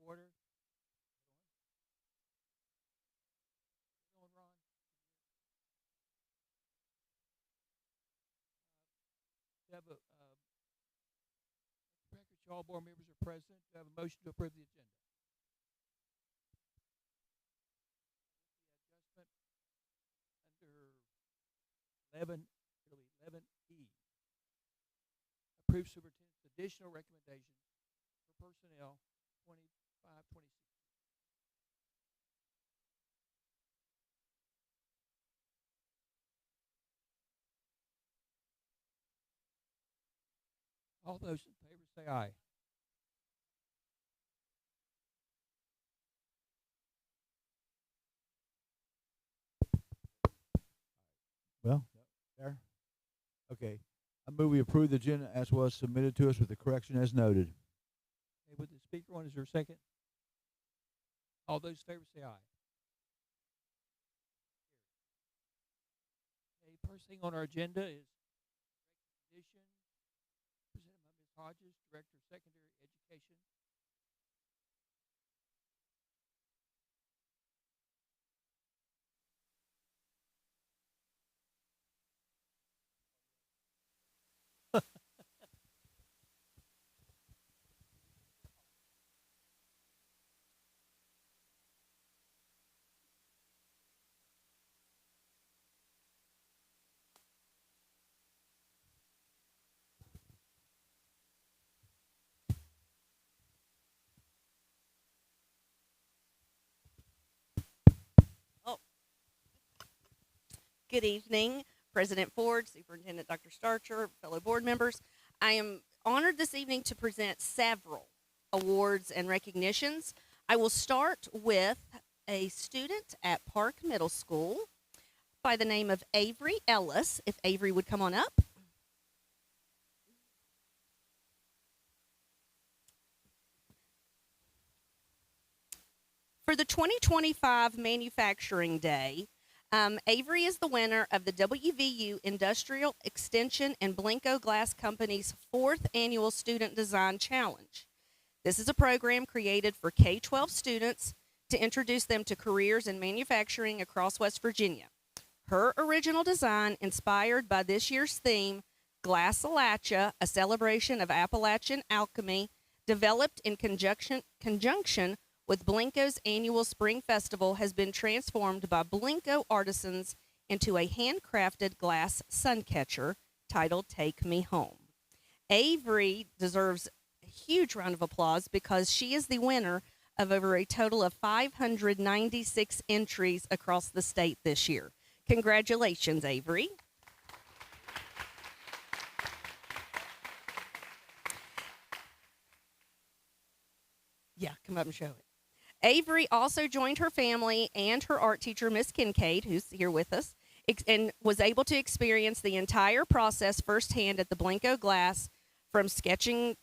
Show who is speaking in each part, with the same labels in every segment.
Speaker 1: order. Hold on, Ron. We have records, all board members are present. We have a motion to approve the agenda. The adjustment under 11, it'll be 11E. Approve superintendent's additional recommendations for personnel 25-26. All those in favor say aye.
Speaker 2: Well, there. Okay. I move we approve the agenda as was submitted to us with the correction as noted.
Speaker 1: Okay, with the speaker on, is there a second? All those in favor say aye. Okay, first thing on our agenda is recognition presented by Ms. Hodges, Director of Secondary Education.
Speaker 3: Good evening, President Ford, Superintendent Dr. Starcher, fellow board members. I am honored this evening to present several awards and recognitions. I will start with a student at Park Middle School by the name of Avery Ellis. If Avery would come on up. For the 2025 Manufacturing Day, Avery is the winner of the WVU Industrial Extension and Blinko Glass Company's 4th Annual Student Design Challenge. This is a program created for K-12 students to introduce them to careers in manufacturing across West Virginia. Her original design, inspired by this year's theme, Glass-A-Latcha, a celebration of Appalachian alchemy, developed in conjunction with Blinko's annual Spring Festival, has been transformed by Blinko artisans into a handcrafted glass sun catcher titled Take Me Home. Avery deserves a huge round of applause because she is the winner of over a total of 596 entries across the state this year. Congratulations, Avery. Yeah, come up and show it. Avery also joined her family and her art teacher, Miss Kincaid, who's here with us, and was able to experience the entire process firsthand at the Blinko Glass, from sketching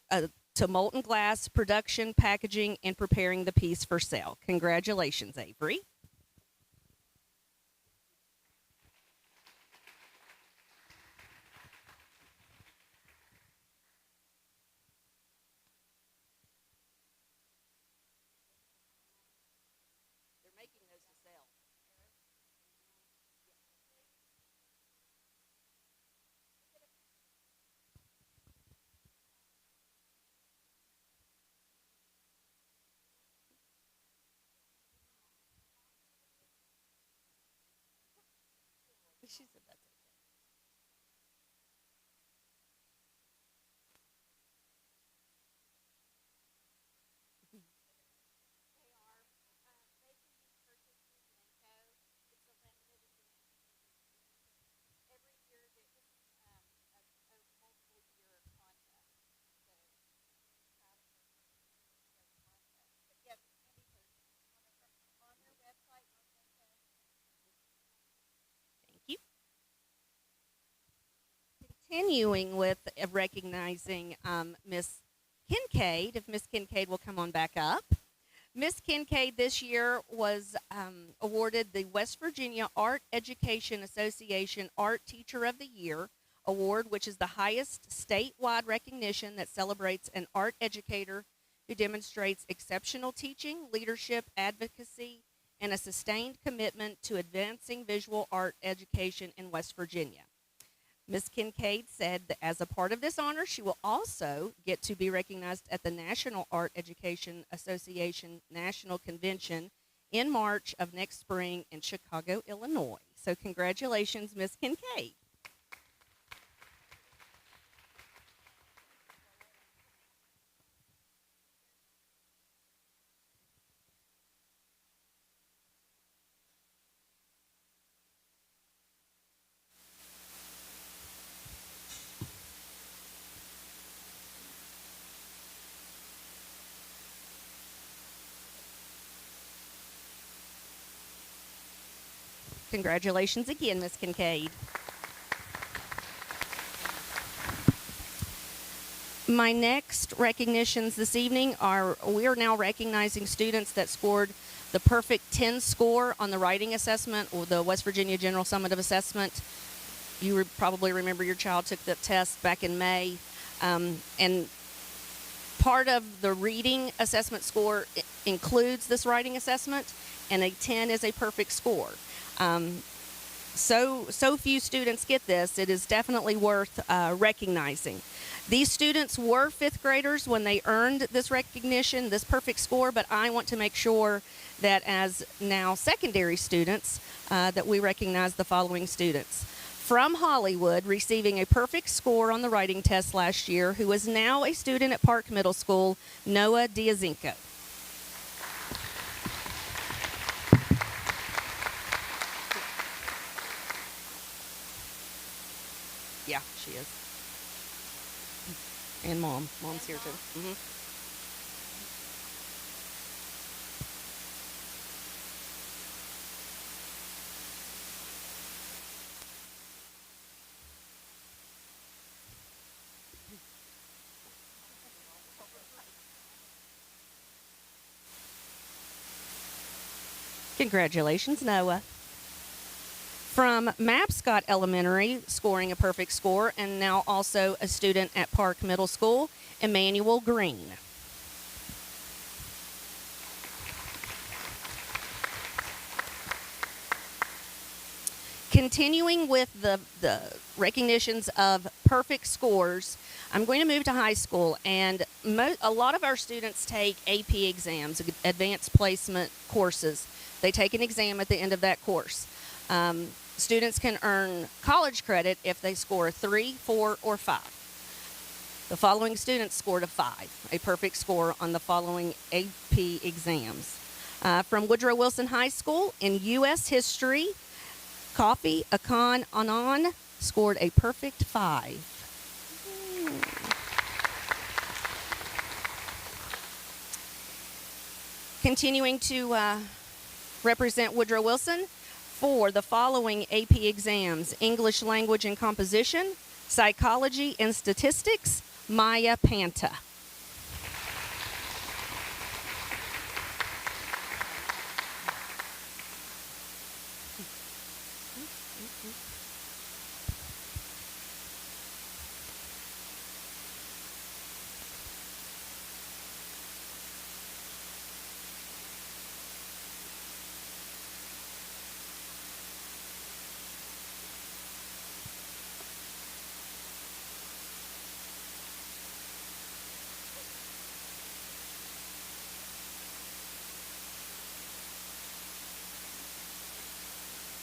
Speaker 3: to molten glass, production, packaging, and preparing the piece for sale. Congratulations, Avery. They're making those to sell. She said that's okay. Thank you. Continuing with recognizing Miss Kincaid, if Miss Kincaid will come on back up. Miss Kincaid this year was awarded the West Virginia Art Education Association Art Teacher of the Year Award, which is the highest statewide recognition that celebrates an art educator who demonstrates exceptional teaching, leadership, advocacy, and a sustained commitment to advancing visual art education in West Virginia. Ms. Kincaid said that as a part of this honor, she will also get to be recognized at the National Art Education Association National Convention in March of next spring in Chicago, Illinois. So congratulations, Ms. Kincaid. Congratulations again, Ms. Kincaid. My next recognitions this evening we are now recognizing students that scored the perfect 10 score on the writing assessment or the West Virginia General Summative Assessment. You probably remember your child took the test back in May. And part of the reading assessment score includes this writing assessment, and a 10 is a perfect score. So few students get this, it is definitely worth recognizing. These students were fifth graders when they earned this recognition, this perfect score, but I want to make sure that as now secondary students, that we recognize the following students. From Hollywood, receiving a perfect score on the writing test last year, who is now a student at Park Middle School, Noah Diazinko. Yeah, she is. And Mom's here too. Mm-hmm. Congratulations, Noah. From Mabscott Elementary, scoring a perfect score, and now also a student at Park Middle School, Emmanuel Green. Continuing with the recognitions of perfect scores, I'm going to move to high school, and a lot of our students take AP exams, advanced placement courses. They take an exam at the end of that course. Students can earn college credit if they score a 3, 4, or 5. The following students scored a 5, a perfect score on the following AP exams. From Woodrow Wilson High School in U.S. History, Kofi Akan Anan scored a perfect 5. Continuing to represent Woodrow Wilson for the following AP exams: English Language and Composition, Psychology and Statistics, Maya Panta.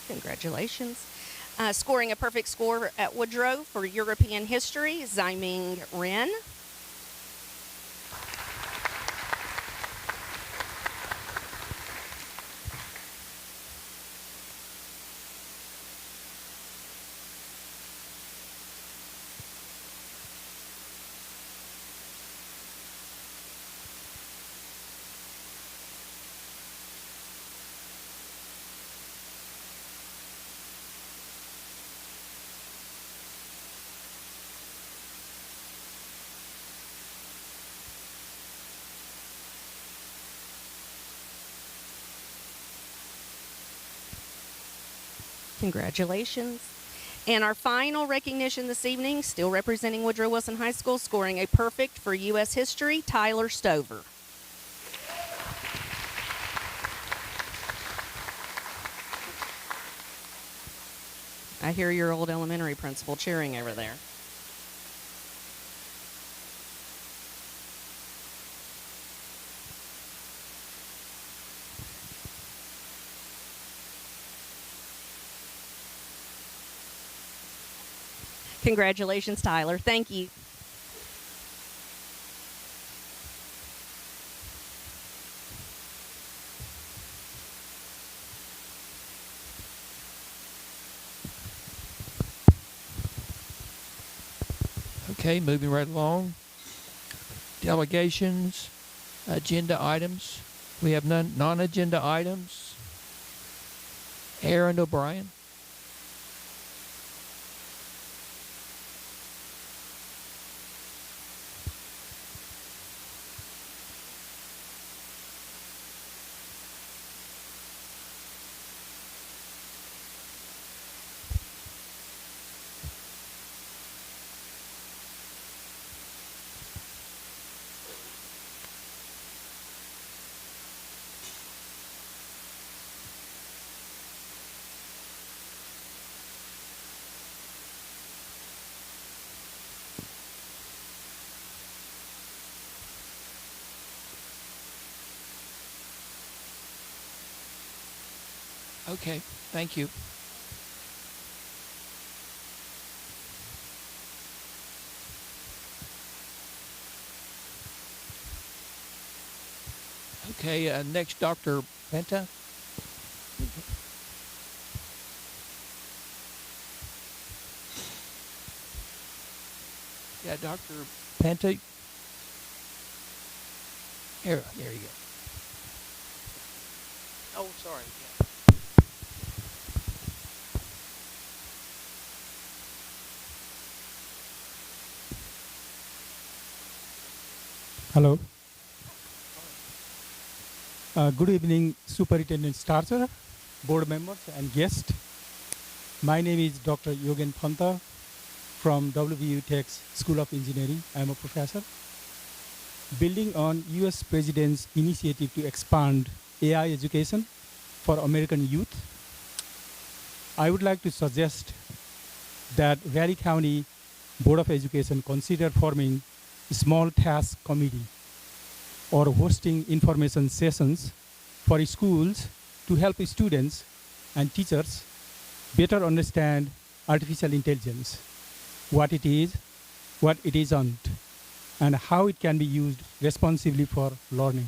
Speaker 3: Congratulations. Scoring a perfect score at Woodrow for European History, Zyming Ren. Congratulations. And our final recognition this evening, still representing Woodrow Wilson High School, scoring a perfect for U.S. History, Tyler Stover. I hear your old elementary principal cheering over there. Congratulations, Tyler. Thank you.
Speaker 1: Okay, moving right along. Delegations, agenda items. We have none non-agenda items. Aaron O'Brien. Okay, thank you. Okay, next, Dr. Penta. Yeah, Dr. Penta. Here you go. Oh, sorry. Yeah.
Speaker 4: Hello. Good evening, Superintendent Starcher, board members, and guests. My name is Dr. Yogen Phanta from WVU Tech's School of Engineering. I am a professor. Building on U.S. President's initiative to expand AI education for American youth, I would like to suggest that Raleigh County Board of Education consider forming a small task committee or hosting information sessions for schools to help students and teachers better understand artificial intelligence, what it is, what it isn't, and how it can be used responsibly for learning.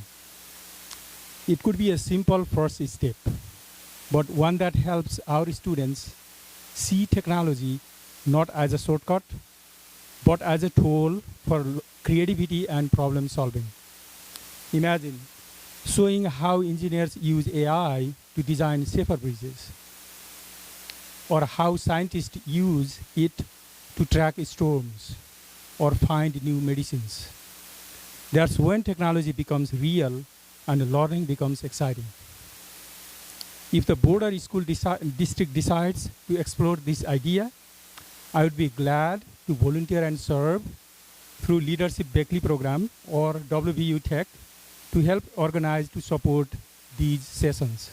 Speaker 4: It could be a simple first step, but one that helps our students see technology not as a shortcut, but as a tool for creativity and problem solving. Imagine showing how engineers use AI to design safer bridges, or how scientists use it to track storms or find new medicines. That's when technology becomes real and learning becomes exciting. If the board or school district decides to explore this idea, I would be glad to volunteer and serve through Leadership Beckley program or WVU Tech to help organize to support these sessions.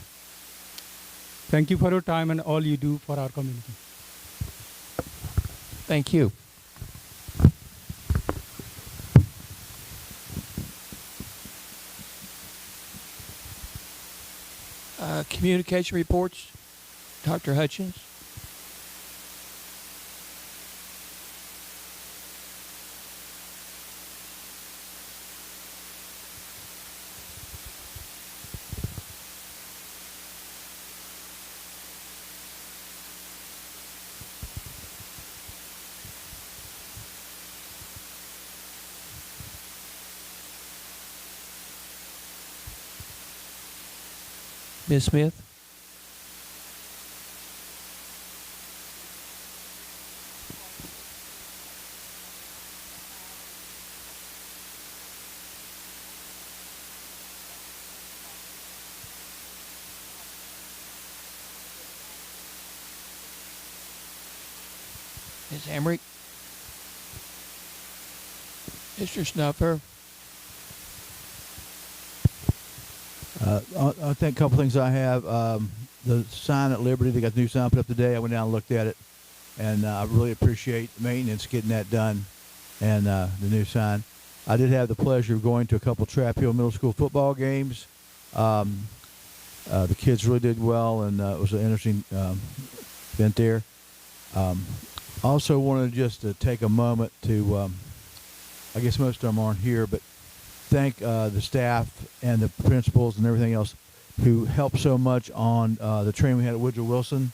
Speaker 4: Thank you for your time and all you do for our community.
Speaker 1: Thank you. Communication reports, Dr. Hutchins. Ms. Smith? Ms. Hamrick? Mr. Snuffer?
Speaker 2: I think a couple things I have. the sign at Liberty. They got the new sign put up today. I went down and looked at it, and I really appreciate the maintenance getting that done, and the new sign. I did have the pleasure of going to a couple Trap Hill Middle School football games. The kids really did well, and it was an interesting event there. Also wanted just to take a moment to, I guess most of them aren't here, but thank the staff and the principals and everything else who helped so much on the training we had at Woodrow Wilson.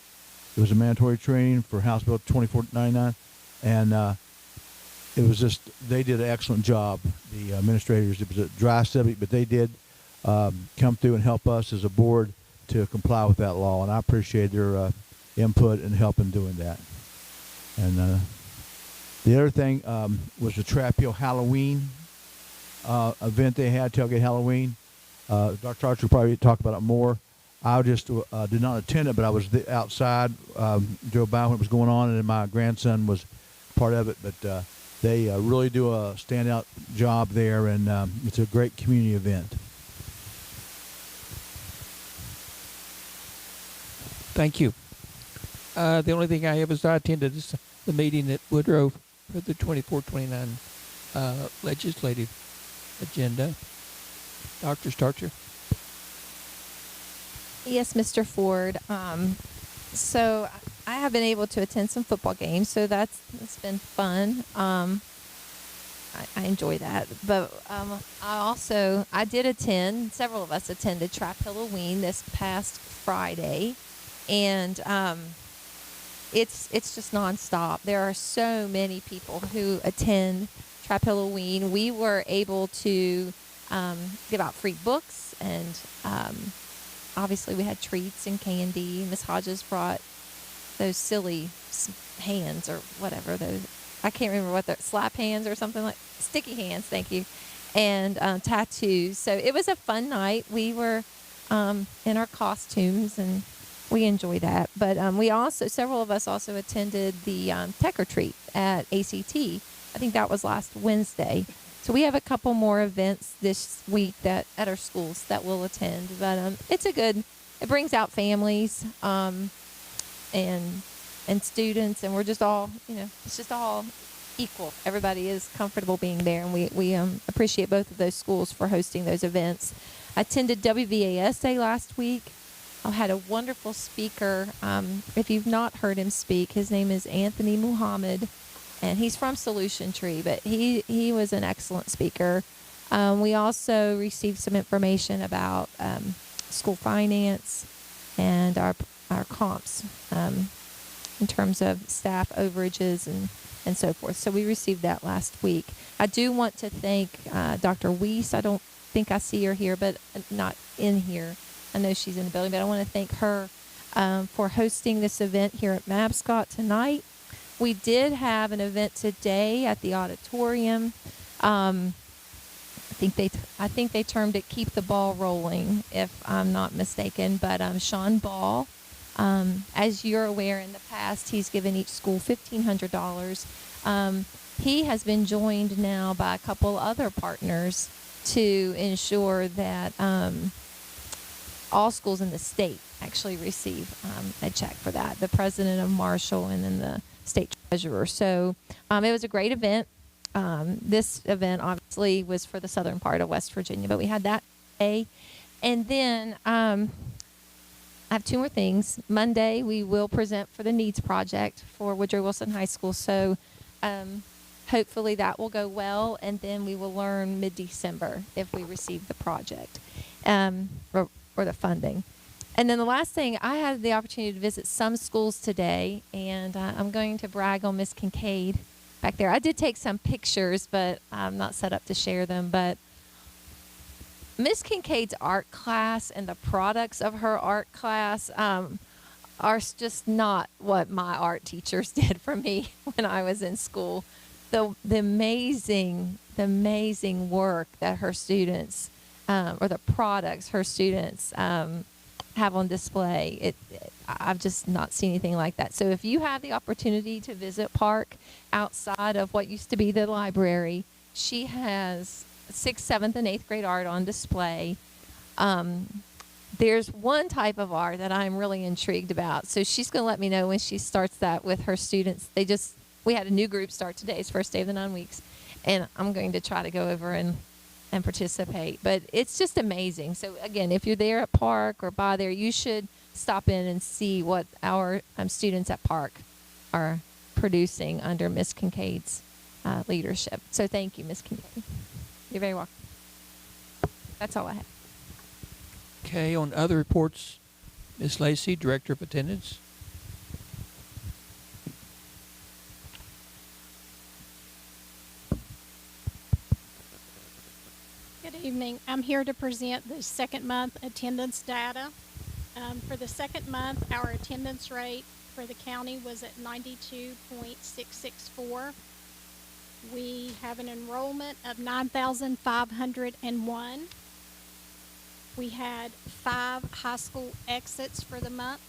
Speaker 2: It was a mandatory training for House Bill 2499, and it was just, they did an excellent job, the administrators. It was a dry subject, but they did come through and help us as a board to comply with that law, and I appreciate their input and help in doing that. And the other thing was the Trap Hill Halloween event they had, Tailgate Halloween. Dr. Archer will probably talk about it more. I just did not attend it, but I was outside, drove by when it was going on, and my grandson was part of it. But they really do a standout job there, and it's a great community event.
Speaker 1: Thank you. The only thing I have is I attended the meeting at Woodrow for the 2429 legislative agenda. Dr. Starcher.
Speaker 5: Yes, Mr. Ford. So I have been able to attend some football games, so that's been fun. I enjoy that. But I did attend, several of us attended Trap Halloween this past Friday, and it's just nonstop. There are so many people who attend Trap Halloween. We were able to give out free books, and obviously we had treats and candy. Miss Hodges brought those silly hands or whatever, those, I can't remember what they're, slap hands or something, like sticky hands, thank you, and tattoos. So it was a fun night. We were in our costumes, and we enjoyed that. But we also, several of us also attended the Tech Retreat at ACT. I think that was last Wednesday. So we have a couple more events this week that at our schools that we'll attend. But it's a good, it brings out families and students, and we're just all, it's just all equal. Everybody is comfortable being there, and we appreciate both of those schools for hosting those events. I attended WVAS Day last week. I had a wonderful speaker. If you've not heard him speak, his name is Anthony Muhammad, and he's from Solution Tree, but he was an excellent speaker. We also received some information about school finance and our comps in terms of staff overages and so forth. So we received that last week. I do want to thank Dr. Weiss. I don't think I see her here, but not in here. I know she's in the building, but I want to thank her for hosting this event here at Mabscott tonight. We did have an event today at the auditorium. I think they termed it "Keep the Ball Rolling," if I'm not mistaken. But Sean Ball, as you're aware, in the past he's given each school $1,500. He has been joined now by a couple other partners to ensure that all schools in the state actually receive a check for that. The president of Marshall and then the state treasurer. So it was a great event. This event obviously was for the southern part of West Virginia, but we had that day. And then I have two more things. Monday, we will present for the Needs Project for Woodrow Wilson High School. So hopefully that will go well, and then we will learn mid-December if we receive the project or the funding. And then the last thing, I had the opportunity to visit some schools today, and I'm going to brag on Miss Kincaid back there. I did take some pictures, but I'm not set up to share them. But Miss Kincaid's art class and the products of her art class are just not what my art teachers did for me when I was in school. The amazing work that her students, or the products her students have on display, I've just not seen anything like that. So if you have the opportunity to visit Park outside of what used to be the library, she has 6th, 7th, and 8th grade art on display. there's one type of art that I'm really intrigued about. So she's going to let me know when she starts that with her students. We had a new group start today. It's first day of the 9 weeks. And I'm going to try to go over and participate. But it's just amazing. So, again, if you're there at Park or by there, you should stop in and see what our students at Park are producing under Miss Kincaid's leadership. So thank you, Miss Kincaid. You're very welcome. That's all I have.
Speaker 1: Okay, on other reports, Ms. Lacey, Director of Attendance.
Speaker 6: Good evening. I'm here to present the second month attendance data. For the second month, our attendance rate for the county was at 92.664. We have an enrollment of 9,501. We had 5 high school exits for the month.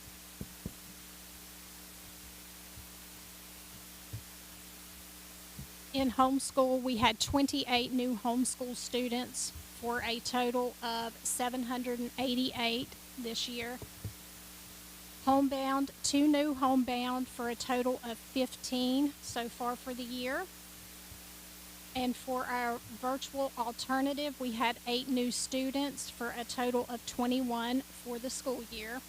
Speaker 6: In homeschool, we had 28 new homeschool students for a total of 788 this year. Homebound, 2 new homebound for a total of 15 so far for the year. And for our virtual alternative, we had 8 new students for a total of 21 for the school year.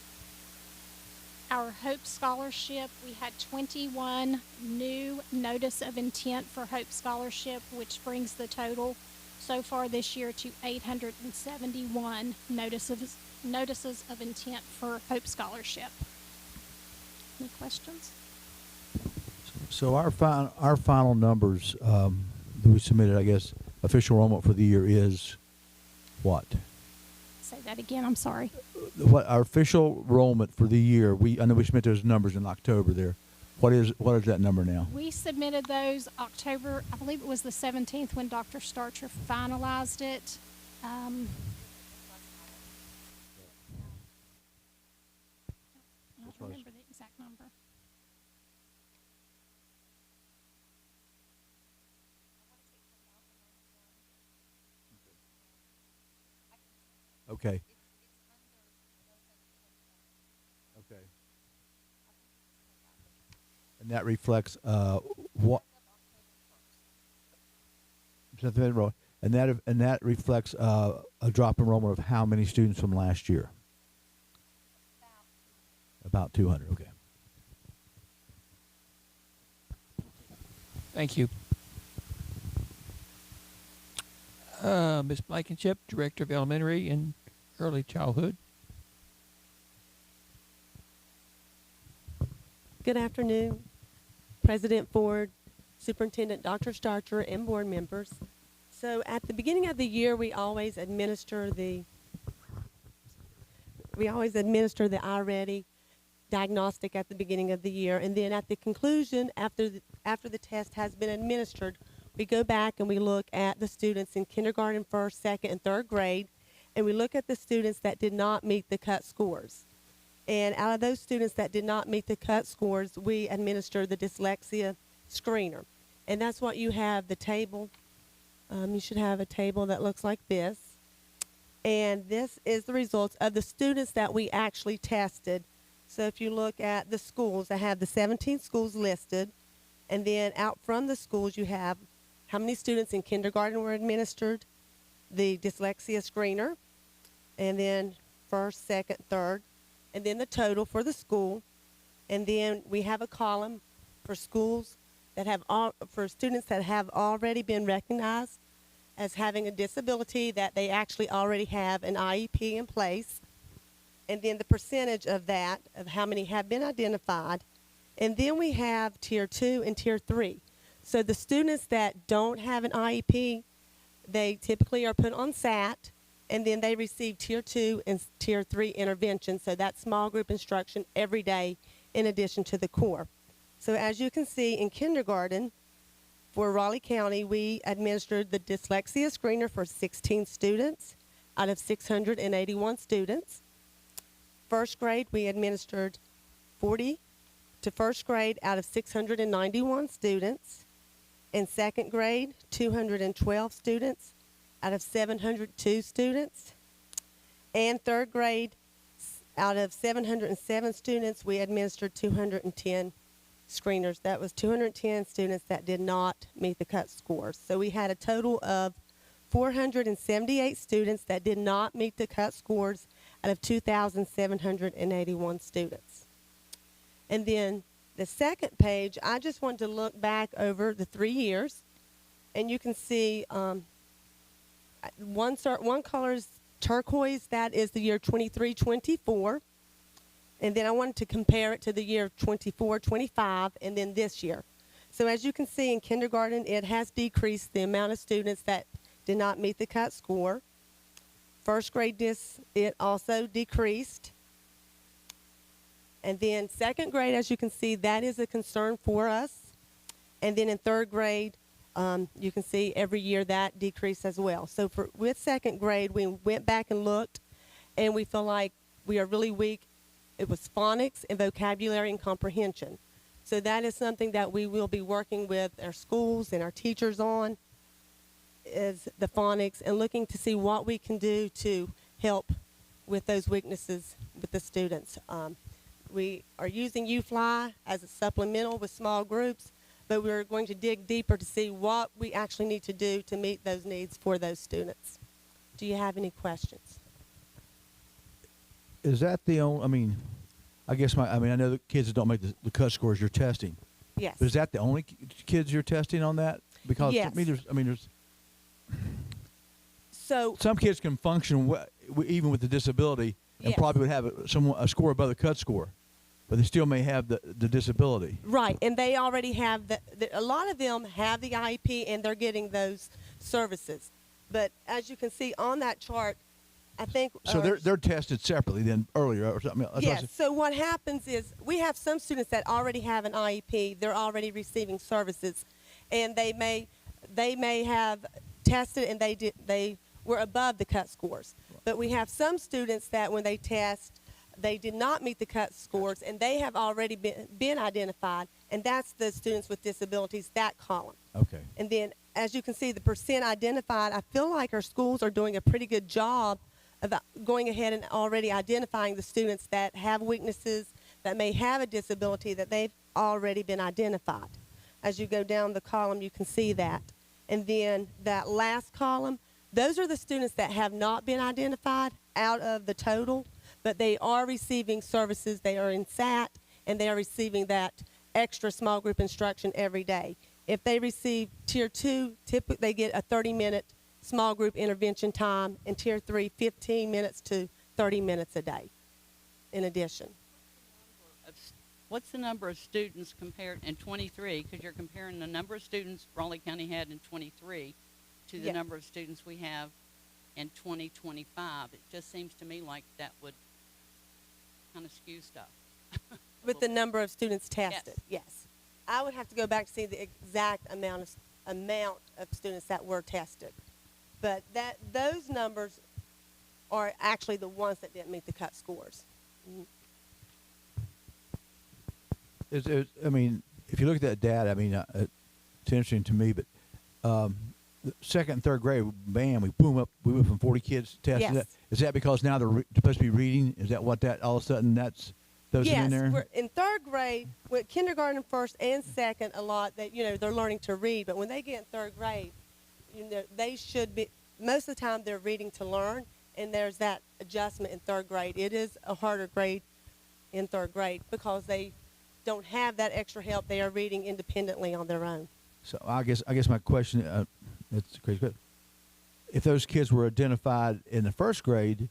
Speaker 6: Our Hope Scholarship, we had 21 new notice of intent for Hope Scholarship, which brings the total so far this year to 871 notices of intent for Hope Scholarship. Any questions?
Speaker 2: So our final numbers that we submitted, I guess, official enrollment for the year is what?
Speaker 6: Say that again, I'm sorry.
Speaker 2: What our official enrollment for the year? I know we submitted those numbers in October. There, what is that number now?
Speaker 6: We submitted those October, I believe it was the 17th when Dr. Starcher finalized it. I don't remember the exact number.
Speaker 2: Okay. Okay. And that reflects what? And that reflects a drop in enrollment of how many students from last year? About 200. Okay.
Speaker 1: Thank you. Ms. Blankenship, Director of Elementary and Early Childhood.
Speaker 7: Good afternoon, President Ford, Superintendent Dr. Starcher, and board members. So at the beginning of the year, we always administer the iReady diagnostic at the beginning of the year, and then at the conclusion, after the test has been administered, we go back and we look at the students in kindergarten, first, second, and third grade, and we look at the students that did not meet the cut scores. And out of those students that did not meet the cut scores, we administer the dyslexia screener. And that's what you have, the table. You should have a table that looks like this. And this is the results of the students that we actually tested. So if you look at the schools, I have the 17 schools listed. And then out from the schools, you have how many students in kindergarten were administered, the dyslexia screener, and then first, second, third, and then the total for the school. And then we have a column for schools that have for students that have already been recognized as having a disability, that they actually already have an IEP in place. And then the percentage of that, of how many have been identified. And then we have tier 2 and tier 3. So the students that don't have an IEP, they typically are put on SAT, and then they receive tier 2 and tier 3 intervention. So that's small group instruction every day in addition to the core. So as you can see, in kindergarten, for Raleigh County, we administered the dyslexia screener for 16 students out of 681 students. First grade, we administered 40 to first grade out of 691 students. In second grade, 212 students out of 702 students. And third grade, Out of 707 students, we administered 210 screeners. That was 210 students that did not meet the cut scores. So we had a total of 478 students that did not meet the cut scores out of 2,781 students. And then the second page, I just wanted to look back over the 3 years, and you can see one color is turquoise. That is the year 23-24. And then I wanted to compare it to the year 24-25 and then this year. So as you can see in kindergarten, it has decreased the amount of students that did not meet the cut score. First grade, it also decreased. And then second grade, as you can see, that is a concern for us. And then in third grade, you can see every year that decreased as well. So with second grade, we went back and looked, and we feel like we are really weak. It was phonics and vocabulary and comprehension. So that is something that we will be working with our schools and our teachers on, is the phonics, and looking to see what we can do to help with those weaknesses with the students. We are using UFly as a supplemental with small groups, but we're going to dig deeper to see what we actually need to do to meet those needs for those students. Do you have any questions?
Speaker 2: Is that the only, I guess I know the kids that don't make the cut scores you're testing.
Speaker 7: Yes.
Speaker 2: But is that the only kids you're testing on that? Because
Speaker 7: Yes.
Speaker 2: to me, there's
Speaker 7: So
Speaker 2: some kids can function even with the disability and
Speaker 7: Yes.
Speaker 2: probably would have a score above the cut score, but they still may have the disability.
Speaker 7: right, and they already have a lot of them have the IEP and they're getting those services. But as you can see on that chart, I think
Speaker 2: So they're tested separately then earlier or something.
Speaker 7: yes. So what happens is we have some students that already have an IEP. They're already receiving services, and they may have tested and they were above the cut scores. But we have some students that when they test, they did not meet the cut scores, and they have already been identified, and that's the students with disabilities, that column.
Speaker 2: Okay.
Speaker 7: And then, as you can see, the percent identified, I feel like our schools are doing a pretty good job of going ahead and already identifying the students that have weaknesses, that may have a disability, that they've already been identified. As you go down the column, you can see that. And then that last column, those are the students that have not been identified out of the total, but they are receiving services. They are in SAT, and they are receiving that extra small group instruction every day. If they receive Tier 2, typically they get a 30-minute small group intervention time, and Tier 3, 15 minutes to 30 minutes a day in addition.
Speaker 8: What's the number of students compared in 23? Because you're comparing the number of students Raleigh County had in 23 to the
Speaker 7: Yeah.
Speaker 8: number of students we have in 2025. It just seems to me like that would kind of skew stuff.
Speaker 7: With the number of students tested, yes. I would have to go back to see the exact amount of students that were tested. But those numbers are actually the ones that didn't meet the cut scores.
Speaker 2: If you look at that data, it's interesting to me, but the second and third grade, bam, we went from 40 kids tested.
Speaker 7: Yes.
Speaker 2: Is that because now they're supposed to be reading? Is that what that all of a sudden those
Speaker 7: Yes,
Speaker 2: in there?
Speaker 7: we're in third grade, with kindergarten first and second, a lot that they're learning to read. But when they get in third grade, they should be. Most of the time, they're reading to learn, and there's that adjustment in third grade. It is a harder grade in third grade because they don't have that extra help. They are reading independently on their own.
Speaker 2: So I guess my question, it's crazy, but if those kids were identified in the first grade,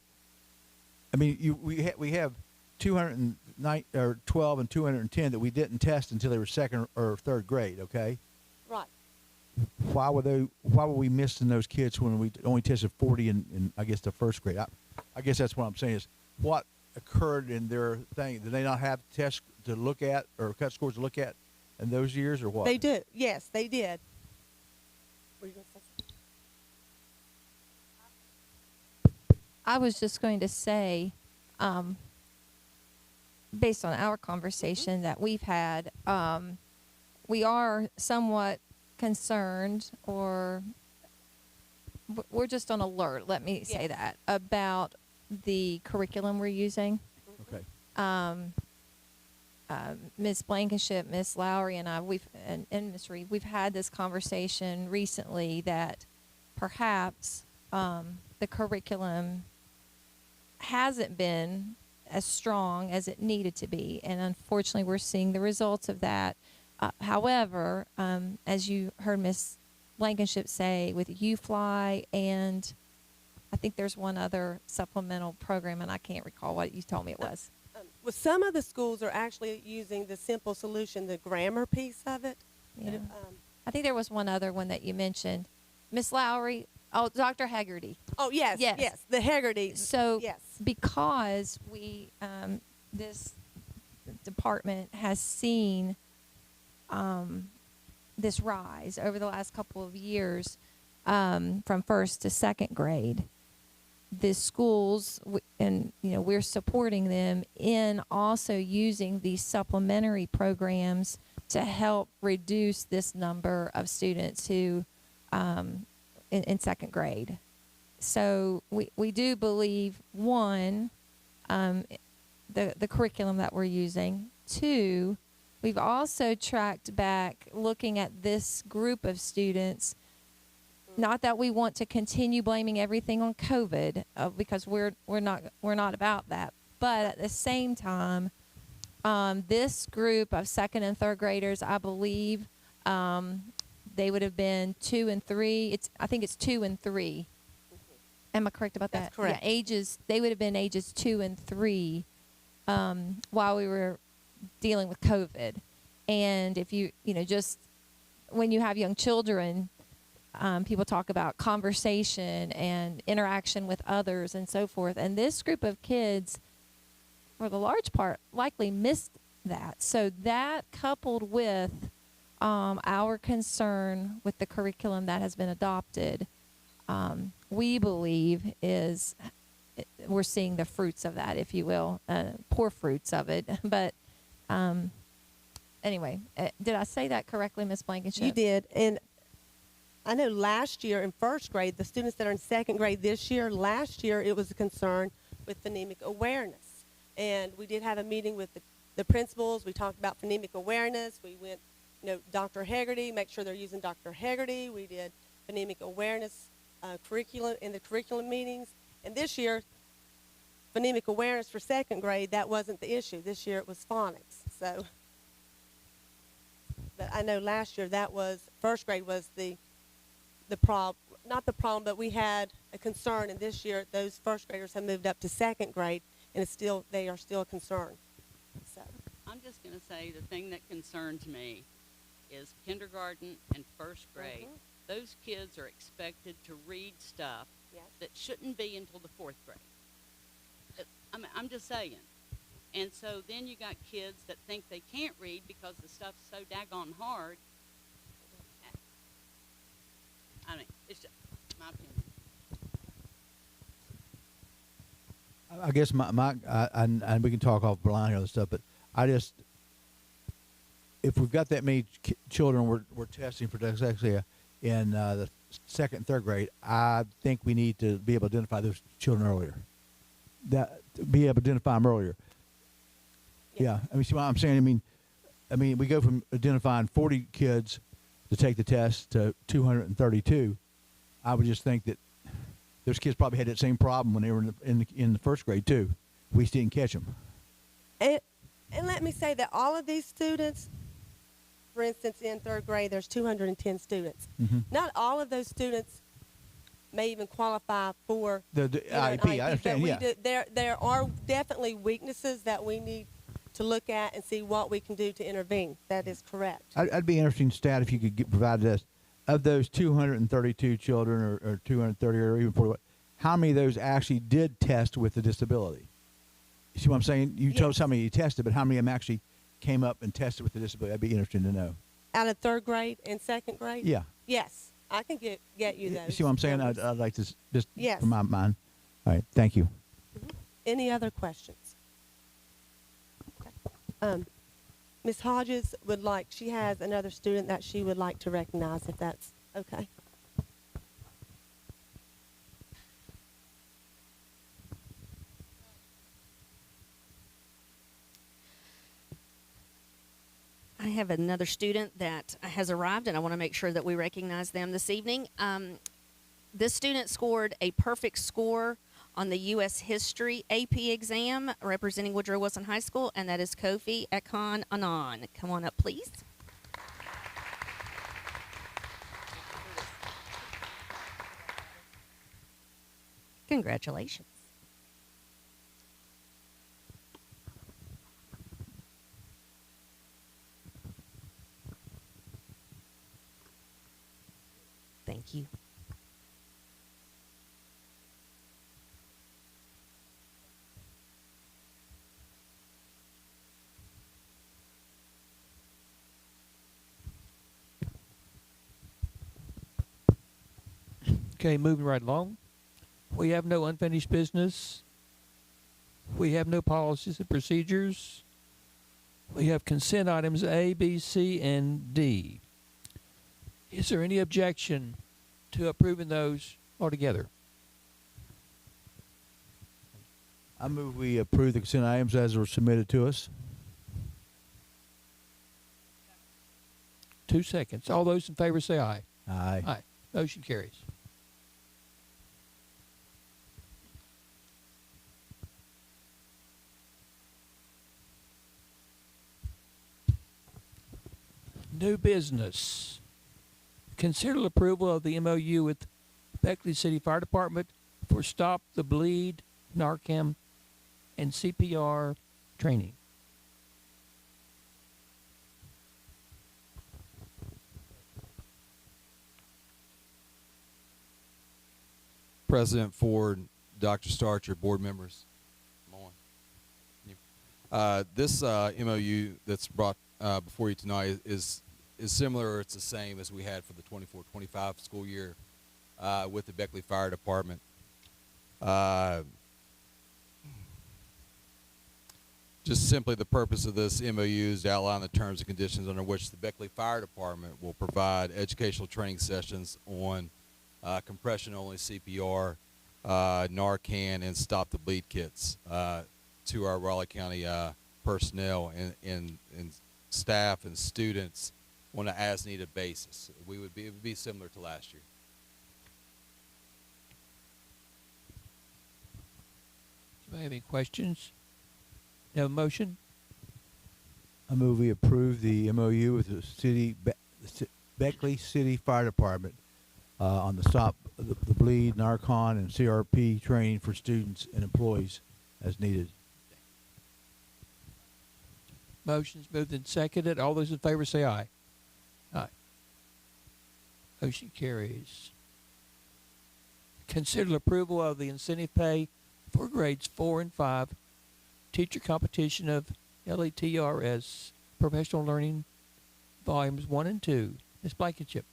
Speaker 2: we have 212 and 210 that we didn't test until they were second or third grade. Okay.
Speaker 7: Right.
Speaker 2: Why were we missing those kids when we only tested 40 in I guess the first grade? I guess that's what I'm saying is what occurred in their thing. Did they not have tests to look at or cut scores to look at in those years or what?
Speaker 7: They did. Yes, they did. Were you gonna say something?
Speaker 5: I was just going to say, based on our conversation that we've had, we are somewhat concerned, or we're just on alert, let me say
Speaker 7: Yes.
Speaker 5: that, about the curriculum we're using. Ms. Blankenship, Miss Lowry, and I, and Miss Reed, we've had this conversation recently that perhaps the curriculum hasn't been as strong as it needed to be, and unfortunately, we're seeing the results of that. However, as you heard Miss Blankenship say, with UFly, and I think there's one other supplemental program, and I can't recall what you told me it was.
Speaker 7: Well, some of the schools are actually using the simple solution, the grammar piece of it.
Speaker 5: Yeah. I think there was one other one that you mentioned. Miss Lowry, Dr. Haggerty.
Speaker 7: Oh, yes, yes, the Haggerty.
Speaker 5: So
Speaker 7: yes.
Speaker 5: because we, this department has seen this rise over the last couple of years from first to second grade, the schools, and we're supporting them in also using these supplementary programs to help reduce this number of students who in second grade. So we do believe, one, the curriculum that we're using. Two, we've also tracked back looking at this group of students. Not that we want to continue blaming everything on COVID, because we're not about that. But at the same time, this group of second and third graders, I believe, they would have been 2 and 3. I think it's 2 and 3. Am I correct about that?
Speaker 7: That's correct.
Speaker 5: Yeah, they would have been ages 2 and 3 while we were dealing with COVID. And if just when you have young children, people talk about conversation and interaction with others and so forth. And this group of kids, for the large part, likely missed that. So that, coupled with our concern with the curriculum that has been adopted, we believe we're seeing the fruits of that, if you will, poor fruits of it. But anyway, did I say that correctly, Ms. Blankenship?
Speaker 7: You did. And I know last year in first grade, the students that are in second grade this year, last year it was a concern with phonemic awareness. And we did have a meeting with the principals. We talked about phonemic awareness. We went, Dr. Haggerty, make sure they're using Dr. Haggerty. We did phonemic awareness curriculum in the curriculum meetings. And this year, phonemic awareness for second grade, that wasn't the issue. This year it was phonics. So, but I know last year first grade was the problem, not the problem, but we had a concern, and this year those first graders have moved up to second grade, and they are still concerned. So
Speaker 8: I'm just going to say the thing that concerns me is kindergarten and first grade.
Speaker 7: Mhm.
Speaker 8: Those kids are expected to read stuff
Speaker 7: Yes.
Speaker 8: that shouldn't be until the fourth grade. I'm just saying. And so then you got kids that think they can't read because the stuff's so daggone hard. I mean, it's just my opinion.
Speaker 2: I guess and we can talk offline and other stuff, but if we've got that many children we're testing for dyslexia in the second and third grade, I think we need to be able to identify those children earlier. Be able to identify them earlier. Yeah, I mean, see what I'm saying? I mean, we go from identifying 40 kids to take the test to 232. I would just think that those kids probably had that same problem when they were in the first grade too. We just didn't catch them.
Speaker 7: And let me say that all of these students, for instance, in third grade, there's 210 students.
Speaker 2: Mm-hmm.
Speaker 7: Not all of those students may even qualify for
Speaker 2: The IEP, I understand,
Speaker 7: but there are definitely weaknesses that we need to look at and see what we can do to intervene. That is correct.
Speaker 2: I'd be interesting stat if you could provide this. Of those 232 children or 230 or even 40, how many of those actually did test with a disability? You see what I'm saying? You told somebody you tested, but how many of them actually came up and tested with the disability? That'd be interesting to know.
Speaker 7: Out of third grade and second grade?
Speaker 2: Yeah.
Speaker 7: Yes. I can get you those.
Speaker 2: You see what I'm saying?
Speaker 7: numbers.
Speaker 2: I'd like to just
Speaker 7: Yes.
Speaker 2: from my mind. All right. Thank you.
Speaker 7: Any other questions? Okay. Ms. Hodges she has another student that she would like to recognize, if that's okay.
Speaker 3: have another student that has arrived, and I want to make sure that we recognize them this evening. This student scored a perfect score on the U.S. History AP exam representing Woodrow Wilson High School, and that is Kofi Ekon Anon. Come on up, please. Congratulations. Thank you.
Speaker 1: Okay, moving right along. We have no unfinished business. We have no policies and procedures. We have consent items A, B, C, and D. Is there any objection to approving those altogether?
Speaker 2: I move we approve the consent items as were submitted to us.
Speaker 1: 2 seconds. All those in favor say aye.
Speaker 2: Aye.
Speaker 1: Aye. Motion carries. New business. Consider approval of the MOU with Beckley City Fire Department for Stop the Bleed, Narcan, and CPR training.
Speaker 9: President Ford, Dr. Starcher, board members. Come on. This MOU that's brought before you tonight is similar, or it's the same as we had for the 24-25 school year with the Beckley Fire Department. Just simply the purpose of this MOU is to outline the terms and conditions under which the Beckley Fire Department will provide educational training sessions on compression-only CPR, Narcan, and Stop the Bleed kits to our Raleigh County personnel and staff and students on an as-needed basis. It would be similar to last year.
Speaker 1: Do I have any questions? You have a motion?
Speaker 2: I move we approve the MOU with the Beckley City Fire Department on the Stop the Bleed, Narcan, and CRP training for students and employees as needed.
Speaker 1: Motion's moved and seconded. All those in favor say aye. Aye. Motion carries. Consider approval of the incentive pay for grades 4 and 5 teacher competition of LETRS Professional Learning Volumes 1 and 2. Ms. Blankenship.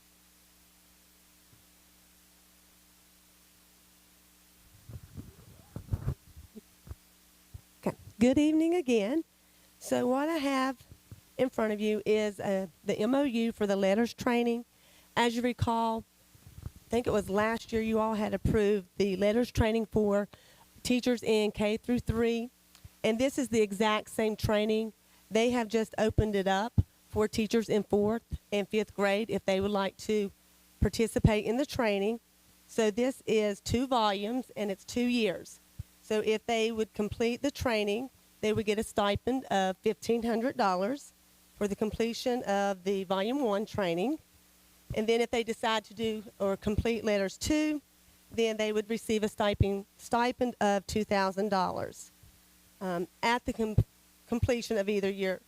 Speaker 7: Okay. Good evening again. So what I have in front of you is the MOU for the letters training. As you recall, I think it was last year you all had approved the letters training for teachers in K through 3. And this is the exact same training. They have just opened it up for teachers in 4th and 5th grade if they would like to participate in the training. So this is 2 volumes and it's 2 years. So if they would complete the training, they would get a stipend of $1,500 for the completion of the Volume 1 training. And then if they decide to do or complete Letters 2, then they would receive a stipend of $2,000. At the completion of either your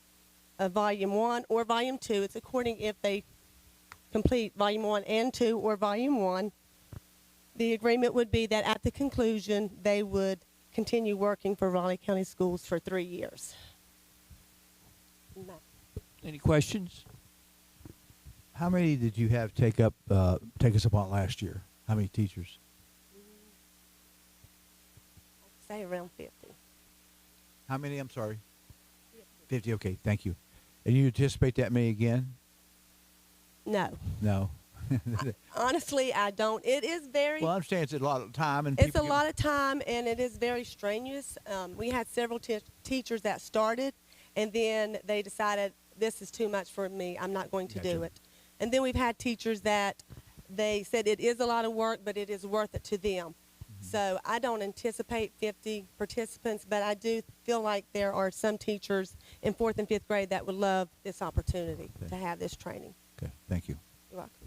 Speaker 7: Volume 1 or Volume 2, it's according if they complete Volume 1 and 2 or Volume 1, the agreement would be that at the conclusion, they would continue working for Raleigh County Schools for 3 years.
Speaker 1: Any questions?
Speaker 2: How many did you have take us up on last year? How many teachers?
Speaker 7: I'd say around 50.
Speaker 2: How many? I'm sorry. 50. Okay, thank you. And you anticipate that many again?
Speaker 7: No.
Speaker 2: No.
Speaker 7: Honestly, I don't. It is very.
Speaker 2: Well, I understand it's a lot of time, and
Speaker 7: It's a lot of time, and it is very strenuous. We had several teachers that started, and then they decided this is too much for me. I'm not going to
Speaker 2: Gotcha.
Speaker 7: do it. And then we've had teachers that they said it is a lot of work, but it is worth it to them. So I don't anticipate 50 participants, but I do feel like there are some teachers in 4th and 5th grade that would love this opportunity to have this training.
Speaker 2: Okay, thank you.
Speaker 7: You're welcome.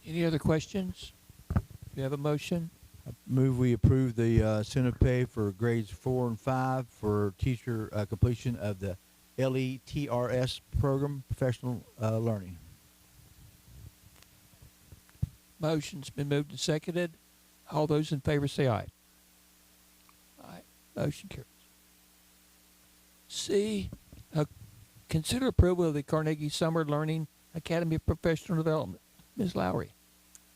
Speaker 1: Any other questions? Do you have a motion?
Speaker 2: Move we approve the incentive pay for grades 4 and 5 for teacher completion of the LETRS program, professional learning.
Speaker 1: Motion's been moved and seconded. All those in favor say aye. Aye. Motion carries. C, consider approval of the Carnegie Summer Learning Academy of Professional Development. Ms. Lowry.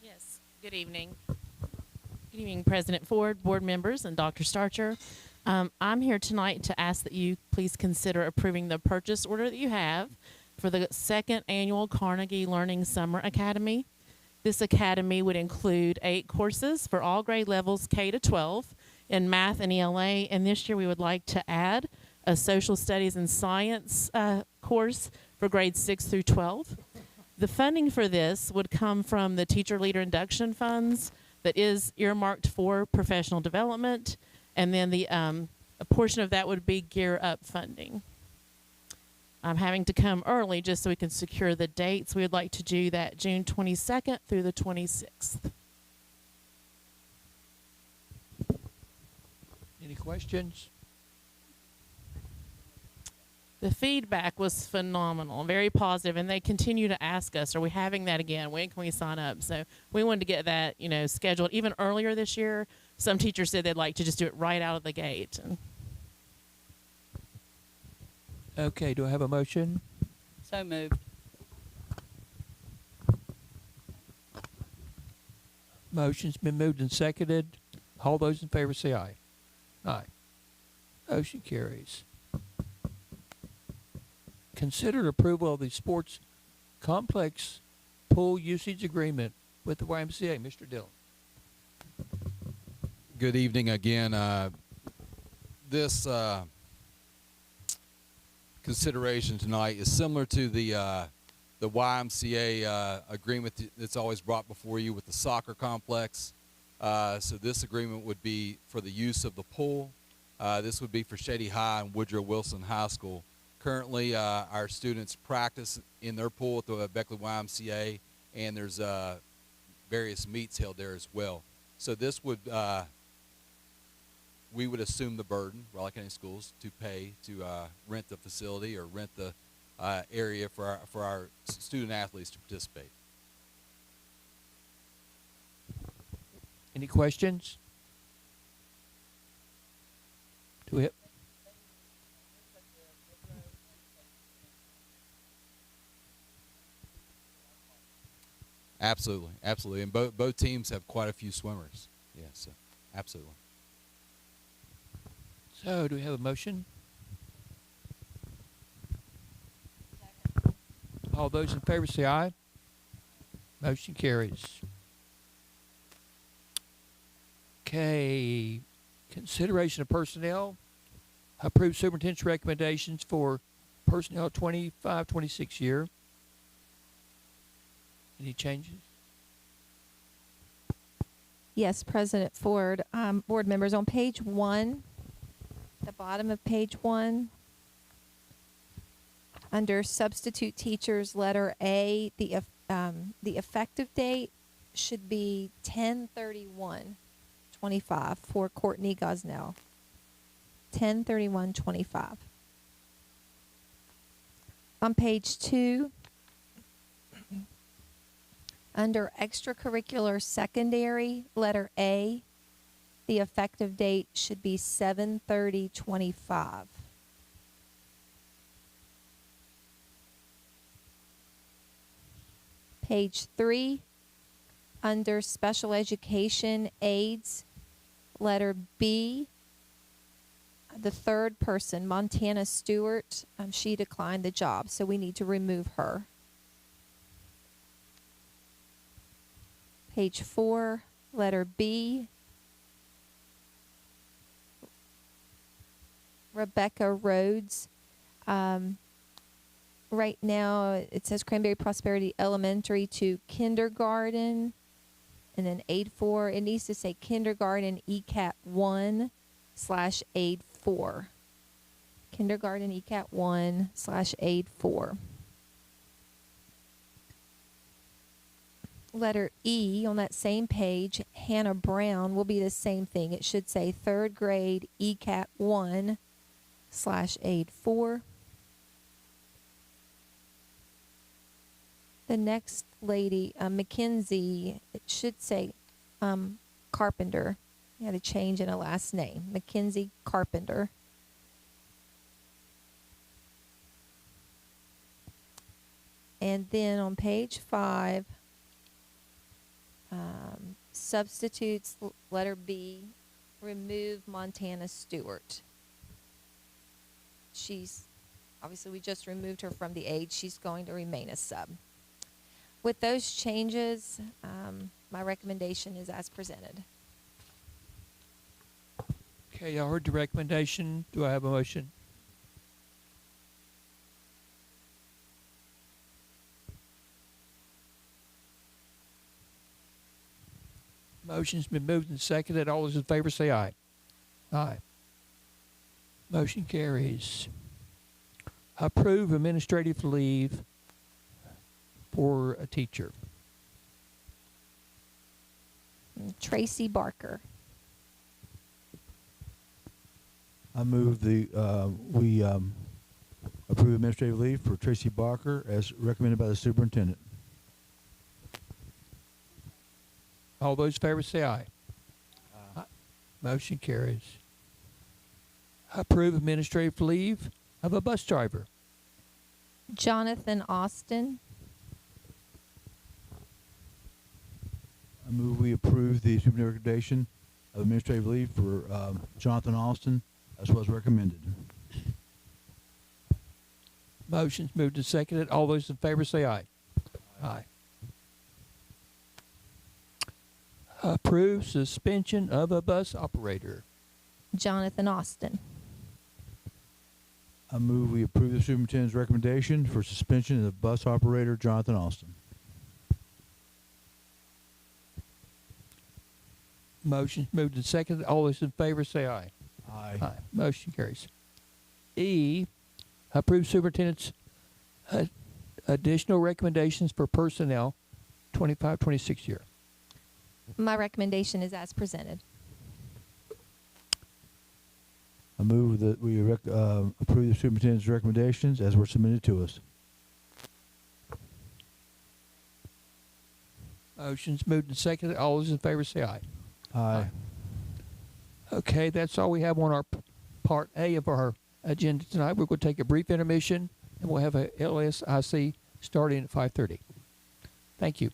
Speaker 10: Yes, good evening. Good evening, President Ford, board members, and Dr. Starcher. I'm here tonight to ask that you please consider approving the purchase order that you have for the 2nd annual Carnegie Learning Summer Academy. This academy would include 8 courses for all grade levels K to 12 in math and ELA, and this year we would like to add a social studies and science course for grades 6 through 12. The funding for this would come from the Teacher Leader Induction Funds that is earmarked for professional development, and then a portion of that would be Gear Up funding. I'm having to come early just so we can secure the dates. We would like to do that June 22nd through the 26th.
Speaker 1: Any questions?
Speaker 10: The feedback was phenomenal, very positive, and they continue to ask us, are we having that again? When can we sign up? So we wanted to get that, scheduled even earlier this year. Some teachers said they'd like to just do it right out of the gate.
Speaker 1: Okay, do I have a motion?
Speaker 8: So moved.
Speaker 1: Motion's been moved and seconded. All those in favor say aye. Aye. Motion carries. Consider approval of the sports complex pool usage agreement with the YMCA. Mr. Dillon.
Speaker 9: Good evening again. This consideration tonight is similar to the YMCA agreement that's always brought before you with the soccer complex. So this agreement would be for the use of the pool. This would be for Shady High and Woodrow Wilson High School. Currently, our students practice in their pool at the Beckley YMCA, and there's various meets held there as well. So this would we would assume the burden, Raleigh County Schools, to pay to rent the facility or rent the area for our student athletes to participate.
Speaker 1: Any questions? Do we have?
Speaker 9: Absolutely, absolutely, and both teams have quite a few swimmers. Yeah, so absolutely.
Speaker 1: So, do we have a motion? All those in favor say aye. Motion carries. Okay. Consideration of personnel. Approve superintendent's recommendations for personnel 25-26 year. Any changes?
Speaker 5: Yes, President Ford. Board members, on page 1, the bottom of page 1, under substitute teachers, letter A, the effective date should be 10/31/25 for Courtney Gosnell. 10/31/25. On page 2, under extracurricular secondary, letter A, the effective date should be 7/30/25. Page 3, under special education aides, letter B, the third person, Montana Stewart, she declined the job, so we need to remove her. Page 4, letter B, Rebecca Rhodes, Right now, it says Cranberry Prosperity Elementary to kindergarten, and then aid 4. It needs to say kindergarten ECAT 1/aid 4. Kindergarten ECAT 1/aid 4. Letter E on that same page, Hannah Brown, will be the same thing. It should say 3rd grade ECAT 1/aid 4. The next lady, Mackenzie, it should say Carpenter. You had a change in a last name. Mackenzie Carpenter. And then on page 5, substitutes, letter B, remove Montana Stewart. She's, obviously we just removed her from the aid. She's going to remain a sub. With those changes, my recommendation is as presented.
Speaker 1: Okay, y'all heard the recommendation. Do I have a motion? Motion's been moved and seconded. All those in favor say aye. Aye. Motion carries. Approve administrative leave for a teacher.
Speaker 5: Tracy Barker.
Speaker 2: I move we approve administrative leave for Tracy Barker as recommended by the superintendent.
Speaker 1: All those in favor say aye. Aye. Motion carries. Approve administrative leave of a bus driver.
Speaker 5: Jonathan Austin.
Speaker 2: I move we approve the superintendent recommendation of administrative leave for Jonathan Austin as was recommended.
Speaker 1: Motion's moved and seconded. All those in favor say aye. Aye. Approve suspension of a bus operator.
Speaker 5: Jonathan Austin.
Speaker 2: I move we approve the superintendent's recommendation for suspension of the bus operator Jonathan Austin.
Speaker 1: Motion's moved and seconded. All those in favor say aye.
Speaker 2: Aye.
Speaker 1: Aye. Motion carries. E, approve superintendent's additional recommendations for personnel 25-26 year.
Speaker 5: My recommendation is as presented.
Speaker 2: I move that we approve the superintendent's recommendations as were submitted to us.
Speaker 1: Motion's moved and seconded. All those in favor say aye.
Speaker 2: Aye.
Speaker 1: Okay, that's all we have on our part A of our agenda tonight. We're going to take a brief intermission, and we'll have a LSIC starting at 5:30. Thank you.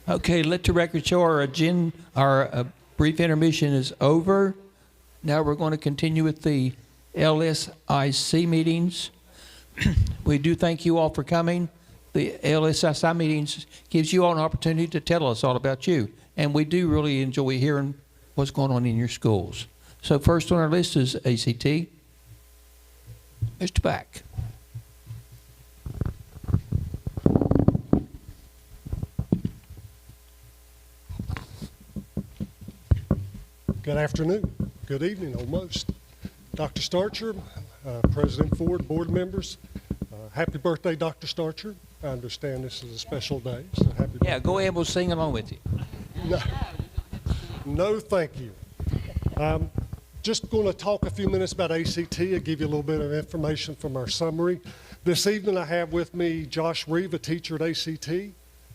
Speaker 1: Okay, let the record show our brief intermission is over. Now we're going to continue with the LSIC meetings. We do thank you all for coming. The LSIC meetings gives you all an opportunity to tell us all about you. And we do really enjoy hearing what's going on in your schools. So first on our list is ACT. Mr. Back.
Speaker 11: Good afternoon, good evening almost. Dr. Starcher, President Ford, board members, happy birthday, Dr. Starcher. I understand this is a special day, so happy birthday.
Speaker 1: Yeah, go ahead, we'll sing along with you.
Speaker 11: No, thank you. Just going to talk a few minutes about ACT and give you a little bit of information from our summary. This evening I have with me Josh Reeve, a teacher at ACT,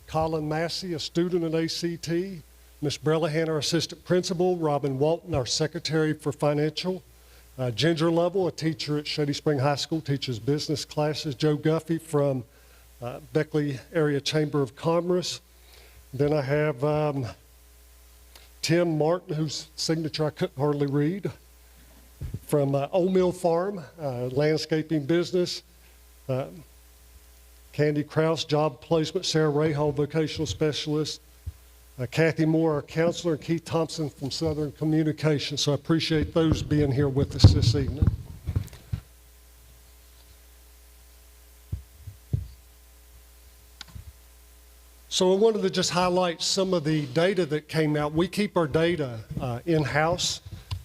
Speaker 11: Colin Massey, a student at ACT, Ms. Brellahan, our assistant principal, Robin Walton, our secretary for financial, Ginger Lovell, a teacher at Shady Spring High School, teaches business classes, Joe Guffey from Beckley Area Chamber of Commerce. Then I have Tim Martin, whose signature I couldn't hardly read, from Old Mill Farm, landscaping business. Candy Krause, job placement, Sarah Rahal, vocational specialist, Kathy Moore, our counselor, and Keith Thompson from Southern Communications. So I appreciate those being here with us this evening. So I wanted to just highlight some of the data that came out. We keep our data in-house,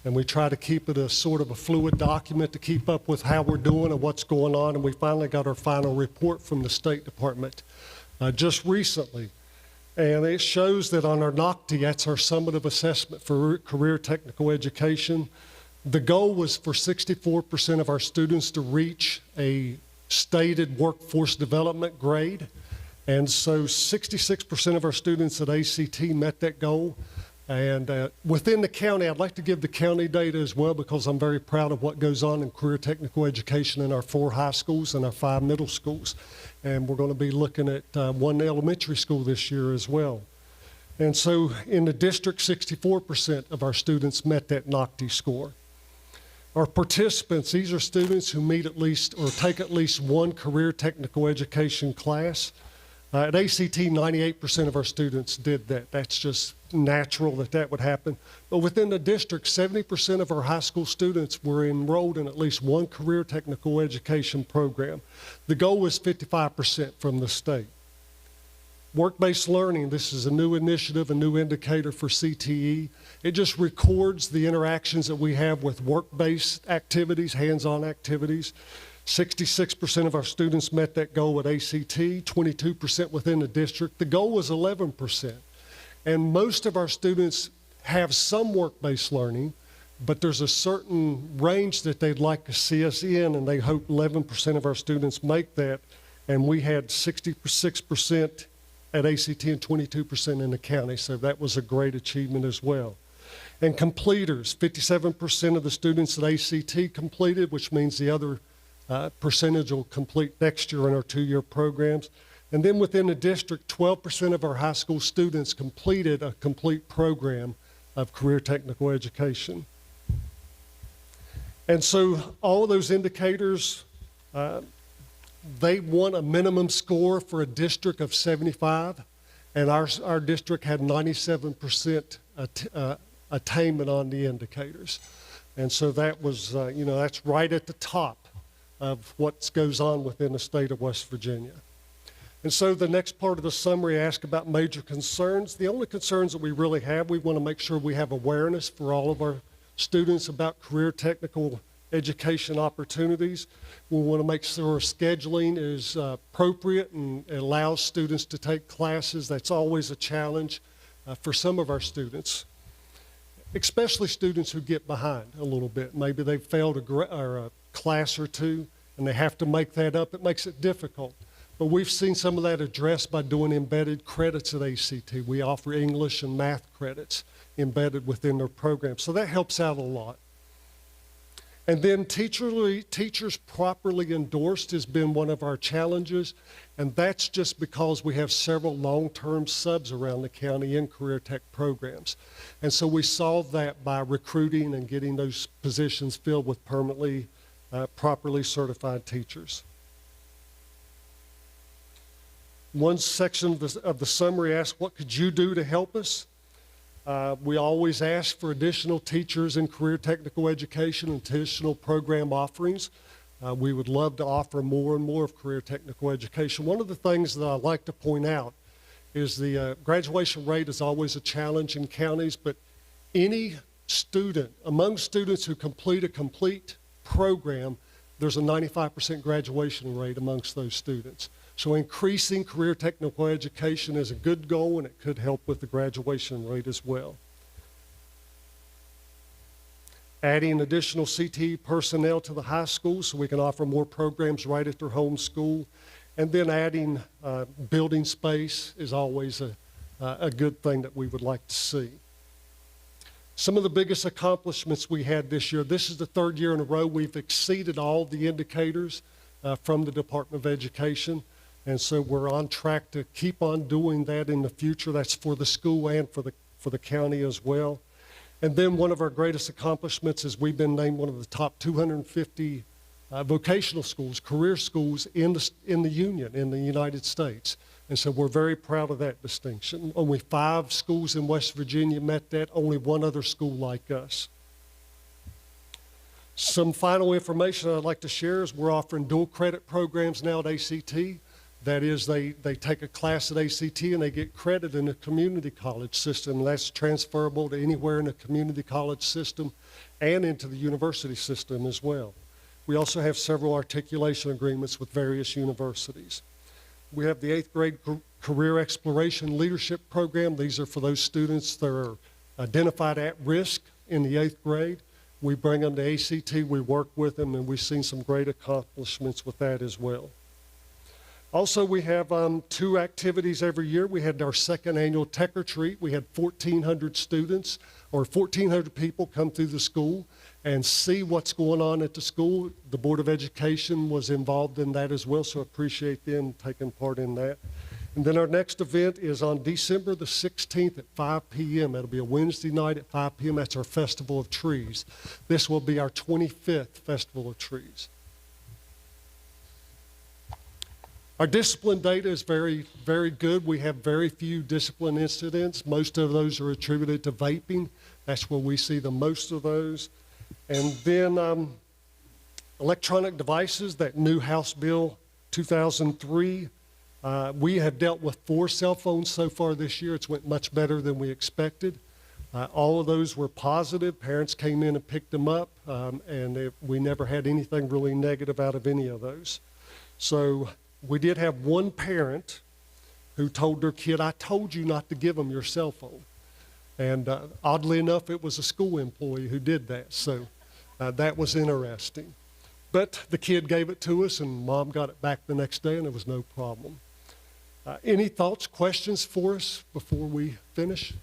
Speaker 11: and we try to keep it a sort of a fluid document to keep up with how we're doing and what's going on. And we finally got our final report from the State Department just recently. And it shows that on our NOCTI, that's our summative assessment for career technical education, the goal was for 64% of our students to reach a stated workforce development grade. And so 66% of our students at ACT met that goal. And within the county, I'd like to give the county data as well because I'm very proud of what goes on in career technical education in our 4 high schools and our 5 middle schools. And we're going to be looking at 1 elementary school this year as well. And so in the district, 64% of our students met that NOCTI score. Our participants, these are students who meet at least or take at least 1 career technical education class. At ACT, 98% of our students did that. That's just natural that that would happen. But within the district, 70% of our high school students were enrolled in at least 1 career technical education program. The goal was 55% from the state. Work-based learning, this is a new initiative, a new indicator for CTE. It just records the interactions that we have with work-based activities, hands-on activities. 66% of our students met that goal at ACT, 22% within the district. The goal was 11%. And most of our students have some work-based learning, but there's a certain range that they'd like to see us in, and they hope 11% of our students make that. And we had 66% at ACT and 22% in the county, so that was a great achievement as well. And completers, 57% of the students at ACT completed, which means the other percentage will complete next year in our 2-year programs. And then within the district, 12% of our high school students completed a complete program of career technical education. And so all of those indicators, they want a minimum score for a district of 75, and our district had 97% attainment on the indicators. And so that was, that's right at the top of what goes on within the state of West Virginia. And so the next part of the summary asks about major concerns. The only concerns that we really have, we want to make sure we have awareness for all of our students about career technical education opportunities. We want to make sure scheduling is appropriate and allows students to take classes. That's always a challenge for some of our students, especially students who get behind a little bit. Maybe they've failed a class or 2 and they have to make that up. It makes it difficult. But we've seen some of that addressed by doing embedded credits at ACT. We offer English and math credits embedded within their program. So that helps out a lot. And then teachers properly endorsed has been one of our challenges, and that's just because we have several long-term subs around the county in career tech programs. And so we solve that by recruiting and getting those positions filled with permanently, properly certified teachers. One section of the summary asks, what could you do to help us? We always ask for additional teachers in career technical education and additional program offerings. We would love to offer more and more of career technical education. One of the things that I like to point out is the graduation rate is always a challenge in counties, but any student, among students who complete a complete program, there's a 95% graduation rate amongst those students. So increasing career technical education is a good goal, and it could help with the graduation rate as well. Adding additional CTE personnel to the high school so we can offer more programs right at their home school. And then adding building space is always a good thing that we would like to see. Some of the biggest accomplishments we had this year, this is the third year in a row we've exceeded all the indicators from the Department of Education. And so we're on track to keep on doing that in the future. That's for the school and for the county as well. And then one of our greatest accomplishments is we've been named one of the top 250 vocational schools, career schools in the Union, in the United States. And so we're very proud of that distinction. Only 5 schools in West Virginia met that, only one other school like us. Some final information I'd like to share is we're offering dual credit programs now at ACT. That is, they take a class at ACT and they get credit in the community college system. That's transferable to anywhere in the community college system and into the university system as well. We also have several articulation agreements with various universities. We have the 8th grade career exploration leadership program. These are for those students that are identified at risk in the 8th grade. We bring them to ACT, we work with them, and we've seen some great accomplishments with that as well. Also, we have 2 activities every year. We had our 2nd annual Tech Retreat. We had 1,400 students or 1,400 people come through the school and see what's going on at the school. The Board of Education was involved in that as well, so I appreciate them taking part in that. And then our next event is on December the 16th at 5 p.m. It'll be a Wednesday night at 5 p.m. That's our Festival of Trees. This will be our 25th Festival of Trees. Our discipline data is very, very good. We have very few discipline incidents. Most of those are attributed to vaping. That's where we see the most of those. And then electronic devices, that new House Bill 2003. We have dealt with 4 cell phones so far this year. It's went much better than we expected. All of those were positive. Parents came in and picked them up, and we never had anything really negative out of any of those. So we did have one parent who told their kid, I told you not to give them your cell phone. And oddly enough, it was a school employee who did that. So that was interesting. But the kid gave it to us, and Mom got it back the next day, and there was no problem. Any thoughts, questions for us before we finish?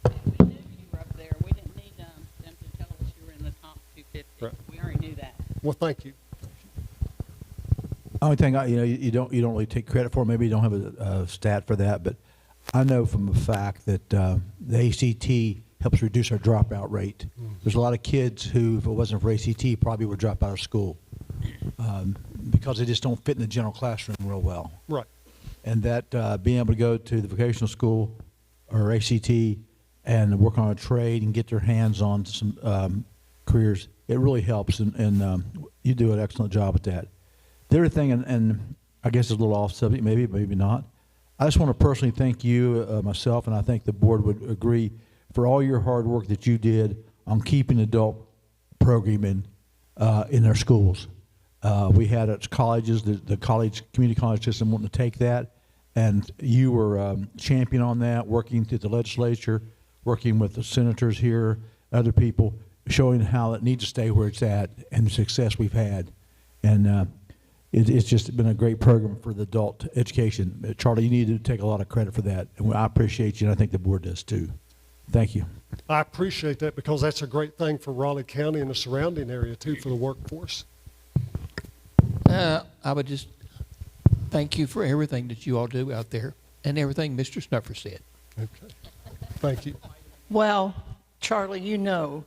Speaker 8: We knew you were up there. We didn't need them to tell us you were in the top 250.
Speaker 11: Right.
Speaker 8: We already knew that.
Speaker 11: Well, thank you.
Speaker 2: Only thing you don't really take credit for. Maybe you don't have a stat for that, but I know from the fact that the ACT helps reduce our dropout rate. There's a lot of kids who, if it wasn't for ACT, probably would drop out of school because they just don't fit in the general classroom real well.
Speaker 11: Right.
Speaker 2: And that being able to go to the vocational school or ACT and work on a trade and get their hands on some careers, it really helps, and you do an excellent job at that. The other thing, and I guess it's a little off subject, maybe not, I just want to personally thank you, myself, and I think the board would agree, for all your hard work that you did on keeping adult programming in our schools. We had at colleges, the community college system wanting to take that, and you were champion on that, working through the legislature, working with the senators here, other people, showing how it needs to stay where it's at and the success we've had. And it's just been a great program for the adult education. Charlie, you need to take a lot of credit for that, and I appreciate you, and I think the board does too. Thank you.
Speaker 11: I appreciate that because that's a great thing for Raleigh County and the surrounding area too for the workforce.
Speaker 1: I would just thank you for everything that you all do out there and everything Mr. Snuffer said.
Speaker 11: Okay. Thank you.
Speaker 12: Well, Charlie, you know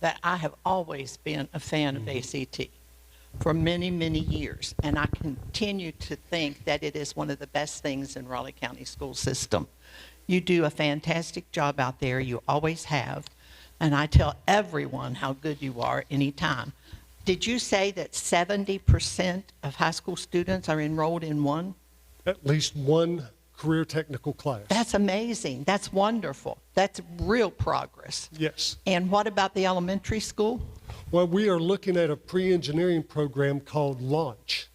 Speaker 12: that I have always been a fan of ACT for many, many years, and I continue to think that it is one of the best things in Raleigh County school system. You do a fantastic job out there, you always have, and I tell everyone how good you are anytime. Did you say that 70% of high school students are enrolled in one?
Speaker 11: At least one career technical class.
Speaker 12: That's amazing. That's wonderful. That's real progress.
Speaker 11: Yes.
Speaker 12: And what about the elementary school?
Speaker 11: Well, we are looking at a pre-engineering program called Launch,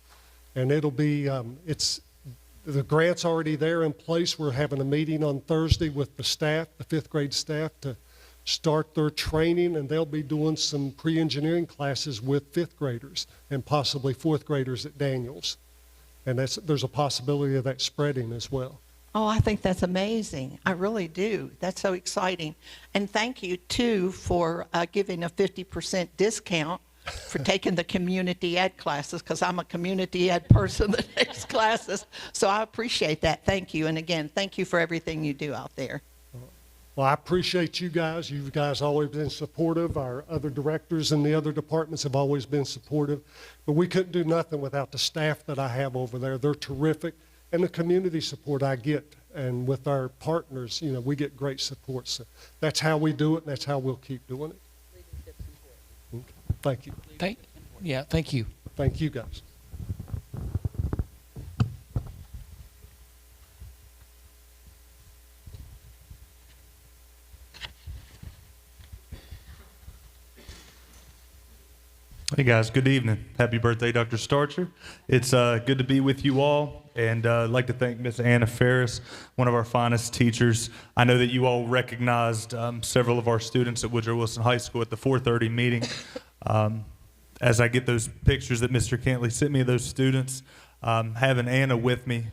Speaker 11: and it'll be, the grant's already there in place. We're having a meeting on Thursday with the staff, the fifth grade staff, to start their training, and they'll be doing some pre-engineering classes with fifth graders and possibly fourth graders at Daniels. And there's a possibility of that spreading as well.
Speaker 12: Oh, I think that's amazing. I really do. That's so exciting. And thank you, too, for giving a 50% discount for taking the community ed classes, because I'm a community ed person that takes classes. So I appreciate that. Thank you. And again, thank you for everything you do out there.
Speaker 11: Well, I appreciate you guys. You guys always been supportive. Our other directors in the other departments have always been supportive. But we couldn't do nothing without the staff that I have over there. They're terrific. And the community support I get. And with our partners, you know, we get great support. So that's how we do it, and that's how we'll keep doing it. Okay. Thank you.
Speaker 1: Thank you.
Speaker 11: Thank you, guys.
Speaker 13: Hey guys, good evening. Happy birthday, Dr. Starcher. It's good to be with you all, and I'd like to thank Miss Anna Ferris, one of our finest teachers. I know that you all recognized several of our students at Woodrow Wilson High School at the 4:30 meeting. As I get those pictures that Mr. Cantley sent me of those students, having Anna with me,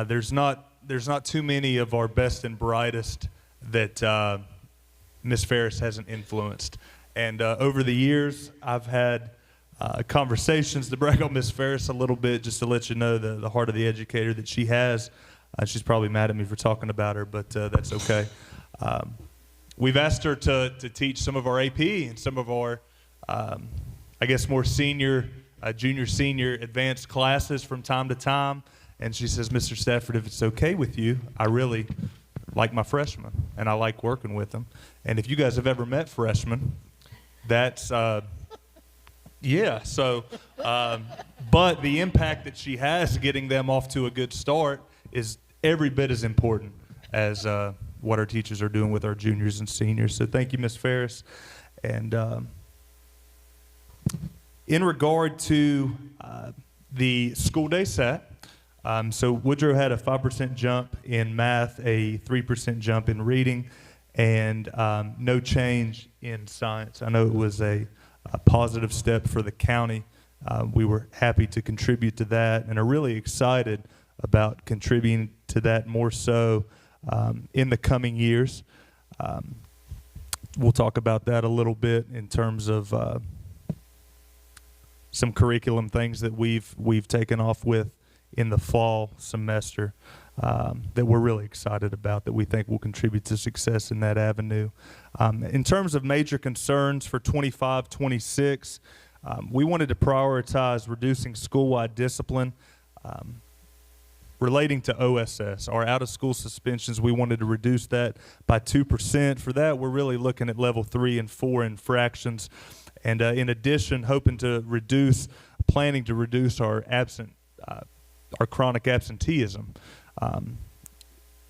Speaker 13: there's not too many of our best and brightest that Miss Ferris hasn't influenced. And over the years, I've had conversations to brag on Miss Ferris a little bit, just to let you know the heart of the educator that she has. She's probably mad at me for talking about her, but that's okay. We've asked her to teach some of our AP and some of our, I guess, more senior, junior, senior, advanced classes from time to time. And she says, Mr. Stafford, if it's okay with you, I really like my freshmen, and I like working with them. And if you guys have ever met freshmen, that's, yeah, so, but the impact that she has getting them off to a good start is every bit as important as what our teachers are doing with our juniors and seniors. So thank you, Ms. Ferris. And in regard to the school day set, so Woodrow had a 5% jump in math, a 3% jump in reading, and no change in science. I know it was a positive step for the county. We were happy to contribute to that and are really excited about contributing to that more so in the coming years. We'll talk about that a little bit in terms of some curriculum things that we've taken off with in the fall semester that we're really excited about, that we think will contribute to success in that avenue. In terms of major concerns for 25-26, we wanted to prioritize reducing school-wide discipline relating to OSS, our out-of-school suspensions. We wanted to reduce that by 2%. For that, we're really looking at level 3 and 4 infractions. And in addition, planning to reduce our chronic absenteeism.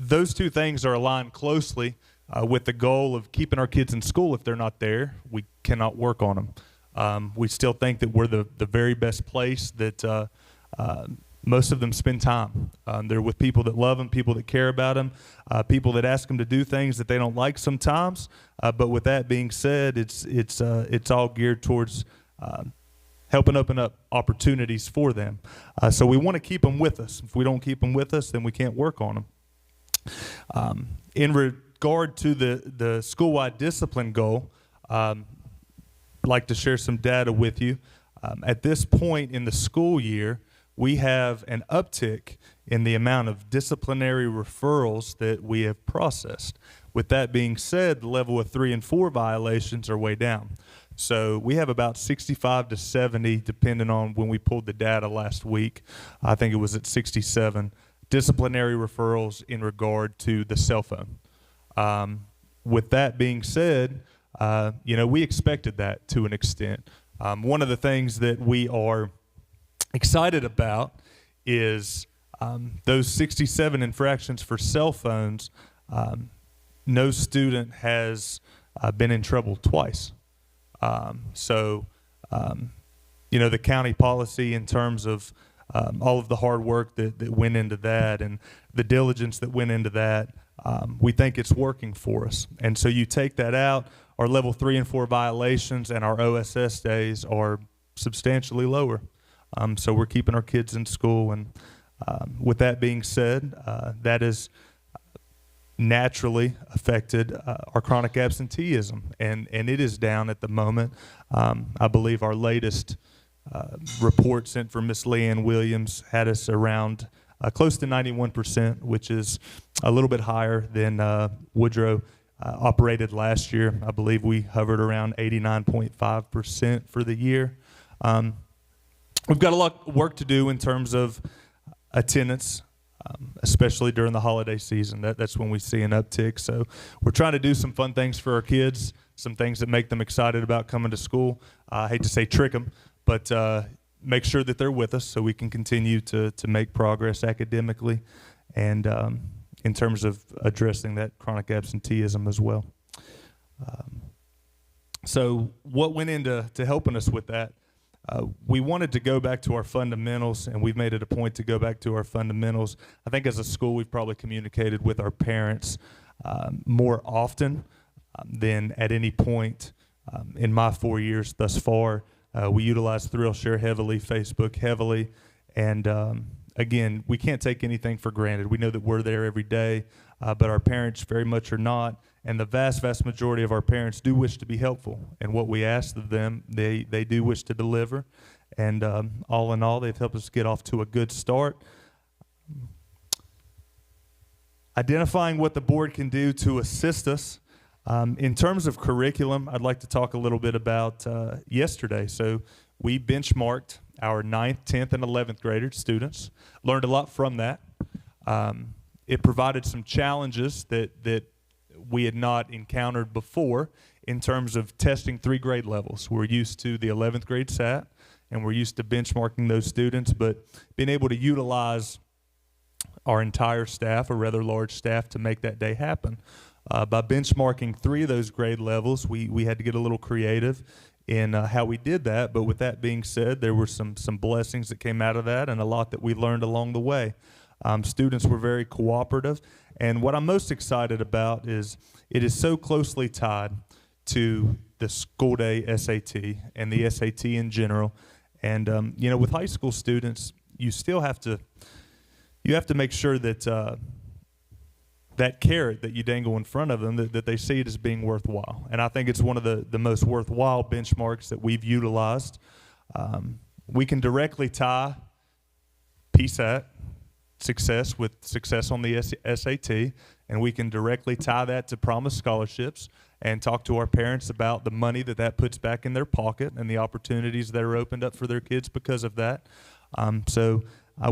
Speaker 13: Those two things are aligned closely with the goal of keeping our kids in school. If they're not there, we cannot work on them. We still think that we're the very best place that most of them spend time. They're with people that love them, people that care about them, people that ask them to do things that they don't like sometimes. But with that being said, it's all geared towards helping open up opportunities for them. So we want to keep them with us. If we don't keep them with us, then we can't work on them. In regard to the school-wide discipline goal, I'd like to share some data with you. At this point in the school year, we have an uptick in the amount of disciplinary referrals that we have processed. With that being said, the level of 3 and 4 violations are way down. So we have about 65 to 70, depending on when we pulled the data last week. I think it was at 67 disciplinary referrals in regard to the cell phone. With that being said, we expected that to an extent. One of the things that we are excited about is those 67 infractions for cell phones. No student has been in trouble twice. The county policy in terms of all of the hard work that went into that and the diligence that went into that, we think it's working for us. And so you take that out, our level 3 and 4 violations and our OSS days are substantially lower. So we're keeping our kids in school. And with that being said, that has naturally affected our chronic absenteeism. And it is down at the moment. I believe our latest report sent from Ms. Leanne Williams had us around close to 91%, which is a little bit higher than Woodrow operated last year. I believe we hovered around 89.5% for the year. We've got a lot of work to do in terms of attendance, especially during the holiday season. That's when we see an uptick. So we're trying to do some fun things for our kids, some things that make them excited about coming to school. I hate to say trick them, but make sure that they're with us so we can continue to make progress academically and in terms of addressing that chronic absenteeism as well. So what went into helping us with that? We wanted to go back to our fundamentals, and we've made it a point to go back to our fundamentals. I think as a school, we've probably communicated with our parents more often than at any point in my 4 years thus far. We utilize ThrillShare heavily, Facebook heavily, and again, we can't take anything for granted. We know that we're there every day, but our parents very much are not. And the vast, vast majority of our parents do wish to be helpful. And what we ask of them, they do wish to deliver. And all in all, they've helped us get off to a good start. Identifying what the board can do to assist us. In terms of curriculum, I'd like to talk a little bit about yesterday. So we benchmarked our 9th, 10th, and 11th graders, students. Learned a lot from that. It provided some challenges that we had not encountered before in terms of testing 3 grade levels. We're used to the 11th grade SAT, and we're used to benchmarking those students, but being able to utilize our entire staff, a rather large staff, to make that day happen. By benchmarking 3 of those grade levels, we had to get a little creative in how we did that, but with that being said, there were some blessings that came out of that and a lot that we learned along the way. Students were very cooperative, and what I'm most excited about is it is so closely tied to the school day SAT and the SAT in general. And with high school students, you still have to make sure that that carrot that you dangle in front of them, that they see it as being worthwhile. And I think it's one of the most worthwhile benchmarks that we've utilized. We can directly tie PSAT success with success on the SAT, and we can directly tie that to promised scholarships and talk to our parents about the money that puts back in their pocket and the opportunities that are opened up for their kids because of that.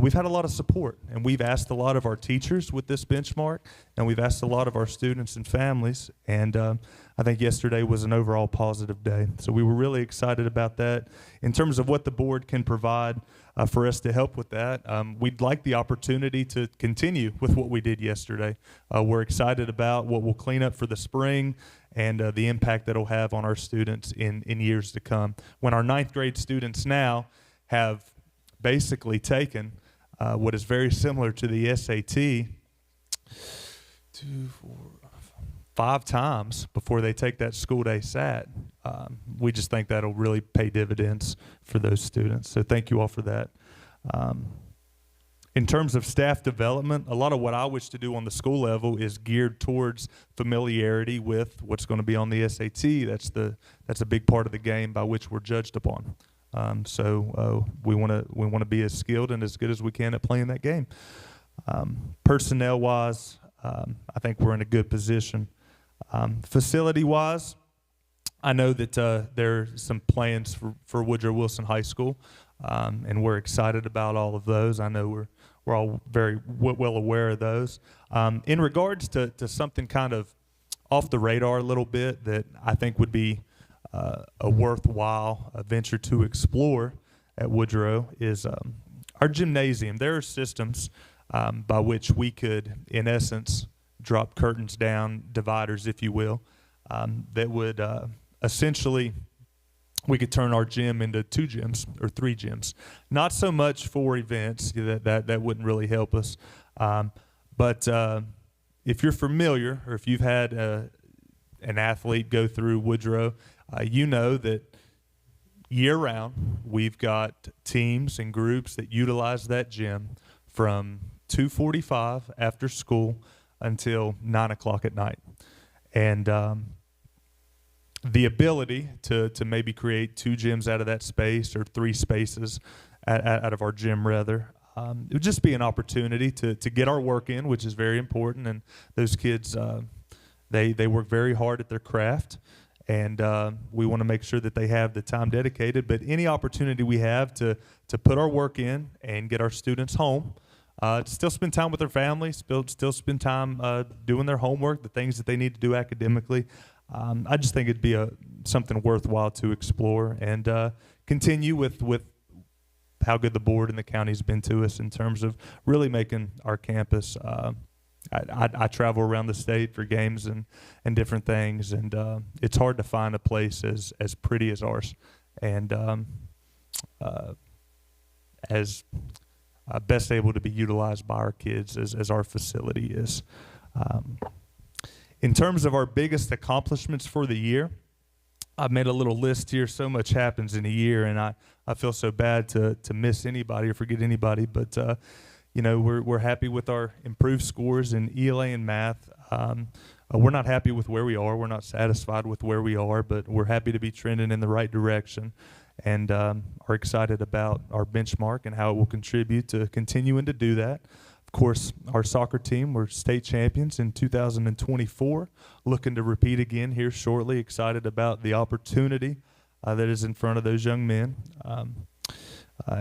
Speaker 13: We've had a lot of support, and we've asked a lot of our teachers with this benchmark, and we've asked a lot of our students and families, and I think yesterday was an overall positive day. So we were really excited about that. In terms of what the board can provide for us to help with that, we'd like the opportunity to continue with what we did yesterday. We're excited about what we'll clean up for the spring and the impact that it'll have on our students in years to come. When our 9th grade students now have basically taken what is very similar to the SAT 5 times before they take that school day SAT. We just think that'll really pay dividends for those students. So thank you all for that. In terms of staff development, a lot of what I wish to do on the school level is geared towards familiarity with what's going to be on the SAT. That's a big part of the game by which we're judged upon. So we want to be as skilled and as good as we can at playing that game. Personnel-wise, I think we're in a good position. Facility-wise, I know that there are some plans for Woodrow Wilson High School, and we're excited about all of those. I know we're all very well aware of those. In regards to something kind of off the radar a little bit that I think would be a worthwhile venture to explore at Woodrow is our gymnasium. There are systems by which we could, in essence, drop curtains down, dividers, if you will, that would essentially, we could turn our gym into 2 gyms or 3 gyms. Not so much for events, that wouldn't really help us. But if you're familiar, or if you've had an athlete go through Woodrow, you know that year-round we've got teams and groups that utilize that gym from 2:45 after school until 9 o'clock at night. And the ability to maybe create 2 gyms out of that space, or 3 spaces out of our gym rather, it would just be an opportunity to get our work in, which is very important. And those kids, they work very hard at their craft, and we want to make sure that they have the time dedicated. But any opportunity we have to put our work in and get our students home, to still spend time with their families, still spend time doing their homework, the things that they need to do academically, I just think it'd be something worthwhile to explore, and continue with how good the board and the county's been to us in terms of really making our campus. I travel around the state for games and different things, and it's hard to find a place as pretty as ours, and as best able to be utilized by our kids as our facility is. In terms of our biggest accomplishments for the year, I've made a little list here. So much happens in a year, and I feel so bad to miss anybody or forget anybody. But we're happy with our improved scores in ELA and math. We're not happy with where we are. We're not satisfied with where we are, but we're happy to be trending in the right direction, and are excited about our benchmark and how it will contribute to continuing to do that. Of course, our soccer team, we're state champions in 2024, looking to repeat again here shortly, excited about the opportunity that is in front of those young men.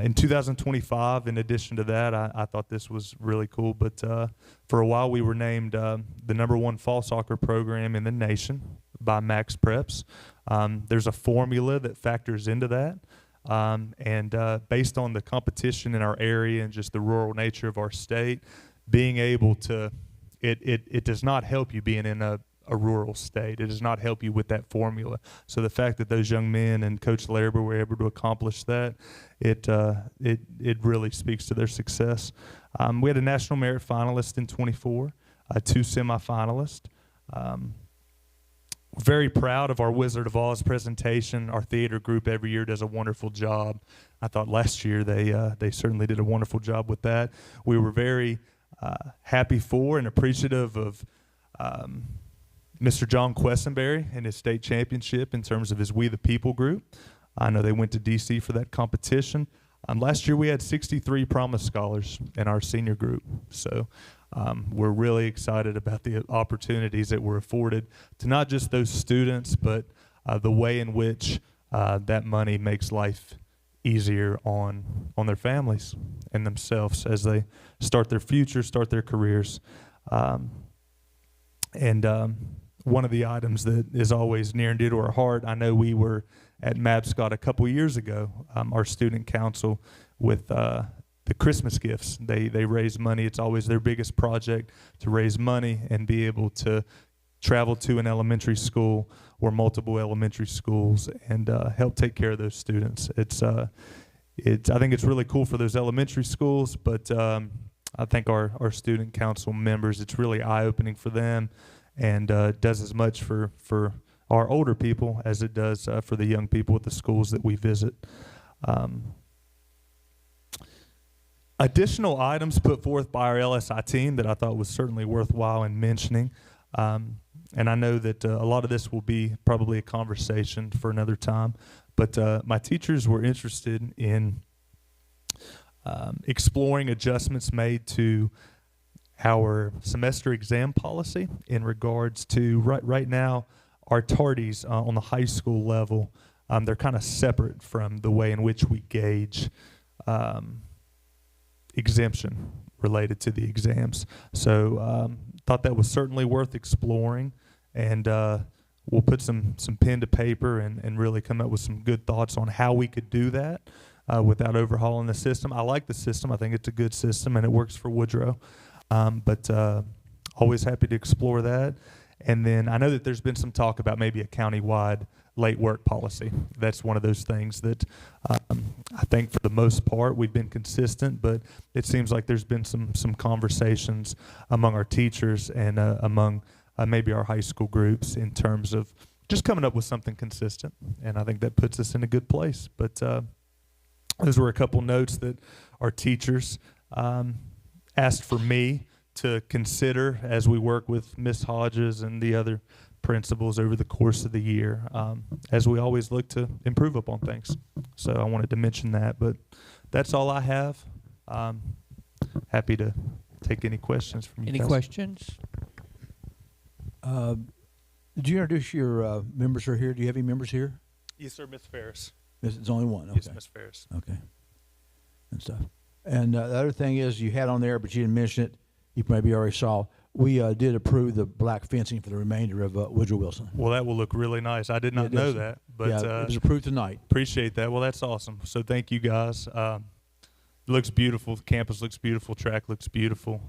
Speaker 13: In 2025, in addition to that, I thought this was really cool, but for a while we were named the #1 fall soccer program in the nation by Max Preps. There's a formula that factors into that. And based on the competition in our area and just the rural nature of our state, being able to, it does not help you being in a rural state. It does not help you with that formula. So the fact that those young men and Coach Laraber were able to accomplish that, it really speaks to their success. We had a National Merit finalist in 24, 2 semifinalists. Very proud of our Wizard of Oz presentation. Our theater group every year does a wonderful job. I thought last year they certainly did a wonderful job with that. We were very happy for and appreciative of Mr. John Quessenberry and his state championship in terms of his We the People group. I know they went to D.C. for that competition. Last year we had 63 Promise Scholars in our senior group. So we're really excited about the opportunities that were afforded to not just those students, but the way in which that money makes life easier on their families and themselves as they start their future, start their careers. And one of the items that is always near and dear to our heart, I know we were at Mabscott a couple years ago, our student council, with the Christmas gifts. They raise money. It's always their biggest project, to raise money and be able to travel to an elementary school or multiple elementary schools and help take care of those students. I think it's really cool for those elementary schools, but I think our student council members, it's really eye-opening for them, and does as much for our older people as it does for the young people at the schools that we visit. Additional items put forth by our LSI team that I thought was certainly worthwhile in mentioning. And I know that a lot of this will be probably a conversation for another time, but my teachers were interested in exploring adjustments made to our semester exam policy in regards to right now our tardies on the high school level. They're kind of separate from the way in which we gauge exemption related to the exams. So thought that was certainly worth exploring, and we'll put some pen to paper and really come up with some good thoughts on how we could do that without overhauling the system. I like the system. I think it's a good system, and it works for Woodrow. But always happy to explore that. And then I know that there's been some talk about maybe a countywide late work policy. That's one of those things that I think for the most part we've been consistent, but it seems like there's been some conversations among our teachers and among maybe our high school groups in terms of just coming up with something consistent. And I think that puts us in a good place. But those were a couple notes that our teachers asked for me to consider as we work with Ms. Hodges and the other principals over the course of the year, as we always look to improve upon things. So I wanted to mention that, but that's all I have. Happy to take any questions from you
Speaker 1: Any
Speaker 13: guys.
Speaker 1: questions?
Speaker 2: Did you introduce your members who are here? Do you have any members here?
Speaker 13: Yes, sir, Ms. Ferris.
Speaker 2: It's only one. Okay.
Speaker 13: Yes, Ms. Ferris.
Speaker 2: Okay. And stuff. And the other thing is, you had on there, but you didn't mention it. You maybe already saw. We did approve the black fencing for the remainder of Woodrow Wilson.
Speaker 13: Well, that will look really nice. I did not know that, but
Speaker 2: yeah, it was approved tonight.
Speaker 13: Appreciate that. Well, that's awesome. So thank you guys. It looks beautiful. The campus looks beautiful. Track looks beautiful.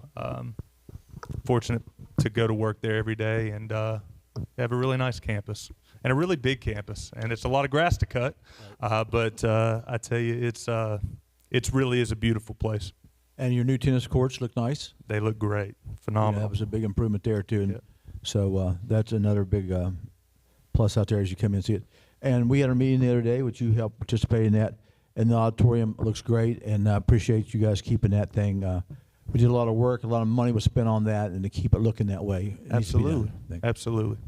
Speaker 13: Fortunate to go to work there every day and have a really nice campus and a really big campus. And it's a lot of grass to cut, but I tell you, it really is a beautiful place.
Speaker 2: And your new tennis courts look nice.
Speaker 13: They look great. Phenomenal.
Speaker 2: Yeah, that was a big improvement there, too. And
Speaker 13: yeah.
Speaker 2: so that's another big plus out there as you come in and see it. And we had our meeting the other day, which you helped participate in that. And the auditorium looks great, and I appreciate you guys keeping that thing. We did a lot of work. A lot of money was spent on that, and to keep it looking that way.
Speaker 13: Absolutely. Absolutely.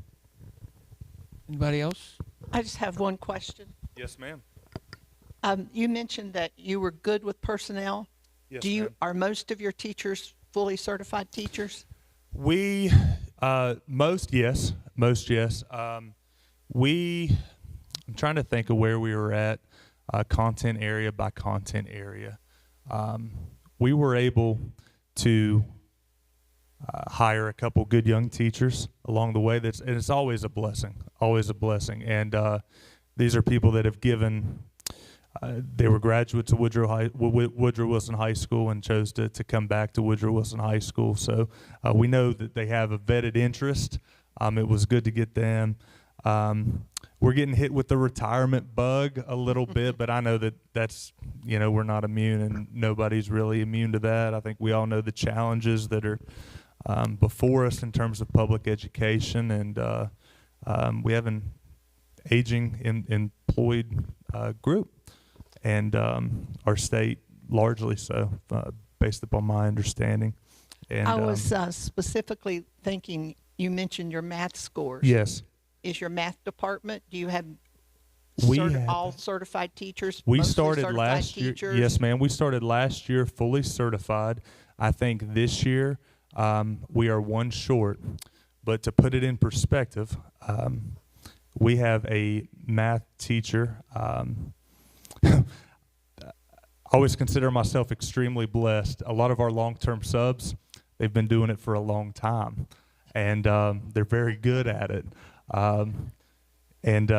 Speaker 1: Anybody else?
Speaker 12: I just have one question.
Speaker 13: Yes, ma'am.
Speaker 12: You mentioned that you were good with personnel.
Speaker 13: Yes,
Speaker 12: Are most of your teachers fully certified teachers?
Speaker 13: We, most yes. I'm trying to think of where we were at, content area by content area. We were able to hire a couple good young teachers along the way. And it's always a blessing, And these are people that have given. They were graduates of Woodrow Wilson High School and chose to come back to Woodrow Wilson High School. So we know that they have a vetted interest. It was good to get them. We're getting hit with the retirement bug a little bit, but I know that's we're not immune, and nobody's really immune to that. I think we all know the challenges that are before us in terms of public education, and we have an aging employed group. And our state largely so, based upon my understanding. And
Speaker 12: I was specifically thinking, you mentioned your math scores.
Speaker 13: Yes.
Speaker 12: Is your math department, do you have all certified teachers?
Speaker 13: We
Speaker 12: mostly
Speaker 13: started
Speaker 12: certified
Speaker 13: last
Speaker 12: teachers?
Speaker 13: year. Yes, ma'am. We started last year fully certified. I think this year we are one short. But to put it in perspective, we have a math teacher. I always consider myself extremely blessed. A lot of our long-term subs, they've been doing it for a long time, and they're very good at it. And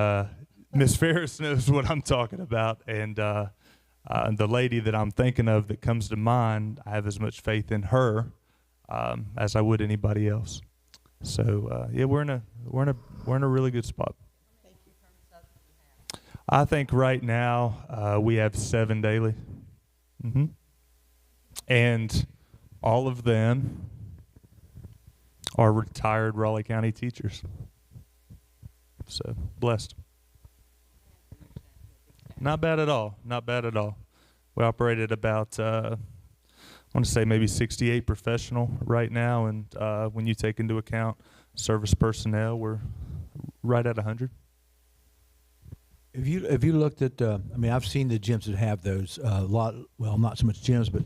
Speaker 13: Ms. Ferris knows what I'm talking about, and the lady that I'm thinking of that comes to mind, I have as much faith in her as I would anybody else. So yeah, we're in a really good spot. I think right now we have 7 daily. Mm-hmm. And all of them are retired Raleigh County teachers. So, blessed. Not bad at all. Not bad at all. We operate at about want to say maybe 68 professional right now, and when you take into account service personnel, we're right at 100.
Speaker 2: If you looked at, I mean, I've seen the gyms that have those lot. Well, not so much gyms, but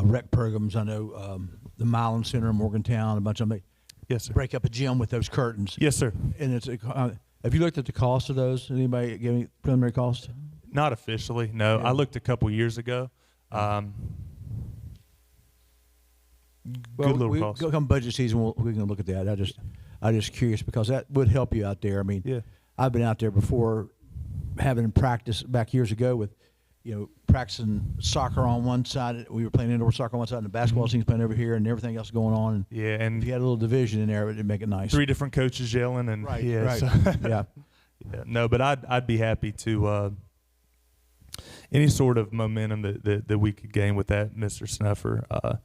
Speaker 2: rec programs. I know the Milan Center in Morgantown, a bunch of them.
Speaker 13: Yes, sir.
Speaker 2: Break up a gym with those curtains.
Speaker 13: Yes, sir.
Speaker 2: And it's have you looked at the cost of those? Anybody give me preliminary cost?
Speaker 13: Not officially, no.
Speaker 2: Yeah.
Speaker 13: I looked a couple years ago. Good little cost.
Speaker 2: Come budget season, we can look at that. I'm just curious because that would help you out there. I mean,
Speaker 13: Yeah.
Speaker 2: I've been out there before, having practice back years ago with, practicing soccer on one side. We were playing indoor soccer on one side, and the basketball team's playing over here, and everything else going on. And
Speaker 13: Yeah,
Speaker 2: if
Speaker 13: and
Speaker 2: you had a little division in there, it'd make it nice.
Speaker 13: 3 different coaches yelling, and
Speaker 2: Right,
Speaker 13: yeah,
Speaker 2: right.
Speaker 13: so-
Speaker 2: Yeah.
Speaker 13: Yeah, no, but I'd be happy to any sort of momentum that we could gain with that, Mr. Snuffer,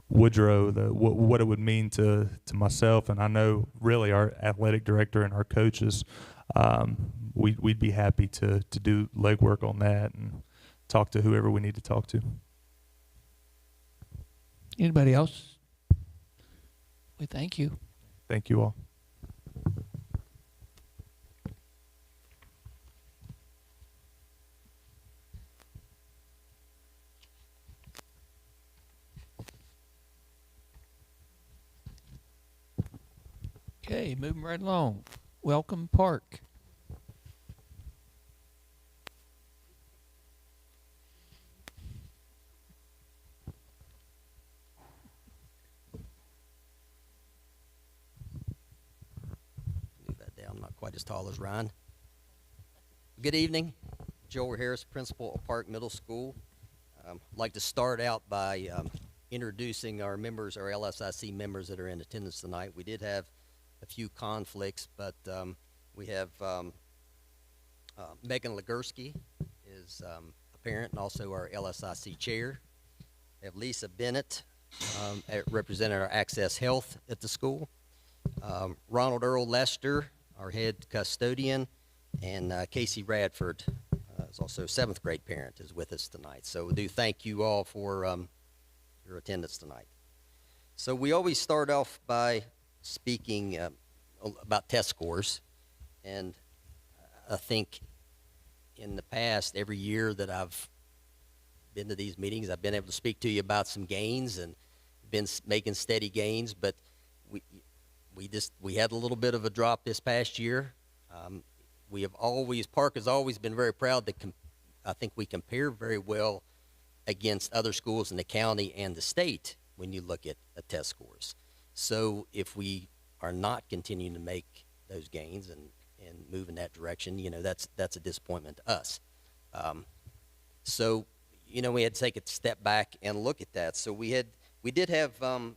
Speaker 13: Woodrow, what it would mean to myself, and I know really our athletic director and our coaches, we'd be happy to do legwork on that and talk to whoever we need to talk to.
Speaker 1: Anybody else? We thank you.
Speaker 13: Thank you all.
Speaker 1: Okay, moving right along. Welcome Park.
Speaker 14: Move that down. I'm not quite as tall as Ryan. Good evening. Joel Harris, principal of Park Middle School. I'd like to start out by introducing our members, our LSIC members that are in attendance tonight. We did have a few conflicts, but we have Megan Legursky is a parent and also our LSIC chair. We have Lisa Bennett representing our Access Health at the school. Ronald Earl Lester, our head custodian, and Casey Radford is also a 7th grade parent, is with us tonight. So we do thank you all for your attendance tonight. So we always start off by speaking about test scores, and I think in the past, every year that I've been to these meetings, I've been able to speak to you about some gains and been making steady gains, but we had a little bit of a drop this past year. Park has always been very proud that I think we compare very well against other schools in the county and the state when you look at test scores. So if we are not continuing to make those gains and move in that direction, that's a disappointment to us. So we had to take a step back and look at that. So we did have from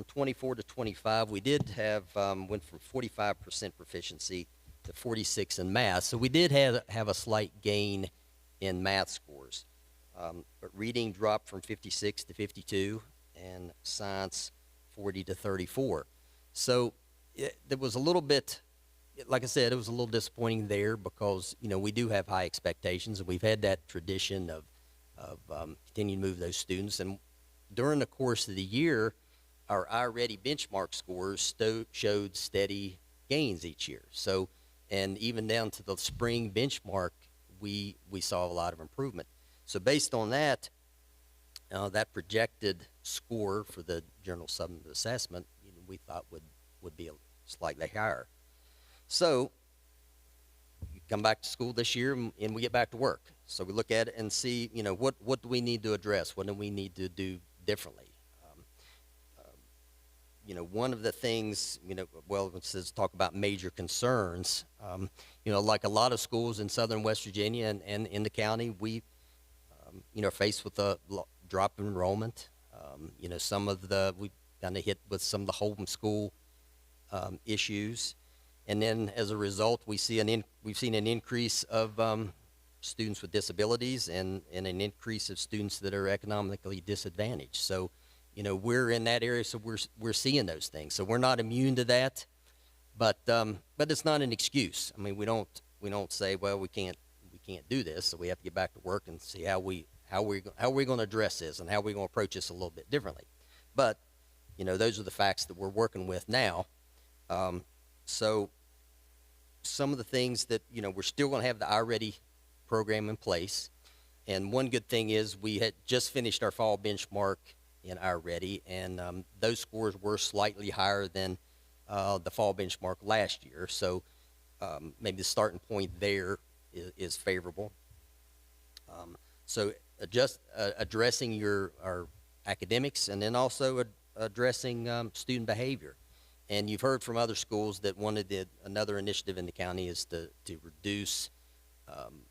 Speaker 14: 24 to 25, we did have went from 45% proficiency to 46 in math. So we did have a slight gain in math scores. But reading dropped from 56 to 52, and science 40 to 34. So there was a little bit, like I said, it was a little disappointing there because, we do have high expectations, and we've had that tradition of continuing to move those students. And during the course of the year, our iReady benchmark scores showed steady gains each year. So, and even down to the spring benchmark, we saw a lot of improvement. So based on that, that projected score for the general summative assessment, we thought would be slightly higher. So you come back to school this year and we get back to work. So we look at it and see, what do we need to address? What do we need to do differently? One of the things, let's talk about major concerns. Like a lot of schools in southern West Virginia and in the county, we are faced with a drop in enrollment. We kind of hit with some of the homeschool issues, and then as a result, we've seen an increase of students with disabilities and an increase of students that are economically disadvantaged. So, we're in that area, so we're seeing those things. So we're not immune to that, but it's not an excuse. I mean, we don't say, well, we can't do this, so we have to get back to work and see how we how we going to address this and how we going to approach this a little bit differently. But, you know, those are the facts that we're working with now. So some of the things that, you know, we're still going to have the iReady program in place. And one good thing is we had just finished our fall benchmark in iReady, and those scores were slightly higher than the fall benchmark last year. So maybe the starting point there is favorable. So addressing our academics, and then also addressing student behavior. And you've heard from other schools that another initiative in the county is to reduce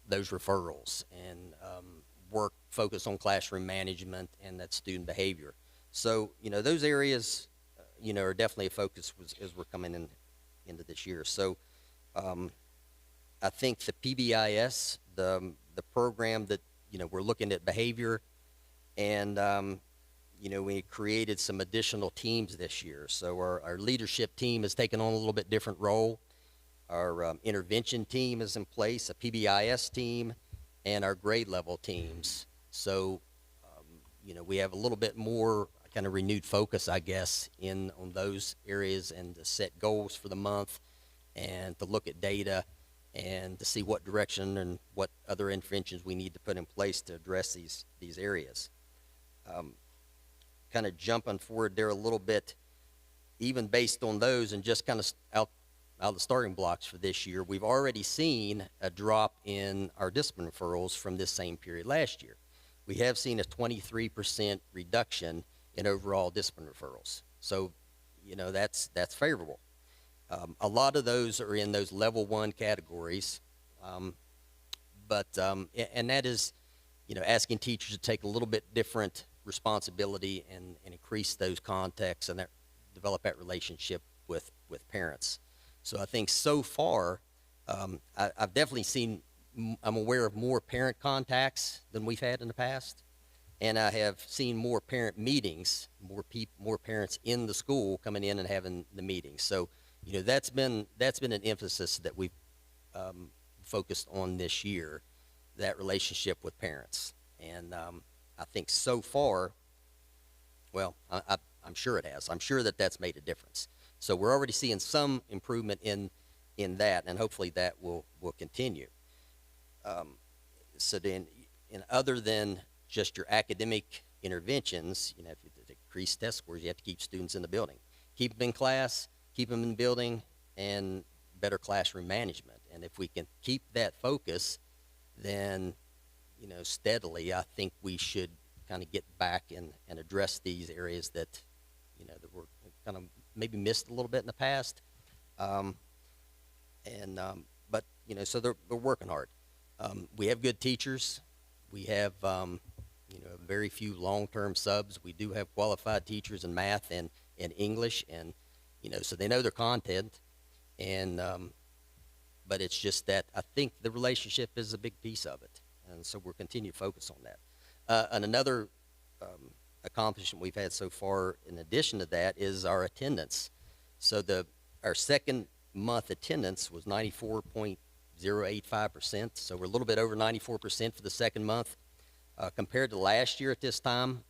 Speaker 14: those referrals and focus on classroom management and that student behavior. So, you know, those areas, you know, are definitely a focus as we're coming into this year. So I think the PBIS, the program that, you know, we're looking at behavior, and you know, we created some additional teams this year. So our leadership team has taken on a little bit different role. Our intervention team is in place, a PBIS team, and our grade level teams. So, you know, we have a little bit more kind of renewed focus, I guess, on those areas, and to set goals for the month, and to look at data, and to see what direction and what other interventions we need to put in place to address these areas. Kind of jumping forward there a little bit, even based on those, and just kind of out the starting blocks for this year, we've already seen a drop in our discipline referrals from this same period last year. We have seen a 23% reduction in overall discipline referrals. So, you know, that's favorable. A lot of those are in those level 1 categories, and that is, you know, asking teachers to take a little bit different responsibility and increase those contacts and develop that relationship with parents. So I think so far, I've definitely seen, I'm aware of more parent contacts than we've had in the past, and I have seen more parent meetings, more parents in the school coming in and having the meetings. So, you know, that's been an emphasis that we've focused on this year, that relationship with parents. And I think so far, well, I'm sure it has. I'm sure that's made a difference. So we're already seeing some improvement in that, and hopefully that will continue. So then, and other than just your academic interventions, you know, if you decrease test scores, you have to keep students in the building, keep them in class, keep them in the building, and better classroom management. And if we can keep that focus, then, you know, steadily, I think we should kind of get back and address these areas that, you know, that were kind of maybe missed a little bit in the past. But, you know, so they're working hard. We have good teachers. We have, you know, very few long-term subs. We do have qualified teachers in math and English, and, you know, so they know their content. And, but it's just that I think the relationship is a big piece of it. And so we'll continue to focus on that. And another accomplishment we've had so far in addition to that is our attendance. So our second month attendance was 94.085%. So we're a little bit over 94% for the second month. Compared to last year at this time,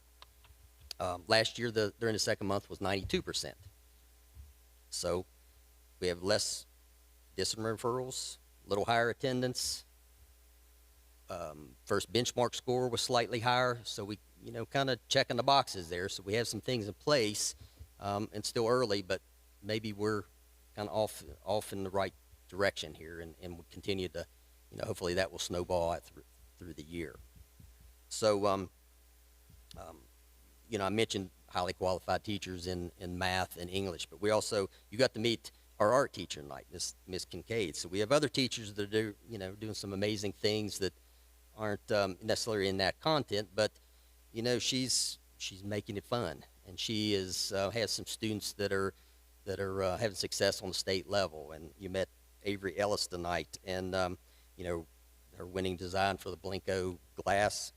Speaker 14: last year during the second month was 92%. So we have less discipline referrals, a little higher attendance. First benchmark score was slightly higher, so we, you know, kind of checking the boxes there. So we have some things in place, and still early, but maybe we're kind of off in the right direction here, and we'll continue to, you know, hopefully that will snowball out through the year. So, you know, I mentioned highly qualified teachers in math and English, but you got to meet our art teacher tonight, Miss Kincaid. So we have other teachers that are, you know, doing some amazing things that aren't necessarily in that content, but, you know, she's making it fun, and she has some students that are having success on the state level. And you met Avery Ellis tonight, and you know, her winning design for the Blinko glass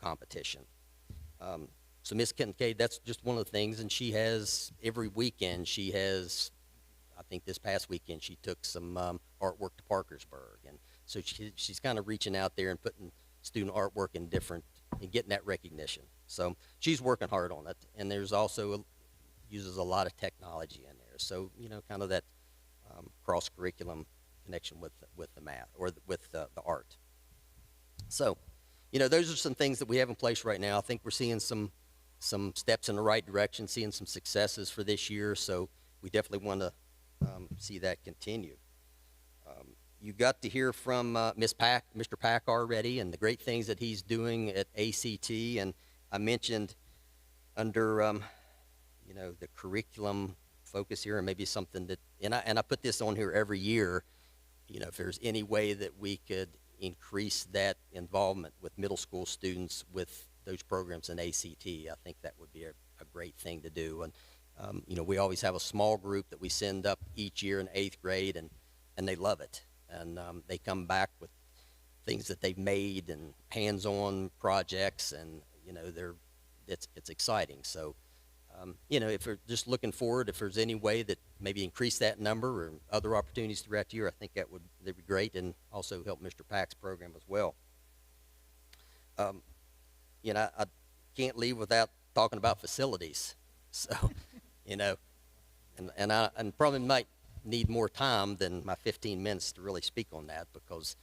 Speaker 14: competition. So Miss Kincaid, that's just one of the things, and she has every weekend. She has, I think this past weekend, she took some artwork to Parkersburg, and so she's kind of reaching out there and putting student artwork in different and getting that recognition. So she's working hard on it, and there's also uses a lot of technology in there. So kind of that cross curriculum connection with the math or with the art. So, those are some things that we have in place right now. I think we're seeing some steps in the right direction, seeing some successes for this year. So we definitely want to see that continue. You got to hear from Mr. Pack already, and the great things that he's doing at ACT. And I mentioned under the curriculum focus here, and maybe something that, and I put this on here every year. If there's any way that we could increase that involvement with middle school students with those programs in ACT, I think that would be a great thing to do. And we always have a small group that we send up each year in 8th grade, and they love it. And they come back with things that they've made and hands-on projects, and it's exciting. So if we're just looking forward, if there's any way that maybe increase that number or other opportunities throughout the year, I think that'd be great, and also help Mr. Pack's program as well. I can't leave without talking about facilities. So, and I probably might need more time than my 15 minutes to really speak on that, because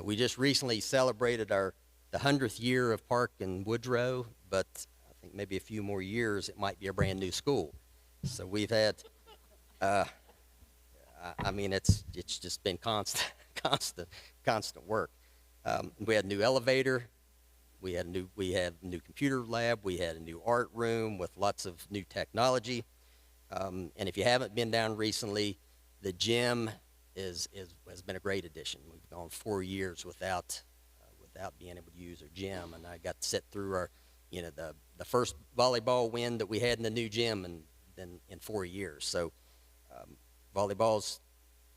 Speaker 14: we just recently celebrated the 100th year of Park in Woodrow, but I think maybe a few more years it might be a brand new school. So we've had it's just been constant work. We had a new elevator, we had a new computer lab, we had a new art room with lots of new technology. And if you haven't been down recently, the gym has been a great addition. We've gone 4 years without being able to use our gym, and I got to sit through our, the first volleyball win that we had in the new gym in 4 years. So volleyball's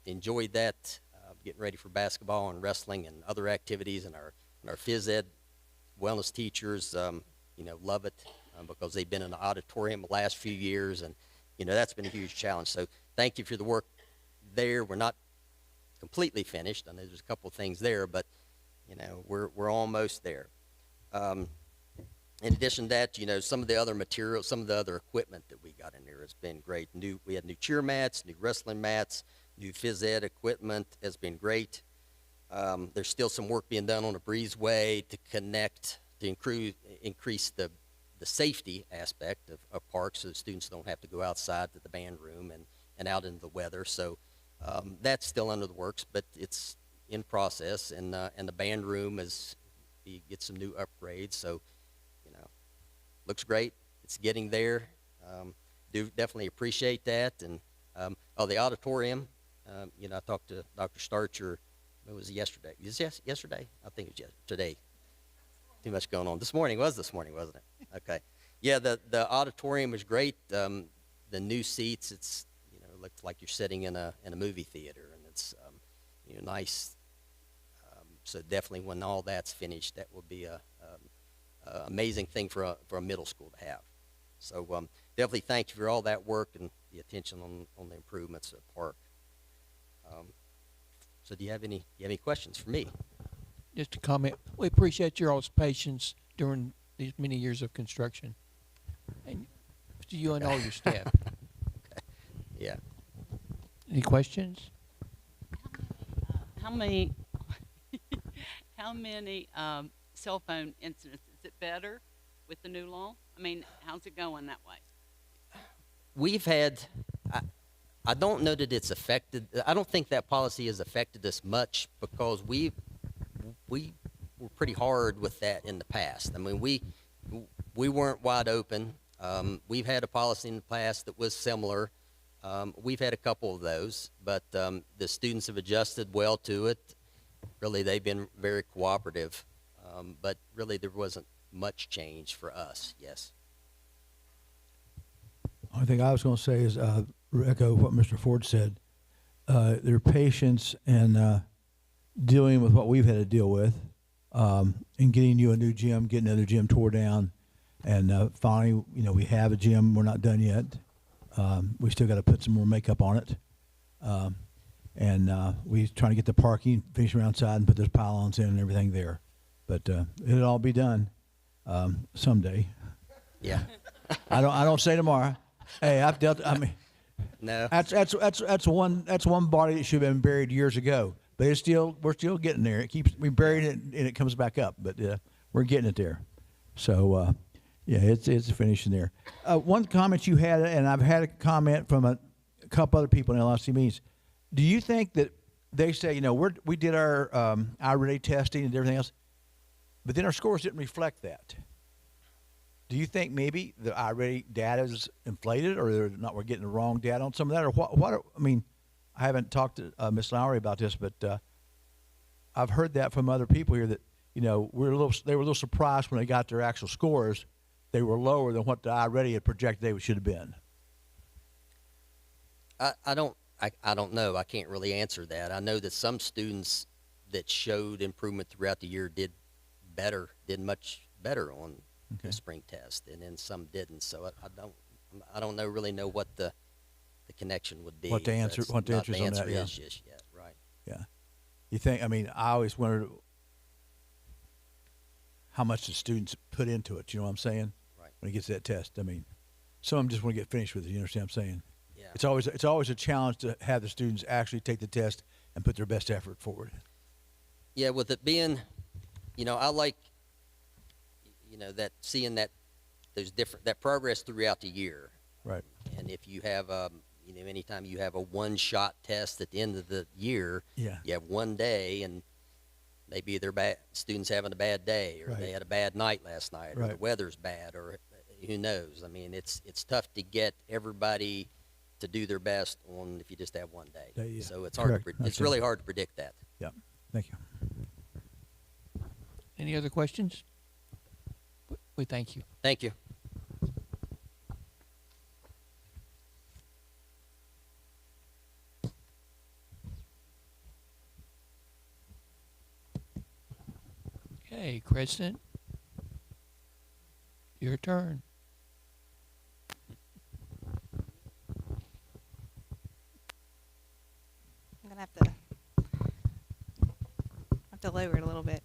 Speaker 14: enjoyed that, getting ready for basketball and wrestling and other activities, and our phys ed wellness teachers, love it because they've been in the auditorium the last few years, and that's been a huge challenge. So thank you for the work there. We're not completely finished. I know there's a couple of things there, but we're almost there. In addition to that, some of the other materials, some of the other equipment that we got in there has been great. We had new cheer mats, new wrestling mats, new phys ed equipment has been great. There's still some work being done on the breezeway to connect, to increase the safety aspect of parks, so the students don't have to go outside to the band room and out into the weather. So that's still under the works, but it's in process. And the band room we get some new upgrades. So looks great. It's getting there. Do definitely appreciate that. And the auditorium. I talked to Dr. Starcher. It was yesterday. Was it yesterday? I think it was today. Too much going on. This morning, wasn't it? Okay. Yeah, the auditorium was great. The new seats, it looks like you're sitting in a movie theater, and it's nice. So definitely, when all that's finished, that will be a amazing thing for a middle school to have. So definitely thank you for all that work and the attention on the improvements at the park. So do you have any questions for me?
Speaker 1: Just a comment. We appreciate your all's patience during these many years of construction, and to you and all your staff.
Speaker 14: Okay. Yeah.
Speaker 1: Any questions?
Speaker 8: How many cell phone incidents? Is it better with the new law? I mean, how's it going that way?
Speaker 14: We've had, I don't know that it's affected. I don't think that policy has affected us much, because we were pretty hard with that in the past. I mean, we weren't wide open. We've had a policy in the past that was similar. We've had a couple of those, but the students have adjusted well to it. Really, they've been very cooperative, but really there wasn't much change for us. Yes.
Speaker 2: Only thing I was going to say is echo what Mr. Ford said. Their patience and dealing with what we've had to deal with, and getting you a new gym, getting another gym tore down, and finally, we have a gym. We're not done yet. We still got to put some more makeup on it, and we're trying to get the parking, finish around side, and put those pylons in and everything there. But it'll all be done. someday.
Speaker 14: Yeah.
Speaker 2: I don't say tomorrow. Hey, I've dealt. I mean,
Speaker 14: No.
Speaker 2: that's one body that should have been buried years ago. But we're still getting there. We buried it and it comes back up. But we're getting it there. So yeah, it's finishing there. One comment you had, and I've had a comment from a couple other people in LSIC meetings. Do you think that they say, we did our I-ready testing and everything else, but then our scores didn't reflect that? Do you think maybe the I-ready data is inflated, or we're getting the wrong data on some of that, or what? I mean, I haven't talked to Ms. Lowry about this, but I've heard that from other people here that they were a little surprised when they got their actual scores. They were lower than what the I-ready had projected they should have been.
Speaker 14: I don't know. I can't really answer that. I know that some students that showed improvement throughout the year did much better on the spring test, and then some didn't. So I don't really know what the connection would be.
Speaker 2: What the answer is on that?
Speaker 14: Is just yet, right?
Speaker 2: Yeah. You think? I mean, I always wondered how much the students put into it. You know what I'm saying?
Speaker 14: Right.
Speaker 2: When it gets to that test, I mean, some of them just want to get finished with it. You understand what I'm saying?
Speaker 14: Yeah.
Speaker 2: It's always a challenge to have the students actually take the test and put their best effort forward.
Speaker 14: Yeah, with it being, I like, that seeing that that progress throughout the year.
Speaker 2: Right.
Speaker 14: And if you have, anytime you have a one-shot test at the end of the year,
Speaker 2: yeah,
Speaker 14: you have one day, and maybe students having a bad day, or they had a bad night last night, or the weather's bad, or who knows? I mean, it's tough to get everybody to do their best if you just have one day.
Speaker 2: Yeah.
Speaker 14: So it's hard. It's really hard to predict that.
Speaker 2: Yeah. Thank you.
Speaker 1: Any other questions? We thank you.
Speaker 14: Thank you.
Speaker 1: Okay, Kristen, your turn.
Speaker 15: I'm gonna have to lower it a little bit.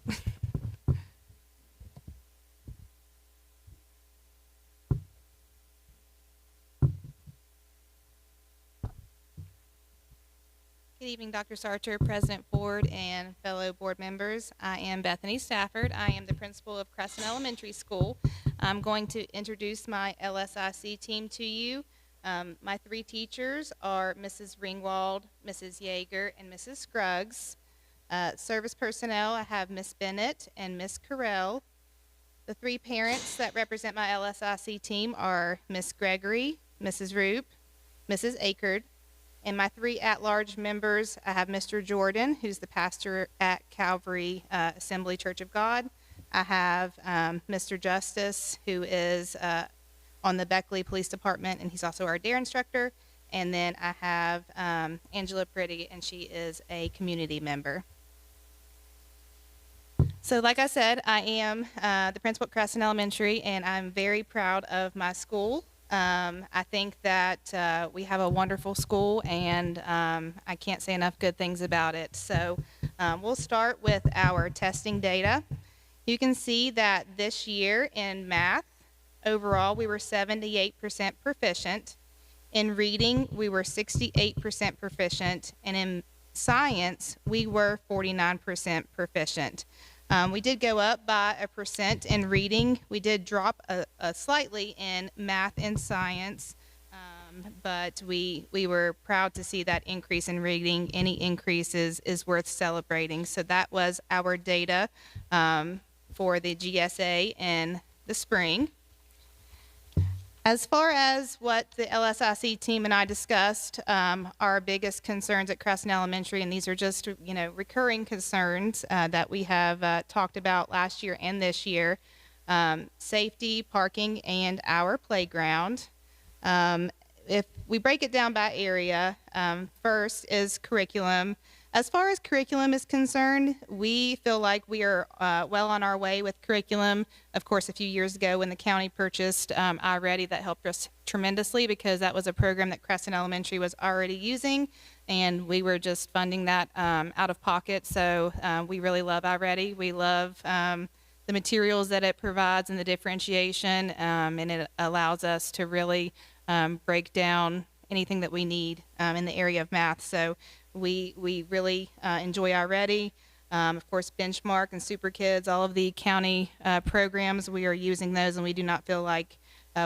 Speaker 15: Good evening, Dr. Starcher, President Ford, and fellow board members. I am Bethany Stafford. I am the principal of Crescent Elementary School. I'm going to introduce my LSIC team to you. My three teachers are Mrs. Ringwald, Mrs. Yeager, and Mrs. Scruggs. Service personnel, I have Miss Bennett and Miss Carell. The three parents that represent my LSIC team are Miss Gregory, Mrs. Roop, Mrs. Akerd. And my three at-large members, I have Mr. Jordan, who's the pastor at Calvary Assembly Church of God. I have Mr. Justice, who is on the Beckley Police Department, and he's also our DARE instructor. And then I have Angela Pretty, and she is a community member. So like I said, I am the principal at Crescent Elementary, and I'm very proud of my school. I think that we have a wonderful school, and I can't say enough good things about it. So we'll start with our testing data. You can see that this year in math, overall, we were 78% proficient. In reading, we were 68% proficient. And in science, we were 49% proficient. We did go up by 1% in reading. We did drop slightly in math and science, but we were proud to see that increase in reading. Any increases is worth celebrating. So that was our data for the GSA in the spring. As far as what the LSIC team and I discussed, our biggest concerns at Crescent Elementary, and these are just recurring concerns that we have talked about last year and this year: safety, parking, and our playground. If we break it down by area, first is curriculum. As far as curriculum is concerned, we feel like we are well on our way with curriculum. Of course, a few years ago when the county purchased iReady, that helped us tremendously because that was a program that Crescent Elementary was already using, and we were just funding that out of pocket. So we really love iReady. We love the materials that it provides and the differentiation, and it allows us to really break down anything that we need in the area of math. So we really enjoy already. Of course, Benchmark and Super Kids, all of the county programs, we are using those, and we do not feel like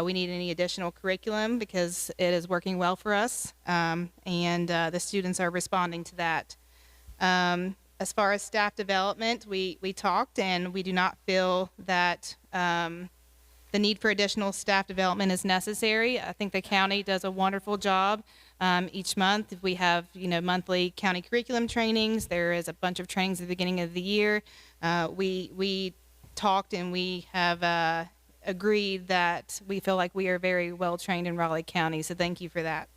Speaker 15: we need any additional curriculum because it is working well for us, and the students are responding to that. As far as staff development, we talked, and we do not feel that the need for additional staff development is necessary. I think the county does a wonderful job. Each month we have, monthly county curriculum trainings. There is a bunch of trainings at the beginning of the year. We talked, and we have agreed that we feel like we are very well trained in Raleigh County, so thank you for that.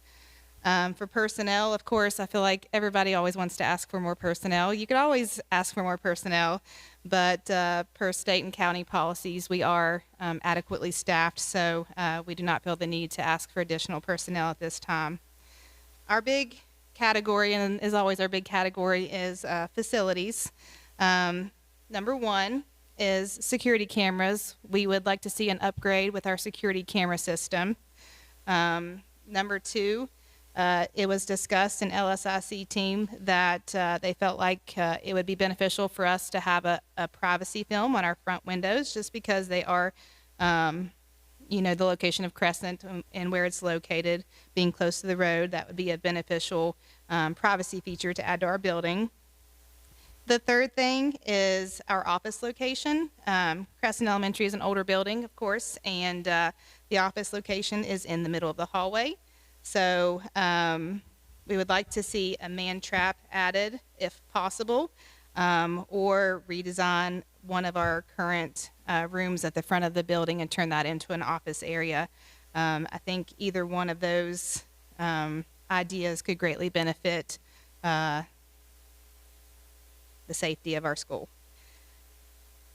Speaker 15: For personnel, of course, I feel like everybody always wants to ask for more personnel. You could always ask for more personnel, but per state and county policies, we are adequately staffed, so we do not feel the need to ask for additional personnel at this time. Our big category, and is always our big category, is facilities. Number one is security cameras. We would like to see an upgrade with our security camera system. Number two, it was discussed in LSIC team that they felt like it would be beneficial for us to have a privacy film on our front windows, just because they are, the location of Crescent and where it's located, being close to the road. That would be a beneficial privacy feature to add to our building. The third thing is our office location. Crescent Elementary is an older building, of course, and the office location is in the middle of the hallway. So we would like to see a man trap added if possible, or redesign one of our current rooms at the front of the building and turn that into an office area. I think either one of those ideas could greatly benefit the safety of our school.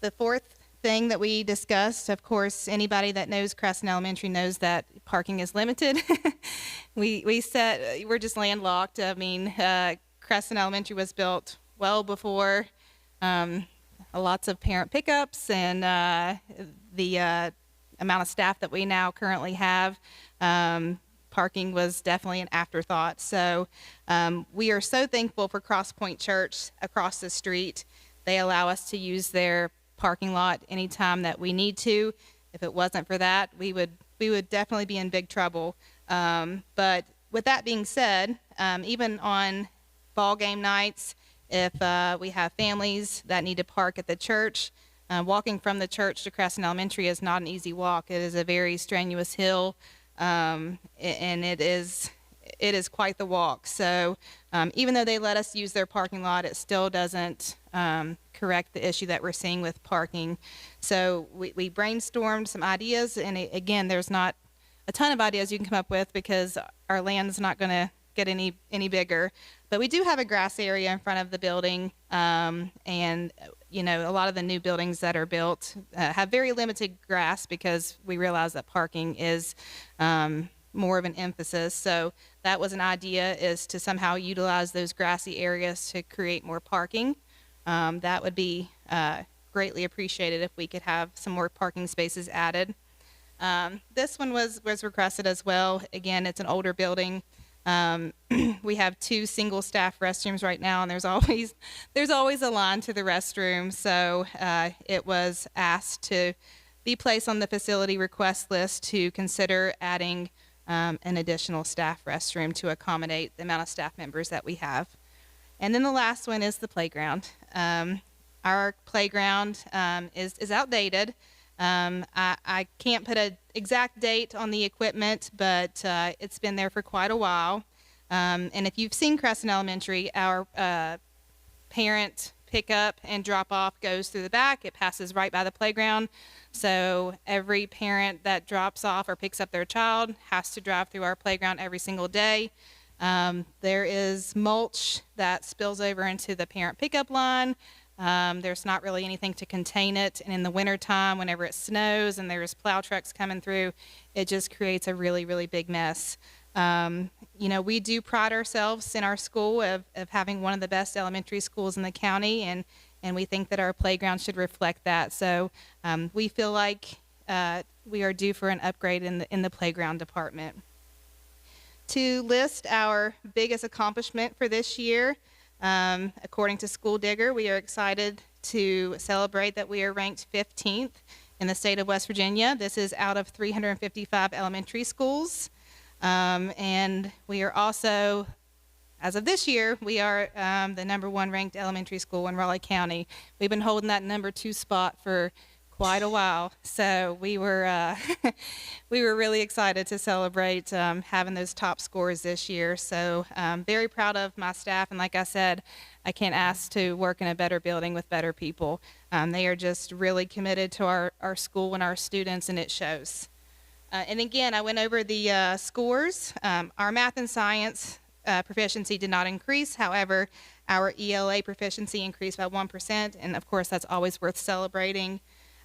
Speaker 15: The fourth thing that we discussed, of course, anybody that knows Crescent Elementary knows that parking is limited. We're just landlocked. I mean, Crescent Elementary was built well before lots of parent pickups and the amount of staff that we now currently have. Parking was definitely an afterthought. So we are so thankful for Cross Point Church across the street. They allow us to use their parking lot anytime that we need to. If it wasn't for that, we would definitely be in big trouble. But with that being said, even on ball game nights, if we have families that need to park at the church, walking from the church to Crescent Elementary is not an easy walk. It is a very strenuous hill, and it is quite the walk. So even though they let us use their parking lot, it still doesn't correct the issue that we're seeing with parking. So we brainstormed some ideas, and again, there's not a ton of ideas you can come up with because our land's not going to get any bigger. But we do have a grass area in front of the building, and a lot of the new buildings that are built have very limited grass because we realize that parking is more of an emphasis. So that was an idea, is to somehow utilize those grassy areas to create more parking. That would be greatly appreciated if we could have some more parking spaces added. This one was requested as well. Again, it's an older building. We have 2 single staff restrooms right now, and there's always a line to the restroom. So it was asked to be placed on the facility request list to consider adding an additional staff restroom to accommodate the amount of staff members that we have. And then the last one is the playground. Our playground is outdated. I can't put an exact date on the equipment, but it's been there for quite a while. And if you've seen Crescent Elementary, our parent pickup and drop off goes through the back. It passes right by the playground. So every parent that drops off or picks up their child has to drive through our playground every single day. There is mulch that spills over into the parent pickup line. There's not really anything to contain it. And in the wintertime, whenever it snows and there's plow trucks coming through, it just creates a really, really big mess. We do pride ourselves in our school of having one of the best elementary schools in the county, and and we think that our playground should reflect that. So we feel like we are due for an upgrade in the playground department. To list our biggest accomplishment for this year, according to School Digger, we are excited to celebrate that we are ranked 15th in the state of West Virginia. This is out of 355 elementary schools. And we are also, as of this year, we are the #1 ranked elementary school in Raleigh County. We've been holding that #2 spot for quite a while, so we were we were really excited to celebrate having those top scores this year. So very proud of my staff, and like I said, I can't ask to work in a better building with better people. They are just really committed to our school and our students, and it shows. And again, I went over the scores. Our math and science proficiency did not increase. However, our ELA proficiency increased by 1%, and of course, that's always worth celebrating.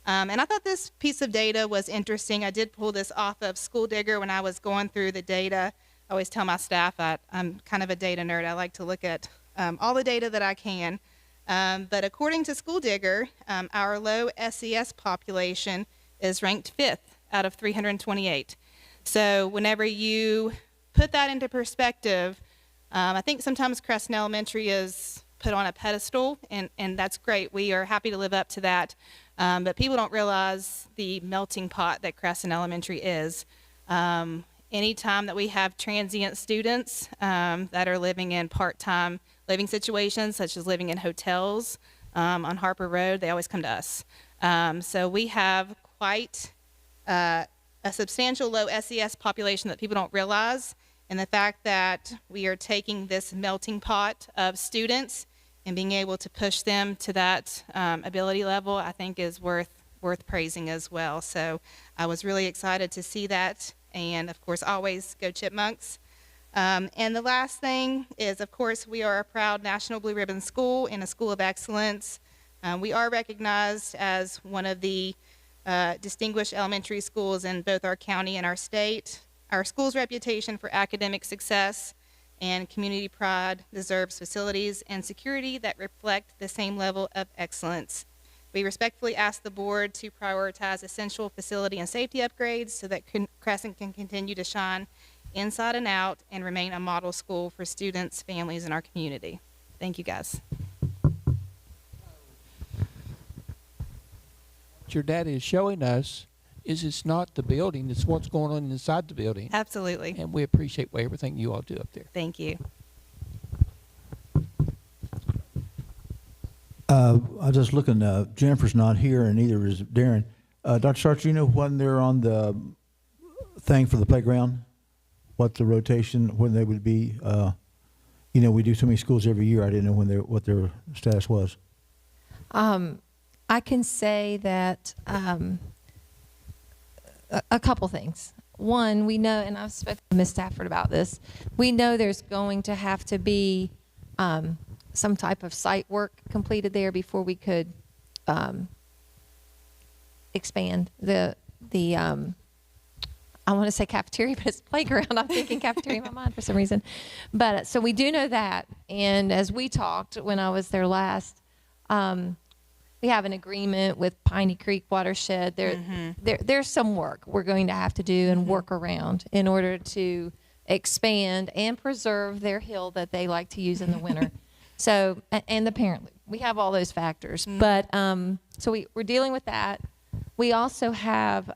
Speaker 15: And I thought this piece of data was interesting. I did pull this off of School Digger when I was going through the data. I always tell my staff that I'm kind of a data nerd. I like to look at all the data that I can. But according to School Digger, our low SES population is ranked 5th out of 328. So whenever you put that into perspective, I think sometimes Crescent Elementary is put on a pedestal, and that's great. We are happy to live up to that. But people don't realize the melting pot that Crescent Elementary is. Anytime that we have transient students that are living in part-time living situations, such as living in hotels on Harper Road, they always come to us. So we have quite a substantial low SES population that people don't realize. And the fact that we are taking this melting pot of students and being able to push them to that ability level, I think is worth praising as well. So I was really excited to see that. And of course, always go Chipmunks. And the last thing is, of course, we are a proud National Blue Ribbon School and a school of excellence. We are recognized as one of the distinguished elementary schools in both our county and our state. Our school's reputation for academic success and community pride deserves facilities and security that reflect the same level of excellence. We respectfully ask the board to prioritize essential facility and safety upgrades so that Crescent can continue to shine inside and out and remain a model school for students, families, and our community. Thank you, guys.
Speaker 1: What your dad is showing us is it's not the building, it's what's going on inside the building.
Speaker 15: Absolutely.
Speaker 1: And we appreciate everything you all do up there.
Speaker 15: Thank you.
Speaker 2: I was just looking, Jennifer's not here and neither is Darren. Dr. Starch, you know when they're on the thing for the playground? What the rotation, when they would be, we do so many schools every year. I didn't know what their status was.
Speaker 5: I can say that a couple things. One, we know, and I've spoken to Ms. Stafford about this, we know there's going to have to be some type of site work completed there before we could expand the I want to say cafeteria, but it's playground. I'm thinking cafeteria in my mind for some reason. But so we do know that. And as we talked when I was there last, we have an agreement with Piney Creek Watershed. There's some work we're going to have to do and work around in order to expand and preserve their hill that they like to use in the winter. So, and apparently we have all those factors. But so we're dealing with that. We also have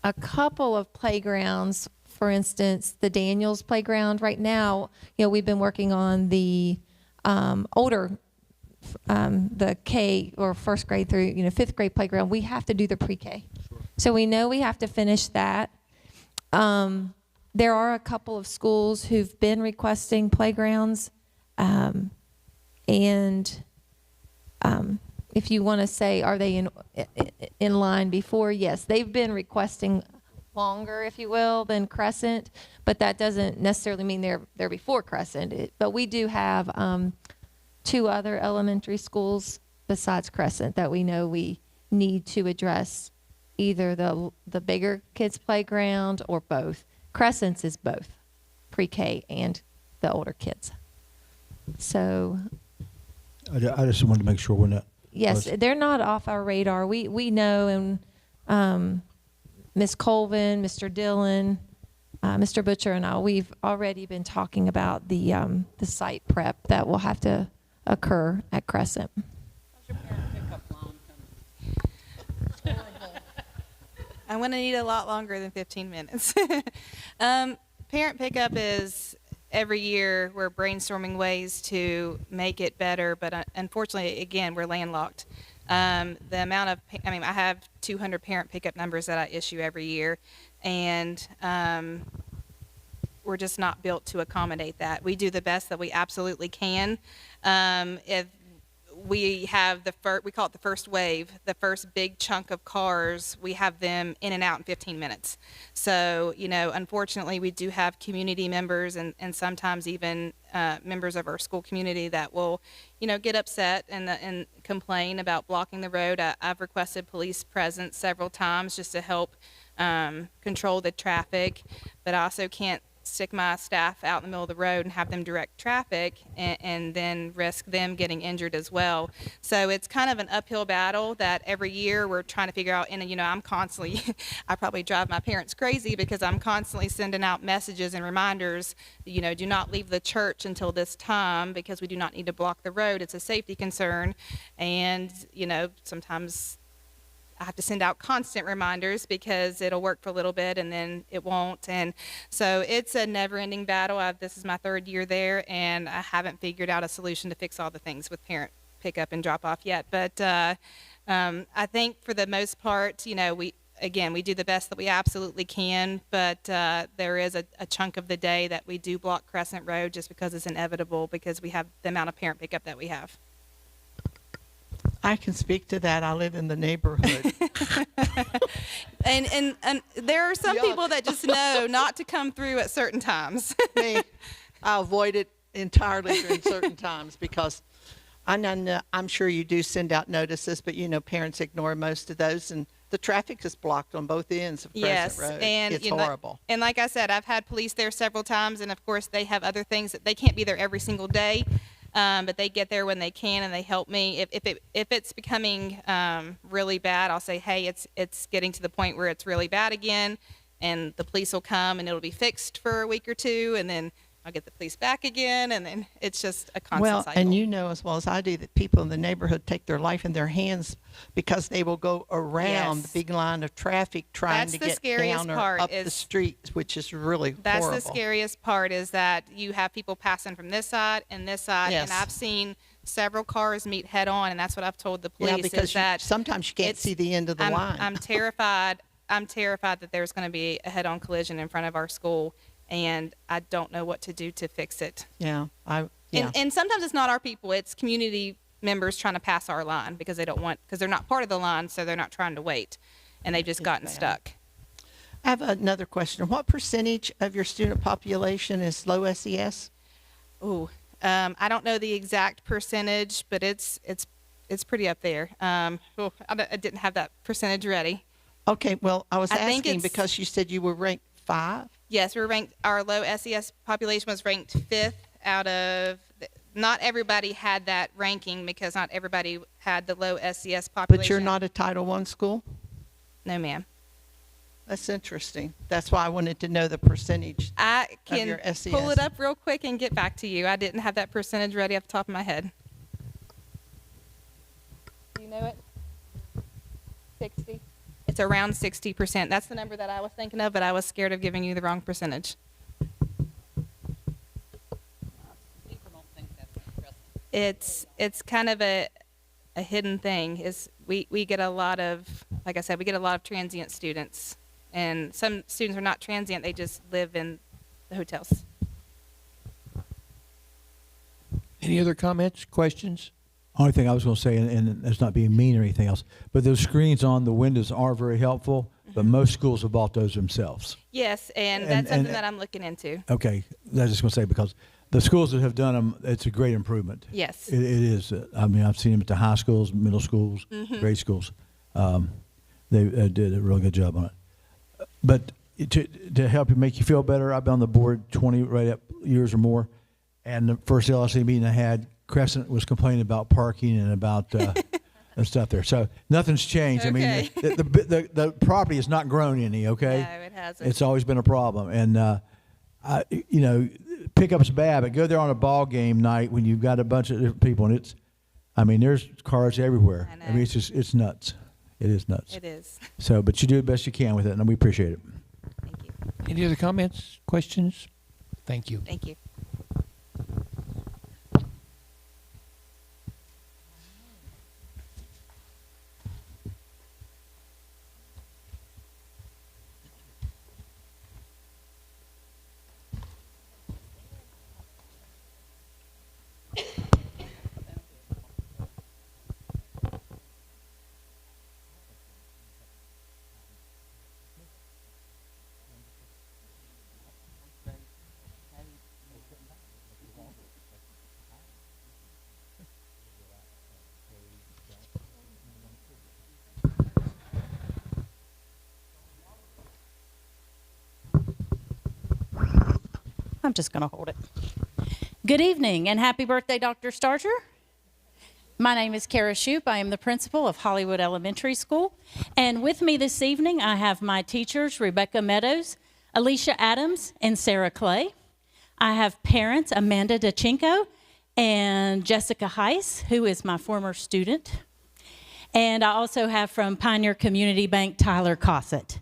Speaker 5: a couple of playgrounds. For instance, the Daniels playground right now, we've been working on the older the K or first grade through fifth grade playground. We have to do the pre-K, so we know we have to finish that. There are a couple of schools who've been requesting playgrounds, and if you want to say, are they in line before? Yes, they've been requesting longer, if you will, than Crescent, but that doesn't necessarily mean they're before Crescent. But we do have 2 other elementary schools besides Crescent that we know we need to address either the bigger kids playground or both. Crescent's is both pre-K and the older kids. So
Speaker 2: I just wanted to make sure we're not.
Speaker 5: Yes, they're not off our radar. We know, and Ms. Colvin, Mr. Dillon, Mr. Butcher, and I, we've already been talking about the site prep that will have to occur at Crescent.
Speaker 15: I'm going to need a lot longer than 15 minutes. Parent pickup is every year we're brainstorming ways to make it better, but unfortunately, again, we're landlocked. The amount of, I have 200 parent pickup numbers that I issue every year, and we're just not built to accommodate that. We do the best that we absolutely can. If we have we call it the first wave, the first big chunk of cars, we have them in and out in 15 minutes. So, unfortunately, we do have community members and sometimes even members of our school community that will, get upset and complain about blocking the road. I've requested police presence several times just to help control the traffic, but I also can't stick my staff out in the middle of the road and have them direct traffic and then risk them getting injured as well. So it's kind of an uphill battle that every year we're trying to figure out, and I'm constantly, I probably drive my parents crazy because I'm constantly sending out messages and reminders, do not leave the church until this time because we do not need to block the road. It's a safety concern. And, sometimes I have to send out constant reminders because it'll work for a little bit and then it won't. And so it's a never-ending battle. This is my third year there, and I haven't figured out a solution to fix all the things with parent pickup and drop-off yet. But I think for the most part, we do the best that we absolutely can, but there is a chunk of the day that we do block Crescent Road just because it's inevitable because we have the amount of parent pickup that we have.
Speaker 12: I can speak to that. I live in the neighborhood.
Speaker 15: and there are some people that just know not to come through at certain times.
Speaker 12: Me, I avoid it entirely during certain times because I'm sure you do send out notices, but parents ignore most of those, and the traffic is blocked on both ends of Crescent Road.
Speaker 15: And
Speaker 12: it's horrible.
Speaker 15: And like I said, I've had police there several times, and of course they have other things that they can't be there every single day. But they get there when they can and they help me. If it's becoming really bad, I'll say, hey, it's getting to the point where it's really bad again, and the police will come and it'll be fixed for a week or two, and then I'll get the police back again, and then it's just a constant cycle.
Speaker 12: And as well as I do that people in the neighborhood take their life in their hands because they will go around the big line of traffic trying to get down or up the street, which is really horrible.
Speaker 15: That's the scariest part, is that you have people passing from this side and this side,
Speaker 12: Yes.
Speaker 15: and I've seen several cars meet head on, and that's what I've told the police.
Speaker 12: Yeah, because
Speaker 15: is that
Speaker 12: sometimes you can't see the end of the line.
Speaker 15: I'm terrified. I'm terrified that there's going to be a head-on collision in front of our school, and I don't know what to do to fix it.
Speaker 12: Yeah.
Speaker 15: And sometimes it's not our people, it's community members trying to pass our line because they're not part of the line, so they're not trying to wait, and they've just gotten stuck.
Speaker 12: I have another question. What percentage of your student population is low SES?
Speaker 15: I don't know the exact percentage, but it's pretty up there. I didn't have that percentage ready.
Speaker 12: Okay, well, I was asking because you said you were ranked 5.
Speaker 15: Yes, we were ranked. Our low SES population was ranked 5th out of. Not everybody had that ranking because not everybody had the low SES population.
Speaker 12: But you're not a Title I school?
Speaker 15: No, ma'am.
Speaker 12: That's interesting. That's why I wanted to know the percentage
Speaker 15: I can
Speaker 12: of your SES.
Speaker 15: pull it up real quick and get back to you. I didn't have that percentage ready off the top of my head. Do you know it? 60. It's around 60%. That's the number that I was thinking of, but I was scared of giving you the wrong percentage. It's kind of a hidden thing. We get a lot of, like I said, we get a lot of transient students, and some students are not transient. They just live in the hotels.
Speaker 1: Any other comments, questions?
Speaker 2: Only thing I was going to say, and that's not being mean or anything else, but those screens on the windows are very helpful, but most schools have bought those themselves.
Speaker 15: Yes, and that's something that I'm looking into.
Speaker 2: Okay, I was just going to say, because the schools that have done them, it's a great improvement.
Speaker 15: Yes.
Speaker 2: It is. I've seen them at the high schools, middle schools, grade schools. They did a really good job on it. But to help you make you feel better, I've been on the board 20 years or more, and the first LSIC meeting I had, Crescent was complaining about parking and about and stuff there. So nothing's changed. I mean,
Speaker 16: Okay.
Speaker 2: the property has not grown any. Okay,
Speaker 16: No, it hasn't.
Speaker 2: It's always been a problem, and pickup's bad, but go there on a ball game night when you've got a bunch of different people, and there's cars everywhere.
Speaker 16: I know.
Speaker 2: It's nuts. It is nuts.
Speaker 16: It is.
Speaker 2: So, but you do the best you can with it, and we appreciate it.
Speaker 16: Thank you.
Speaker 1: Any other comments, questions? Thank you.
Speaker 16: Thank you.
Speaker 17: I'm just going to hold it. Good evening and happy birthday, Dr. Starcher. My name is Kara Shoup. I am the principal of Hollywood Elementary School. And with me this evening, I have my teachers, Rebecca Meadows, Alicia Adams, and Sarah Clay. I have parents, Amanda DeChinko and Jessica Heiss, who is my former student. And I also have from Pioneer Community Bank, Tyler Cossett.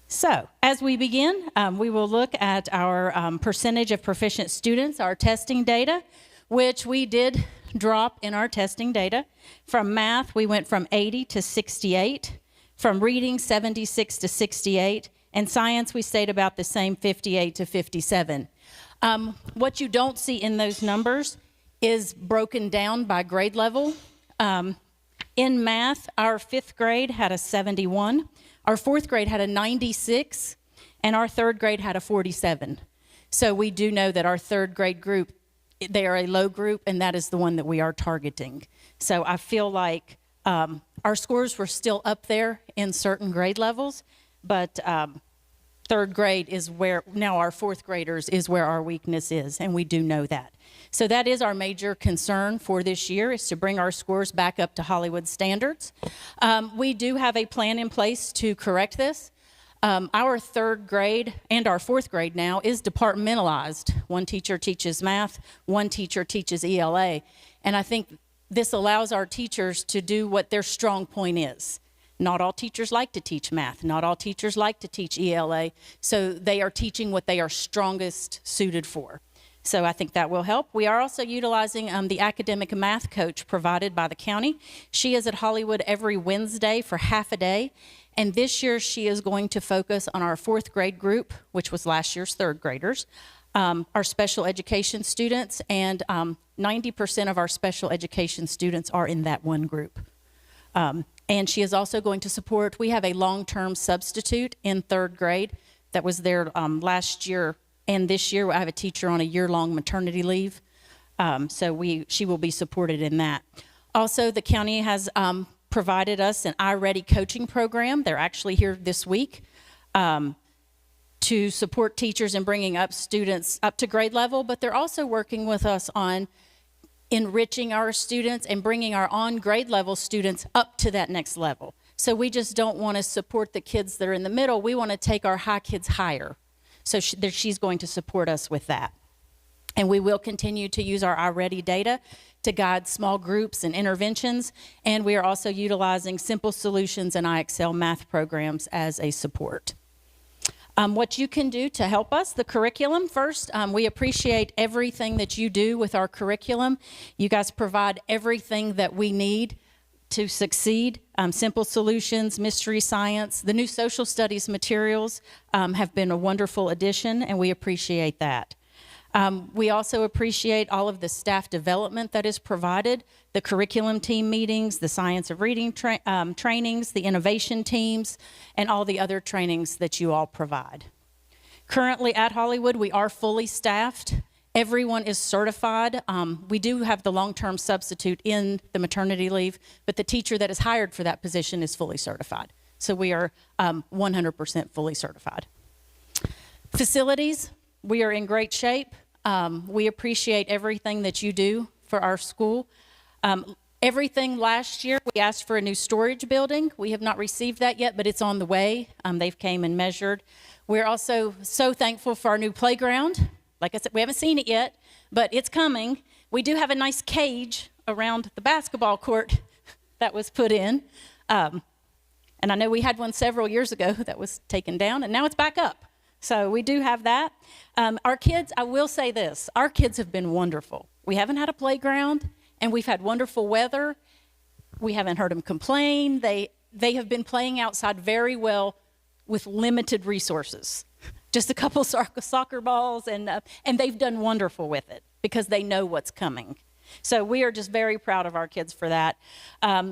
Speaker 17: So, as we begin, we will look at our percentage of proficient students, our testing data, which we did drop in our testing data. From math, we went from 80 to 68. From reading, 76 to 68. And science, we stayed about the same, 58 to 57. What you don't see in those numbers is broken down by grade level. In math, our 5th grade had a 71. Our 4th grade had a 96, and our 3rd grade had a 47. So we do know that our 3rd grade group, they are a low group, and that is the one that we are targeting. So I feel like our scores were still up there in certain grade levels, but 3rd grade is where, now our 4th graders is where our weakness is, and we do know that. So that is our major concern for this year, is to bring our scores back up to Hollywood standards. We do have a plan in place to correct this. Our 3rd grade and our 4th grade now is departmentalized. One teacher teaches math, one teacher teaches ELA, and I think this allows our teachers to do what their strong point is. Not all teachers like to teach math. Not all teachers like to teach ELA, so they are teaching what they are strongest suited for. So I think that will help. We are also utilizing the academic math coach provided by the county. She is at Hollywood every Wednesday for half a day. And this year she is going to focus on our 4th grade group, which was last year's 3rd graders, our special education students, and 90% of our special education students are in that one group. And she is also going to support, we have a long-term substitute in 3rd grade that was there last year. And this year, I have a teacher on a year-long maternity leave, so she will be supported in that. Also, the county has provided us an iReady coaching program. They're actually here this week to support teachers in bringing up students up to grade level, but they're also working with us on enriching our students and bringing our on-grade level students up to that next level. So we just don't want to support the kids that are in the middle. We want to take our high kids higher. So she's going to support us with that. And we will continue to use our iReady data to guide small groups and interventions. And we are also utilizing Simple Solutions and IXL math programs as a support. What you can do to help us, the curriculum. First, we appreciate everything that you do with our curriculum. You guys provide everything that we need to succeed. Simple Solutions, Mystery Science, the new social studies materials have been a wonderful addition, and we appreciate that. We also appreciate all of the staff development that is provided, the curriculum team meetings, the science of reading trainings, the innovation teams, and all the other trainings that you all provide. Currently at Hollywood, we are fully staffed. Everyone is certified. We do have the long-term substitute in the maternity leave, but the teacher that is hired for that position is fully certified. So we are 100% fully certified. Facilities, we are in great shape. We appreciate everything that you do for our school. Everything last year, we asked for a new storage building. We have not received that yet, but it's on the way. They've came and measured. We're also so thankful for our new playground. Like I said, we haven't seen it yet, but it's coming. We do have a nice cage around the basketball court that was put in. And I know we had one several years ago that was taken down, and now it's back up. So we do have that. Our kids, I will say this, our kids have been wonderful. We haven't had a playground, and we've had wonderful weather. We haven't heard them complain. They have been playing outside very well with limited resources. Just a couple soccer balls, and they've done wonderful with it because they know what's coming. So we are just very proud of our kids for that.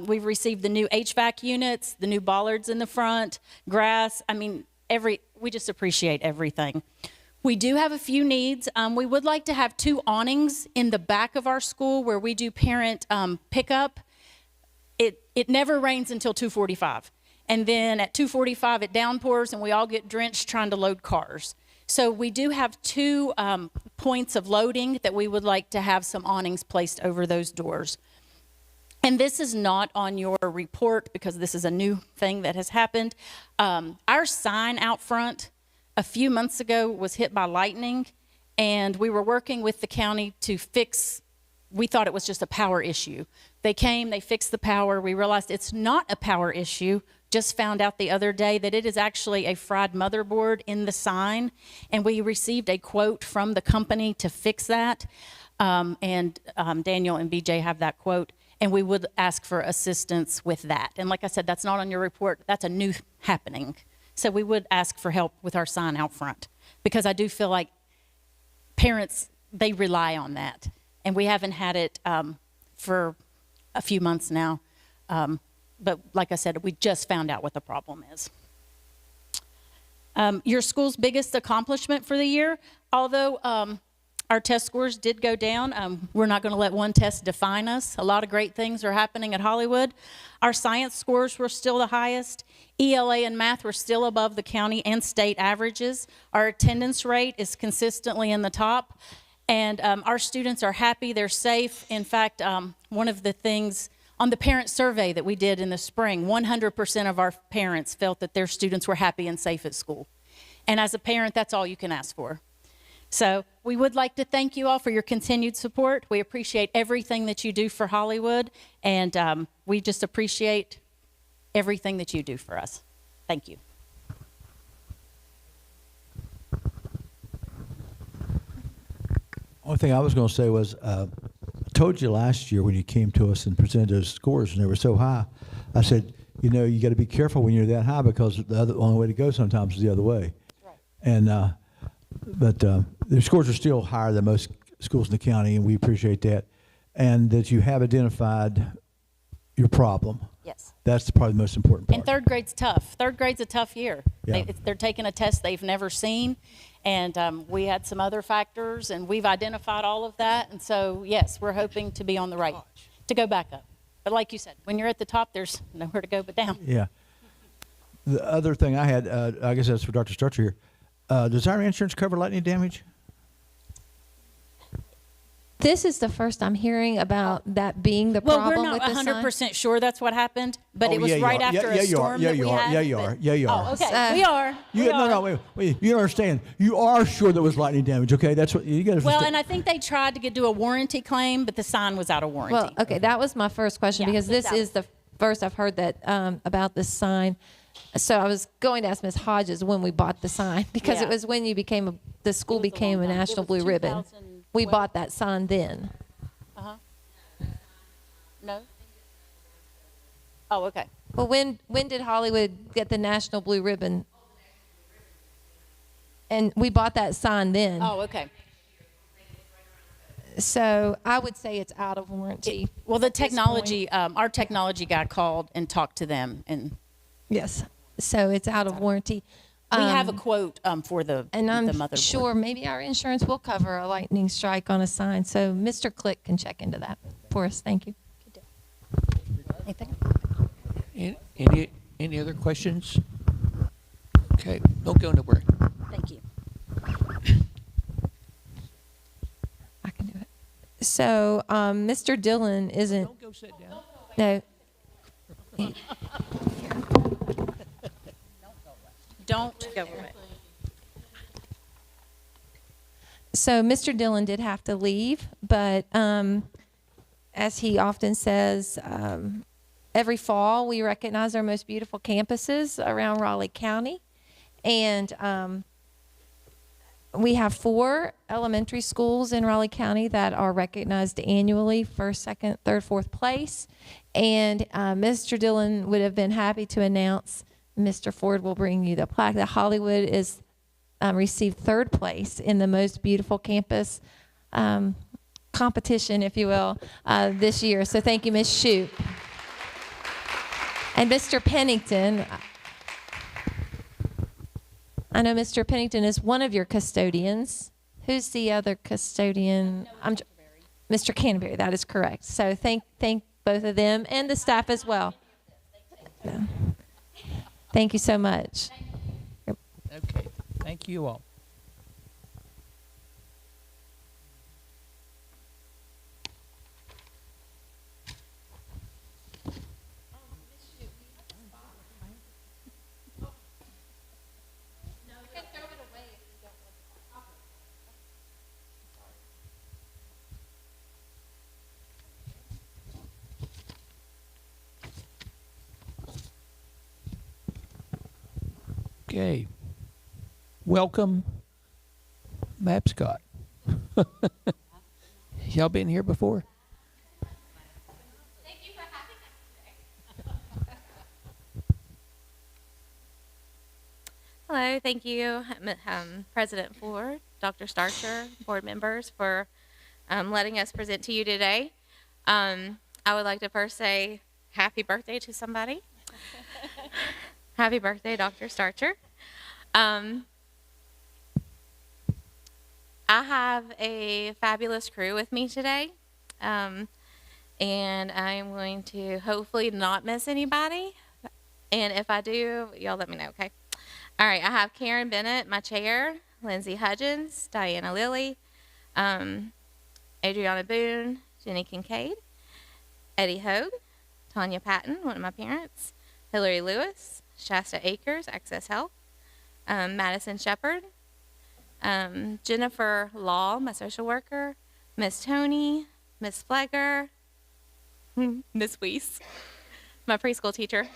Speaker 17: We've received the new HVAC units, the new bollards in the front, grass. I mean, we just appreciate everything. We do have a few needs. We would like to have 2 awnings in the back of our school where we do parent pickup. It never rains until 2:45. And then at 2:45 it downpours and we all get drenched trying to load cars. So we do have 2 points of loading that we would like to have some awnings placed over those doors. And this is not on your report because this is a new thing that has happened. Our sign out front a few months ago was hit by lightning, and we were working with the county to fix. We thought it was just a power issue. They came, they fixed the power. We realized it's not a power issue. Just found out the other day that it is actually a fried motherboard in the sign, and we received a quote from the company to fix that. Daniel and BJ have that quote, and we would ask for assistance with that. And like I said, that's not on your report. That's a new happening. So we would ask for help with our sign out front because I do feel like parents, they rely on that. And we haven't had it for a few months now. But like I said, we just found out what the problem is. Your school's biggest accomplishment for the year, although our test scores did go down, we're not going to let one test define us. A lot of great things are happening at Hollywood. Our science scores were still the highest. ELA and math were still above the county and state averages. Our attendance rate is consistently in the top. And our students are happy, they're safe. In fact, one of the things on the parent survey that we did in the spring, 100% of our parents felt that their students were happy and safe at school. And as a parent, that's all you can ask for. So we would like to thank you all for your continued support. We appreciate everything that you do for Hollywood, and we just appreciate everything that you do for us. Thank you.
Speaker 2: Only thing I was going to say was, I told you last year when you came to us and presented those scores and they were so high, I said, you know, you got to be careful when you're that high because the only way to go sometimes is the other way. Right. And but the scores are still higher than most schools in the county, and we appreciate that. And that you have identified your problem.
Speaker 17: Yes.
Speaker 2: That's probably the most important part.
Speaker 17: And third grade's tough. Third grade's a tough year.
Speaker 2: Yeah.
Speaker 17: They're taking a test they've never seen. And we had some other factors, and we've identified all of that. And so, yes, we're hoping to be on the right, to go back up. But like you said, when you're at the top, there's nowhere to go but down.
Speaker 2: Yeah. The other thing I had, I guess that's for Dr. Starcher here. Does our insurance cover lightning damage?
Speaker 5: This is the first I'm hearing about that being the problem with the sign.
Speaker 17: Well, we're not 100% sure that's what happened, but it was right after a storm that we had.
Speaker 2: Yeah, you are.
Speaker 17: Oh, okay. We are.
Speaker 2: No, wait. You don't understand. You are sure there was lightning damage, okay? That's what you got to
Speaker 17: Well, and I think they tried to do a warranty claim, but the sign was out of warranty.
Speaker 5: Well, okay, that was my first question because this is the first I've heard that about this sign. So I was going to ask Ms. Hodges when we bought the sign because it was when you the school became a National Blue Ribbon. We bought that sign then.
Speaker 17: No? Oh, okay.
Speaker 5: Well, when did Hollywood get the National Blue Ribbon? And we bought that sign then.
Speaker 17: Oh, okay.
Speaker 5: So I would say it's out of warranty.
Speaker 17: Well, the technology, our technology guy called and talked to them. And
Speaker 5: yes, so it's out of warranty.
Speaker 17: We have a quote for the motherboard.
Speaker 5: And I'm sure maybe our insurance will cover a lightning strike on a sign. So Mr. Click can check into that for us. Thank you.
Speaker 17: Anything?
Speaker 1: Any other questions? Okay, don't go nowhere.
Speaker 17: Thank you.
Speaker 5: So Mr. Dillon isn't.
Speaker 1: Don't go sit down.
Speaker 5: No.
Speaker 17: Don't go away.
Speaker 5: So Mr. Dillon did have to leave, but as he often says, every fall we recognize our most beautiful campuses around Raleigh County. And we have 4 elementary schools in Raleigh County that are recognized annually, first, second, third, fourth place. And Mr. Dillon would have been happy to announce, Mr. Ford will bring you the plaque, that Hollywood is received 3rd place in the most beautiful campus competition, if you will, this year. So thank you, Ms. Shoup. And Mr. Pennington, I know Mr. Pennington is one of your custodians. Who's the other custodian? Mr. Canterbury, that is correct. So thank both of them and the staff as well. Thank you so much.
Speaker 1: Okay. Thank you all. Okay. Welcome, Mabscott. Y'all been here before?
Speaker 16: Thank you for having us today.
Speaker 18: Hello, thank you, President Ford, Dr. Starcher, board members, for letting us present to you today. I would like to first say happy birthday to somebody. Happy birthday, Dr. Starcher. I have a fabulous crew with me today, and I am going to hopefully not miss anybody, and if I do, y'all let me know, okay? All right, I have Karen Bennett, my chair, Lindsay Hudgens, Diana Lilly, Adriana Boone, Jenny Kincaid, Eddie Hogue, Tanya Patton, one of my parents, Hillary Lewis, Shasta Akers, Access Health, Madison Shepard, Jennifer Law, my social worker, Miss Tony, Miss Flegger, Miss Weiss, my preschool teacher,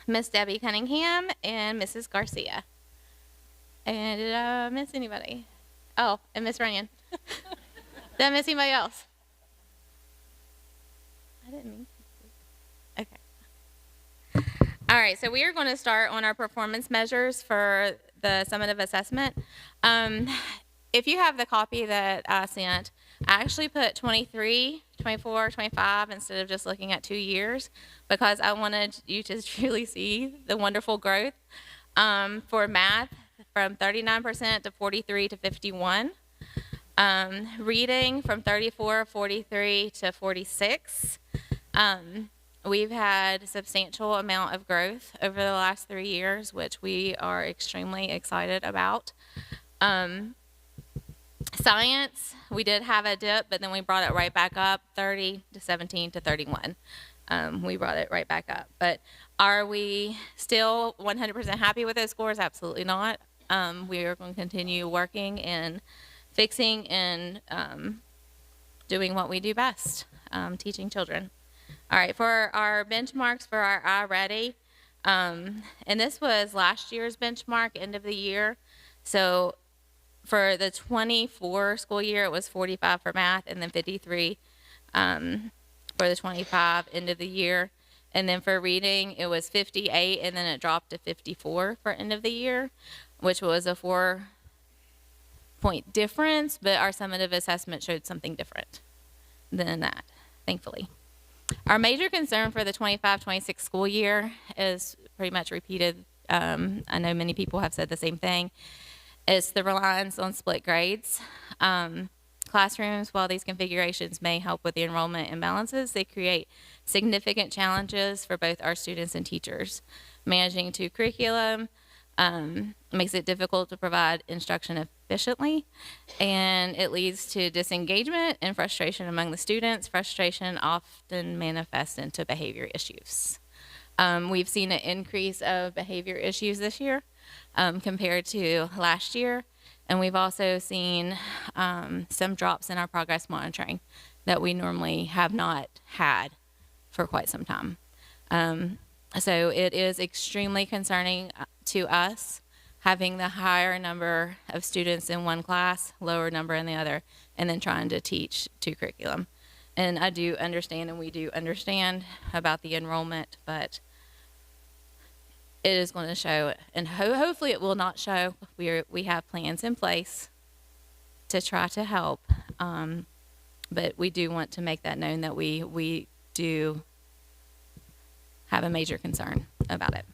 Speaker 18: Miss Debbie Cunningham, and Mrs. Garcia. And did I miss anybody? Oh, and Miss Runyon. Did I miss anybody else? I didn't mean to. Okay. All right, so we are going to start on our performance measures for the summative assessment. If you have the copy that I sent, I actually put 23, 24, 25 instead of just looking at 2 years because I wanted you to truly see the wonderful growth for math from 39% to 43 to 51. Reading from 34, 43 to 46. We've had a substantial amount of growth over the last 3 years, which we are extremely excited about. Science, we did have a dip, but then we brought it right back up, 30 to 17 to 31. We brought it right back up. But are we still 100% happy with those scores? Absolutely not. We are going to continue working and fixing and doing what we do best, teaching children. All right, for our benchmarks for our iReady, and this was last year's benchmark, end of the year. So for the 24 school year, it was 45 for math, and then 53 for the 25 end of the year. And then for reading, it was 58, and then it dropped to 54 for end of the year, which was a 4-point difference, but our summative assessment showed something different than that, thankfully. Our major concern for the 25-26 school year is pretty much repeated. I know many people have said the same thing. It's the reliance on split grades. Classrooms, while these configurations may help with the enrollment imbalances, they create significant challenges for both our students and teachers. Managing 2 curriculum, makes it difficult to provide instruction efficiently, and it leads to disengagement and frustration among the students. Frustration often manifests into behavior issues. We've seen an increase of behavior issues this year compared to last year, and we've also seen some drops in our progress monitoring that we normally have not had for quite some time. So it is extremely concerning to us having the higher number of students in one class, lower number in the other, and then trying to teach two curriculum. And I do understand, and we do understand about the enrollment, but it is going to show, and hopefully it will not show. We have plans in place to try to help, but we do want to make that known that we do have a major concern about it.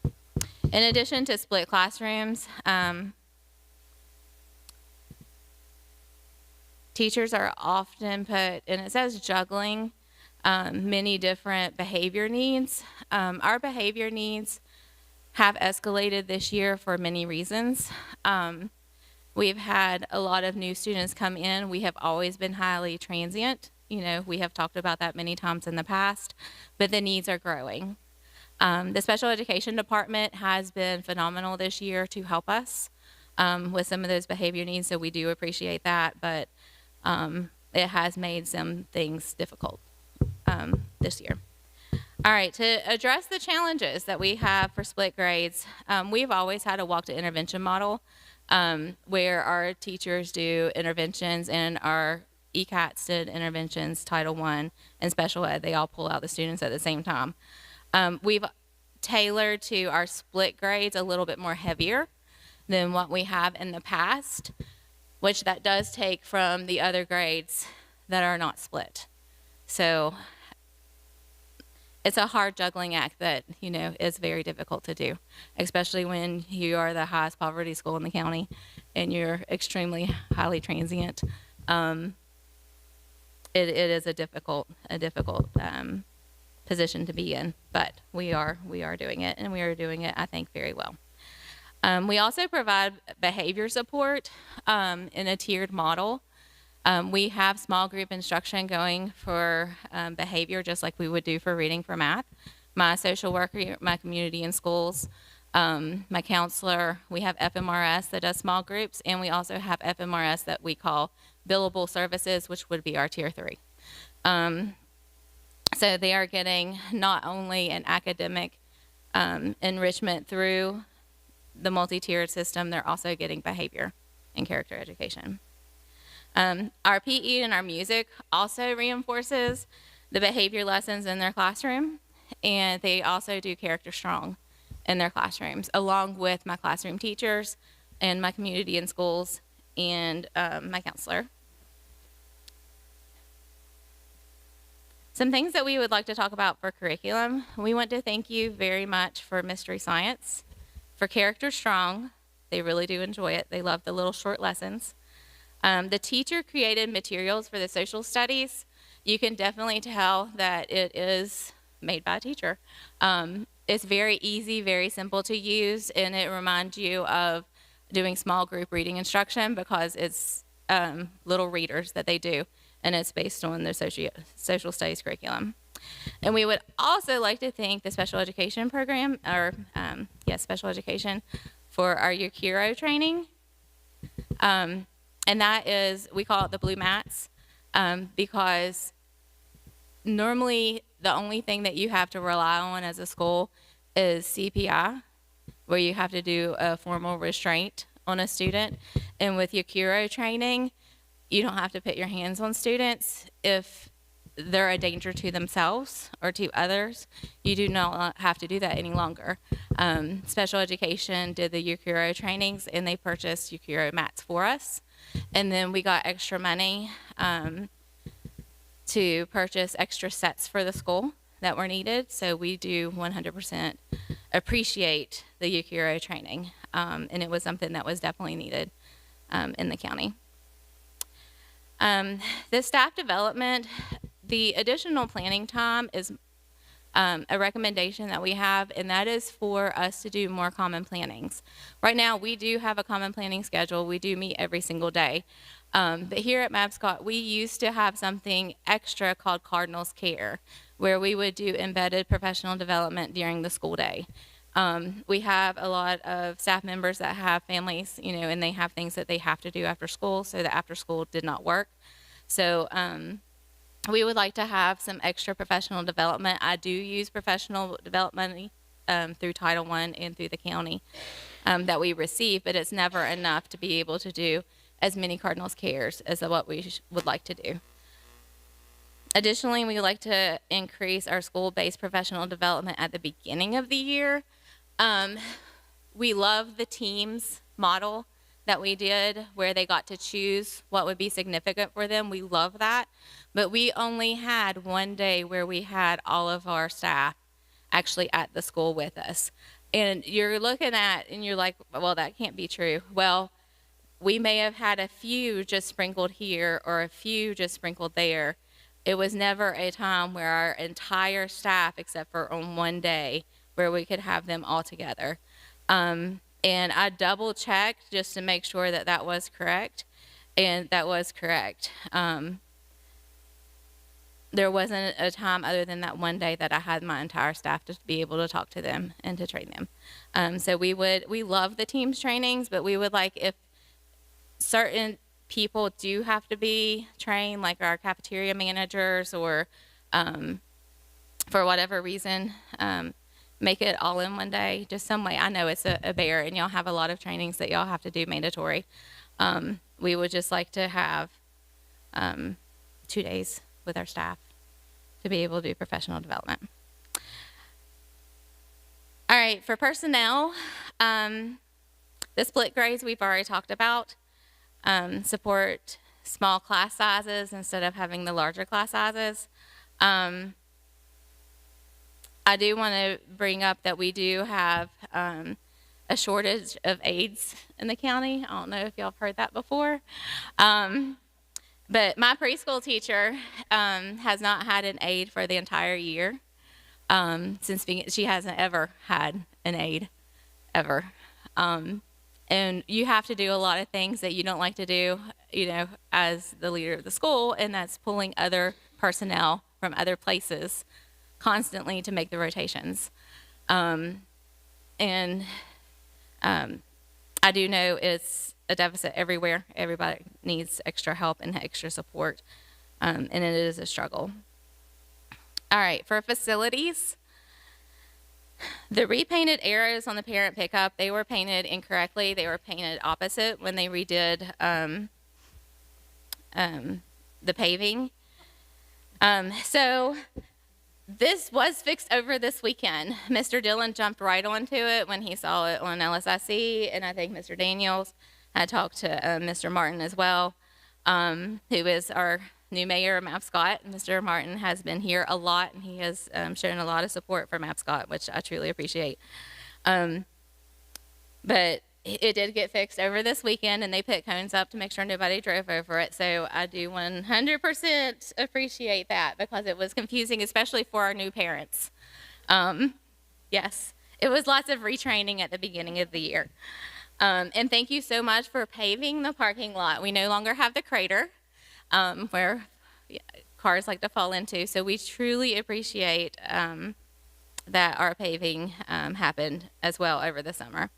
Speaker 18: In addition to split classrooms, teachers are often put, and it says juggling, many different behavior needs. Our behavior needs have escalated this year for many reasons. We've had a lot of new students come in. We have always been highly transient. You know, we have talked about that many times in the past, but the needs are growing. The special education department has been phenomenal this year to help us with some of those behavior needs, so we do appreciate that, but it has made some things difficult this year. All right, to address the challenges that we have for split grades, we've always had a walk to intervention model where our teachers do interventions and our ECATs did interventions, Title I, and special ed. They all pull out the students at the same time. We've tailored to our split grades a little bit more heavier than what we have in the past, which that does take from the other grades that are not split. So it's a hard juggling act that, you know, is very difficult to do, especially when you are the highest poverty school in the county and you're extremely highly transient. It is a difficult position to be in, but we are doing it, and we are doing it, I think, very well. We also provide behavior support in a tiered model. We have small group instruction going for behavior, just like we would do for reading for math. My social worker, my community and schools, my counselor, we have FMRS that does small groups, and we also have FMRS that we call billable services, which would be our tier 3. So they are getting not only an academic enrichment through the multi-tiered system, they're also getting behavior and character education. Our PE and our music also reinforces the behavior lessons in their classroom, and they also do character strong in their classrooms, along with my classroom teachers and my community and schools and my counselor. Some things that we would like to talk about for curriculum. We want to thank you very much for Mystery Science, for Character Strong. They really do enjoy it. They love the little short lessons. The teacher created materials for the social studies. You can definitely tell that it is made by a teacher. It's very easy, very simple to use, and it reminds you of doing small group reading instruction because it's little readers that they do, and it's based on their social studies curriculum. And we would also like to thank the special education program, or special education, for our Yukiro training. And that is, we call it the blue mats, because normally the only thing that you have to rely on as a school is CPI, where you have to do a formal restraint on a student. And with Yukiro training, you don't have to put your hands on students if they're a danger to themselves or to others. You do not have to do that any longer. Special education did the Yukiro trainings, and they purchased Yukiro mats for us. And then we got extra money to purchase extra sets for the school that were needed. So we do 100% appreciate the Yukiro training, and it was something that was definitely needed in the county. The staff development, the additional planning time is a recommendation that we have, and that is for us to do more common plannings. Right now, we do have a common planning schedule. We do meet every single day. But here at Mabscott, we used to have something extra called Cardinals Care, where we would do embedded professional development during the school day. We have a lot of staff members that have families, and they have things that they have to do after school, so the after school did not work. So we would like to have some extra professional development. I do use professional development through Title I and through the county that we receive, but it's never enough to be able to do as many Cardinals Cares as what we would like to do. Additionally, we would like to increase our school-based professional development at the beginning of the year. We love the teams model that we did where they got to choose what would be significant for them. We love that. But we only had one day where we had all of our staff actually at the school with us. And you're looking at, and you're like, well, that can't be true. Well, we may have had a few just sprinkled here or a few just sprinkled there. It was never a time where our entire staff, except for on one day, where we could have them all together. And I double checked just to make sure that that was correct, and that was correct. There wasn't a time other than that one day that I had my entire staff to be able to talk to them and to train them. So we love the teams trainings, but we would like if certain people do have to be trained, like our cafeteria managers or for whatever reason, make it all in one day, just some way. I know it's a bear, and y'all have a lot of trainings that y'all have to do mandatory. We would just like to have 2 days with our staff to be able to do professional development. All right, for personnel, the split grades we've already talked about. Support small class sizes instead of having the larger class sizes. I do want to bring up that we do have a shortage of aides in the county. I don't know if y'all have heard that before. But my preschool teacher has not had an aide for the entire year. She hasn't ever had an aide, ever. And you have to do a lot of things that you don't like to do, as the leader of the school, and that's pulling other personnel from other places constantly to make the rotations. I do know it's a deficit everywhere. Everybody needs extra help and extra support, and it is a struggle. All right, for facilities, the repainted arrows on the parent pickup, they were painted incorrectly. They were painted opposite when they redid the paving. So this was fixed over this weekend. Mr. Dillon jumped right onto it when he saw it on LSIC, and I think Mr. Daniels had talked to Mr. Martin as well, who is our new mayor of Mabscott. Mr. Martin has been here a lot, and he has shown a lot of support for Mabscott, which I truly appreciate. But it did get fixed over this weekend, and they put cones up to make sure nobody drove over it. So I do 100% appreciate that, because it was confusing, especially for our new parents. Yes, it was lots of retraining at the beginning of the year. And thank you so much for paving the parking lot. We no longer have the crater where cars like to fall into. So we truly appreciate that our paving happened as well over the summer.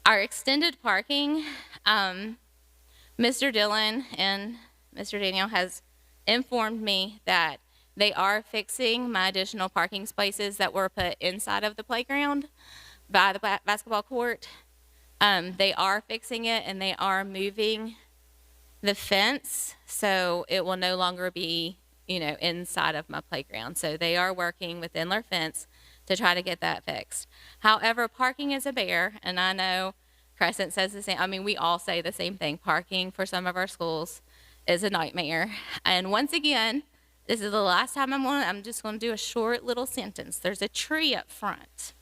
Speaker 18: Our extended parking, Mr. Dillon and Mr. Daniel has informed me that they are fixing my additional parking spaces that were put inside of the playground by the basketball court. They are fixing it, and they are moving the fence, so it will no longer be, inside of my playground. So they are working within their fence to try to get that fixed. However, parking is a bear, and I know Crescent says the same. I mean, we all say the same thing. Parking for some of our schools is a nightmare. And once again, this is the last time I'm just going to do a short little sentence. There's a tree up front.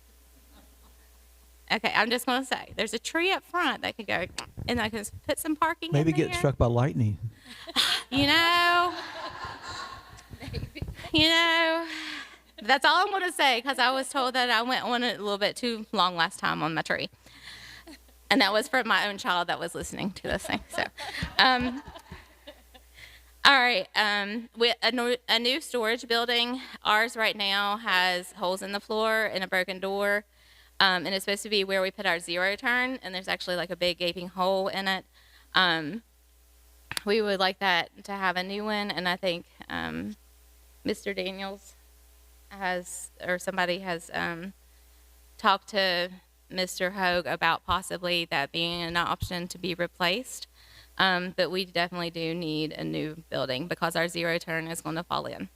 Speaker 18: Okay, I'm just going to say, there's a tree up front that could go, and I can put some parking
Speaker 2: Maybe
Speaker 18: in there.
Speaker 2: get struck by lightning.
Speaker 18: That's all I'm going to say, because I was told that I went on it a little bit too long last time on my tree. And that was for my own child that was listening to this thing. So, all right. A new storage building. Ours right now has holes in the floor and a broken door. And it's supposed to be where we put our zero turn, and there's actually like a big gaping hole in it. We would like that to have a new one, and I think Mr. Daniels somebody has talked to Mr. Hogue about possibly that being an option to be replaced. But we definitely do need a new building because our zero turn is going to fall in.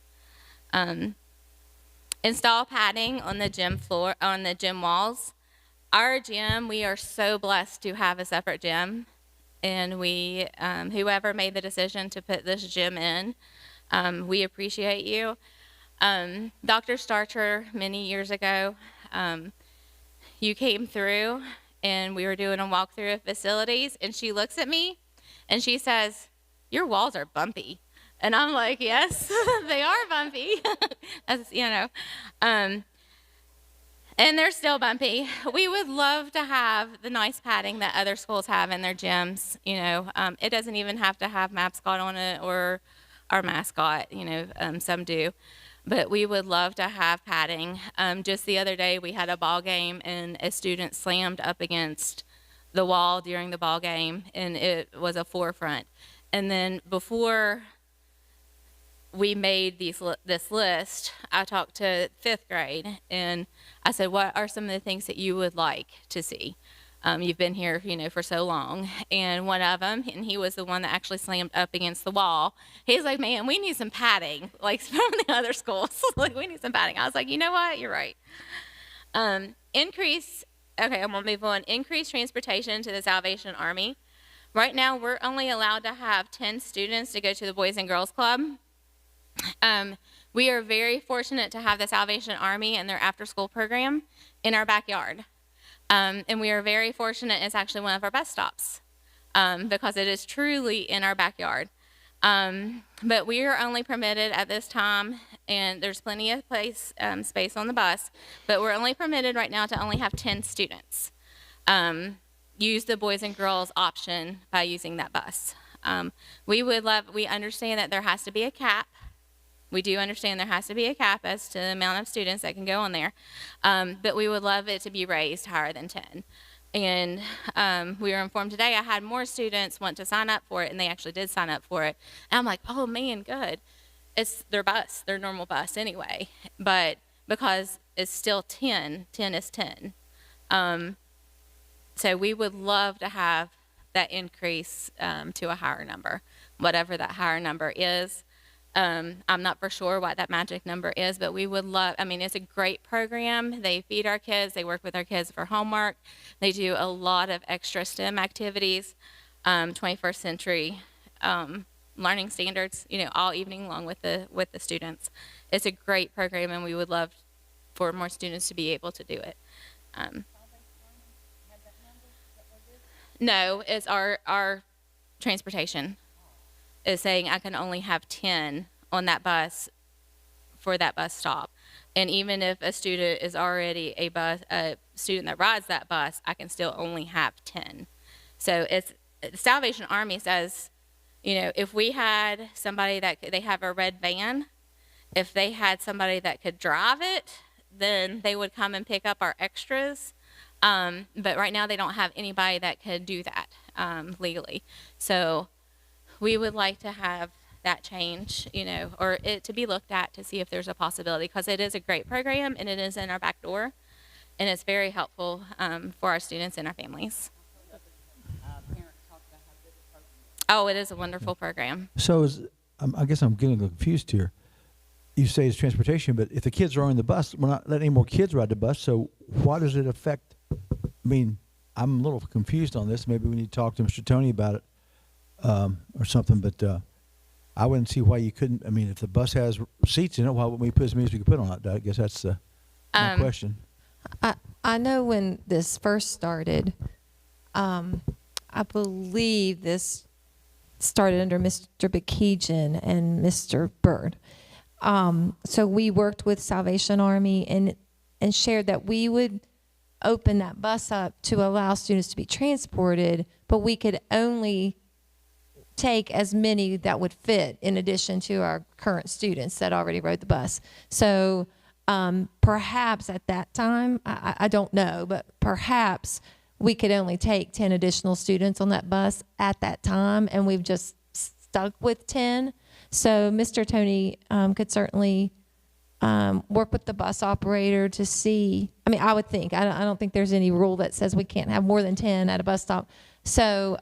Speaker 18: Install padding on the gym floor, on the gym walls. Our gym, we are so blessed to have a separate gym, and we, whoever made the decision to put this gym in, we appreciate you. Dr. Starcher, many years ago, you came through, and we were doing a walkthrough of facilities, and she looks at me, and she says, "Your walls are bumpy." And I'm like, yes, they are bumpy, as you know, and they're still bumpy. We would love to have the nice padding that other schools have in their gyms. You know, it doesn't even have to have Mabscott on it or our mascot. You know, some do, but we would love to have padding. Just the other day, we had a ball game, and a student slammed up against the wall during the ball game, and it was a forefront. And then before we made this list, I talked to 5th grade, and I said, what are some of the things that you would like to see? You've been here, you know, for so long. And one of them, and he was the one that actually slammed up against the wall, he's like, man, we need some padding, like from the other schools. Like, we need some padding. I was like, you know what? You're right. Okay, I'm going to move on. Increase transportation to the Salvation Army. Right now, we're only allowed to have 10 students to go to the Boys and Girls Club. We are very fortunate to have the Salvation Army and their after-school program in our backyard. And we are very fortunate it's actually one of our bus stops because it is truly in our backyard. But we are only permitted at this time, and there's plenty of space on the bus, but we're only permitted right now to only have 10 students. Use the boys and girls option by using that bus. We understand that there has to be a cap. We do understand there has to be a cap as to the amount of students that can go on there, but we would love it to be raised higher than 10. And we were informed today I had more students want to sign up for it, and they actually did sign up for it. And I'm like, oh man, good. It's their bus, their normal bus anyway, but because it's still 10 is 10. So we would love to have that increase to a higher number, whatever that higher number is. I'm not for sure what that magic number is, but we would love, I mean, it's a great program. They feed our kids. They work with our kids for homework. They do a lot of extra STEM activities, 21st century learning standards, you know, all evening long with the students. It's a great program, and we would love for more students to be able to do it. No, it's our transportation is saying I can only have 10 on that bus for that bus stop. And even if a student is already a student that rides that bus, I can still only have 10. So it's the Salvation Army says, you know, if we had somebody they have a red van, if they had somebody that could drive it, then they would come and pick up our extras. But right now they don't have anybody that could do that legally. So we would like to have that change, you know, or it to be looked at to see if there's a possibility, because it is a great program and it is in our back door, and it's very helpful for our students and our families. Oh, it is a wonderful program.
Speaker 2: So I guess I'm getting confused here. You say it's transportation, but if the kids are on the bus, we're not letting any more kids ride the bus, so why does it affect? I mean, I'm a little confused on this. Maybe we need to talk to Mr. Tony about it. Or something, but I wouldn't see why you couldn't. I mean, if the bus has seats in it, why wouldn't we put as many as we could put on it? I guess that's my question.
Speaker 5: I know when this first started, I believe this started under Mr. Bekejian and Mr. Bird. So we worked with Salvation Army and shared that we would open that bus up to allow students to be transported, but we could only take as many that would fit in addition to our current students that already rode the bus. So perhaps at that time, I don't know, but perhaps we could only take 10 additional students on that bus at that time, and we've just stuck with 10. So Mr. Tony could certainly work with the bus operator to see. I mean, I would think. I don't think there's any rule that says we can't have more than 10 at a bus stop. So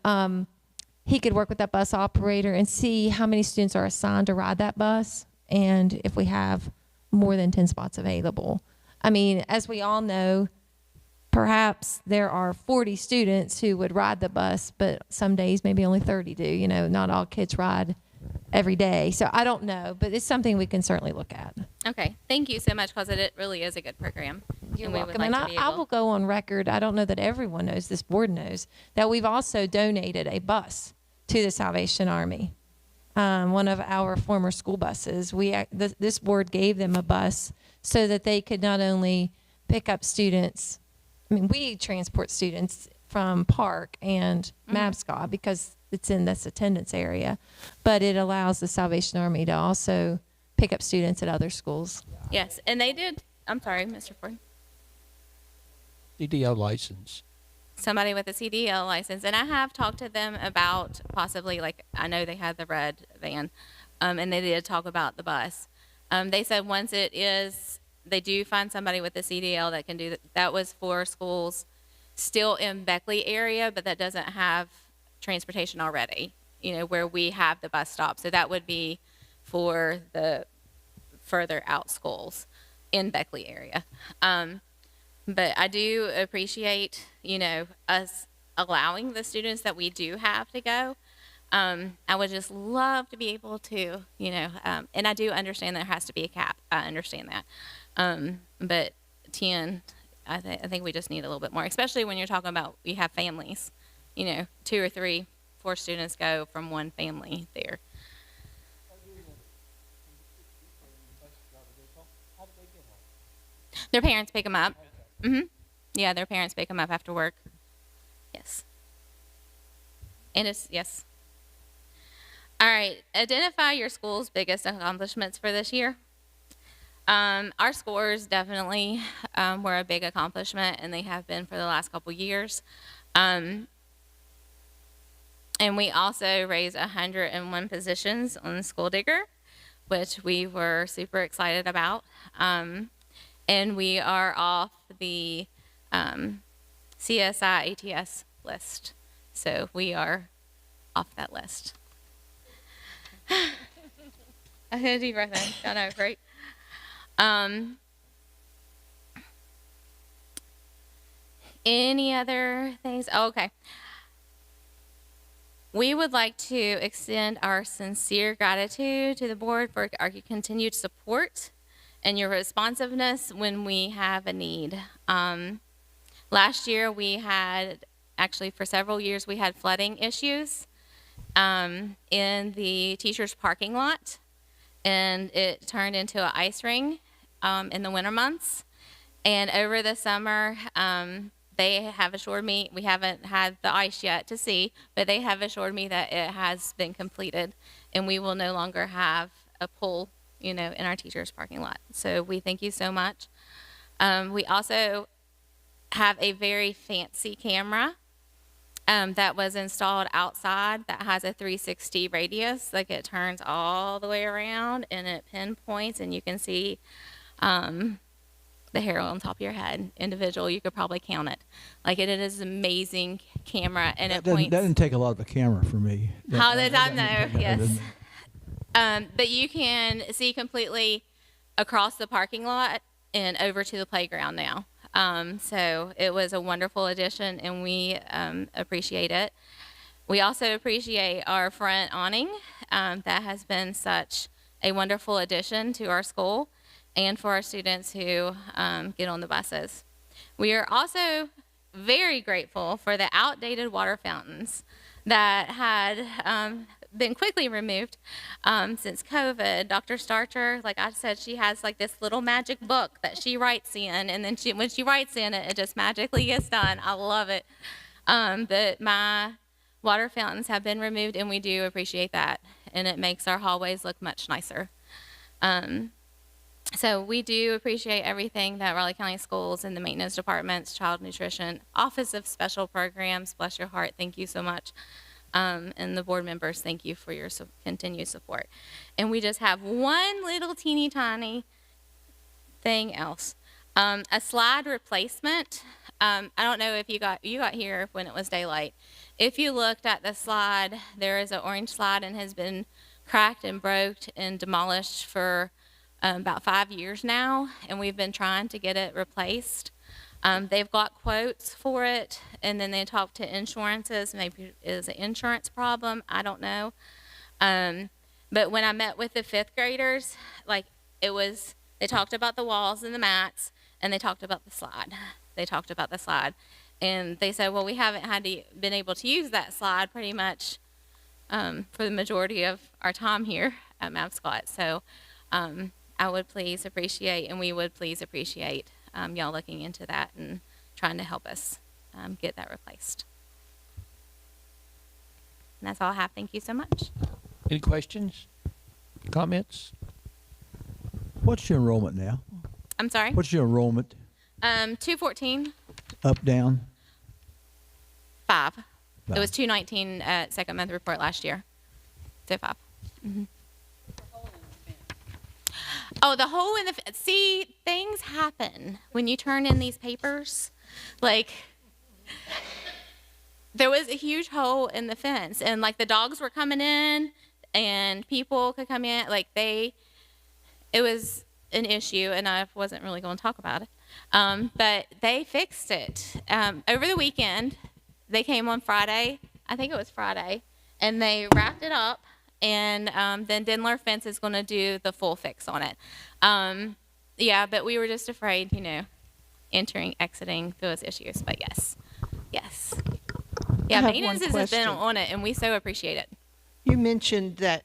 Speaker 5: he could work with that bus operator and see how many students are assigned to ride that bus, and if we have more than 10 spots available. I mean, as we all know, perhaps there are 40 students who would ride the bus, but some days maybe only 30 do. You know, not all kids ride every day. So I don't know, but it's something we can certainly look at.
Speaker 18: Okay, thank you so much, because it really is a good program.
Speaker 5: You're
Speaker 18: and we would
Speaker 5: welcome.
Speaker 18: like
Speaker 5: And
Speaker 18: to be
Speaker 5: I
Speaker 18: able-
Speaker 5: will go on record, I don't know that everyone knows, this board knows, that we've also donated a bus to the Salvation Army. One of our former school buses. This board gave them a bus so that they could not only pick up students. I mean, we transport students from Park and Mabscott because it's in this attendance area, but it allows the Salvation Army to also pick up students at other schools.
Speaker 18: Yes, and they did. I'm sorry, Mr. Ford.
Speaker 1: CDL license.
Speaker 18: Somebody with a CDL license, and I have talked to them about possibly, like, I know they had the red van, and they did talk about the bus. They said once they do find somebody with a CDL that can do that. That was for schools still in Beckley area, but that doesn't have transportation already, you know, where we have the bus stop. So that would be for the further out schools in Beckley area. But I do appreciate, you know, us allowing the students that we do have to go. I would just love to be able to, you know, and I do understand there has to be a cap. I understand that. But 10, I think we just need a little bit more, especially when you're talking about you have families, you know, 2 or 3, 4 students go from one family there. Their parents pick them up. Yeah, their parents pick them up after work. Yes. And yes. All right. Identify your school's biggest accomplishments for this year. Our scores definitely were a big accomplishment, and they have been for the last couple years. And we also raised 101 positions on School Digger, which we were super excited about. And we are off the CSI ATS list. So we are off that list. I had a deep breath in. I know, right? Any other things? Oh, okay. We would like to extend our sincere gratitude to the board for our continued support and your responsiveness when we have a need. Last year we had, actually for several years, we had flooding issues in the teachers' parking lot, and it turned into an ice ring in the winter months. And over the summer, they have assured me, we haven't had the ice yet to see, but they have assured me that it has been completed, and we will no longer have a pool, you know, in our teachers' parking lot. So we thank you so much. We also have a very fancy camera that was installed outside that has a 360 radius. Like, it turns all the way around and it pinpoints, and you can see the hair on top of your head. Individual, you could probably count it. Like, it is an amazing camera, and it points.
Speaker 2: That didn't take a lot of a camera for me.
Speaker 18: How did I know? Yes. But you can see completely across the parking lot and over to the playground now. So it was a wonderful addition, and we appreciate it. We also appreciate our front awning. That has been such a wonderful addition to our school and for our students who get on the buses. We are also very grateful for the outdated water fountains that had been quickly removed since COVID. Dr. Starcher, like I said, she has like this little magic book that she writes in, and then when she writes in it, it just magically gets done. I love it. But my water fountains have been removed, and we do appreciate that, and it makes our hallways look much nicer. So we do appreciate everything that Raleigh County Schools and the maintenance departments, child nutrition, Office of Special Programs, bless your heart, thank you so much. And the board members, thank you for your continued support. And we just have one little teeny tiny thing else. A slide replacement. I don't know if you got here when it was daylight. If you looked at the slide, there is an orange slide and has been cracked and broke and demolished for about 5 years now, and we've been trying to get it replaced. They've got quotes for it, and then they talk to insurances. Maybe it is an insurance problem. I don't know. But when I met with the 5th graders, like they talked about the walls and the mats, and they talked about the slide. And they said, well, we haven't been able to use that slide pretty much for the majority of our time here at Mabscott. So I would please appreciate, and we would please appreciate y'all looking into that and trying to help us get that replaced. And that's all I have. Thank you so much.
Speaker 1: Any questions? Comments?
Speaker 2: What's your enrollment now?
Speaker 18: I'm sorry?
Speaker 2: What's your enrollment?
Speaker 18: 214.
Speaker 2: Up, down?
Speaker 18: 5. It was 219 at second month report last year. So 5. Mm-hmm. Oh, the hole in the see, things happen when you turn in these papers. Like, there was a huge hole in the fence, and like the dogs were coming in, and people could come in. Like it was an issue, and I wasn't really going to talk about it. But they fixed it over the weekend. They came on Friday. I think it was Friday, and they wrapped it up. And then Denler Fence is going to do the full fix on it. Yeah, but we were just afraid, entering, exiting those issues. But yes. Yeah, maintenance has been on it, and we so appreciate it.
Speaker 12: You mentioned that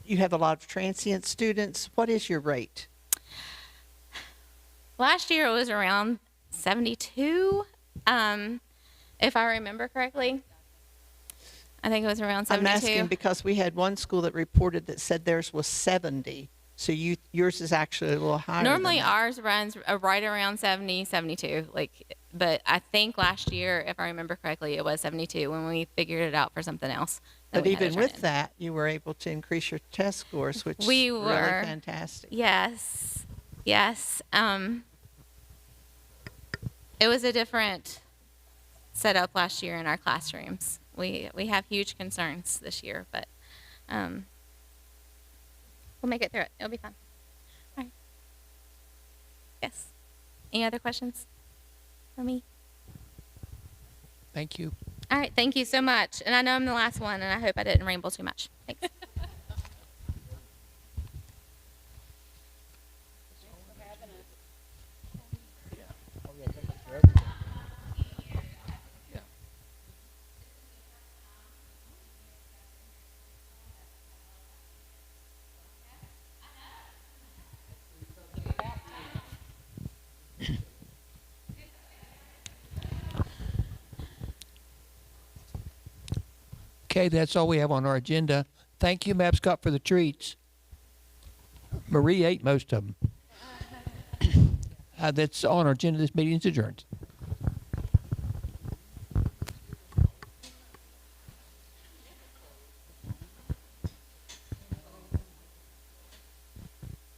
Speaker 12: you have a lot of transient students. What is your rate?
Speaker 18: Last year it was around 72, if I remember correctly. I think it was around 72.
Speaker 12: I'm asking because we had one school that reported that said theirs was 70. So yours is actually a little higher.
Speaker 18: Normally ours runs right around 70, 72. But I think last year, if I remember correctly, it was 72 when we figured it out for something else.
Speaker 12: But even with that, you were able to increase your test scores, which is really fantastic.
Speaker 18: Yes. It was a different setup last year in our classrooms. We have huge concerns this year, but we'll make it through it. It'll be fun. All right. Yes. Any other questions for me?
Speaker 1: Thank you.
Speaker 18: All right. Thank you so much. And I know I'm the last one, and I hope I didn't ramble too much. Thanks.
Speaker 1: Okay, that's all we have on our agenda. Thank you, Mabscott, for the treats. Marie ate most of them. That's on our agenda. This meeting is adjourned.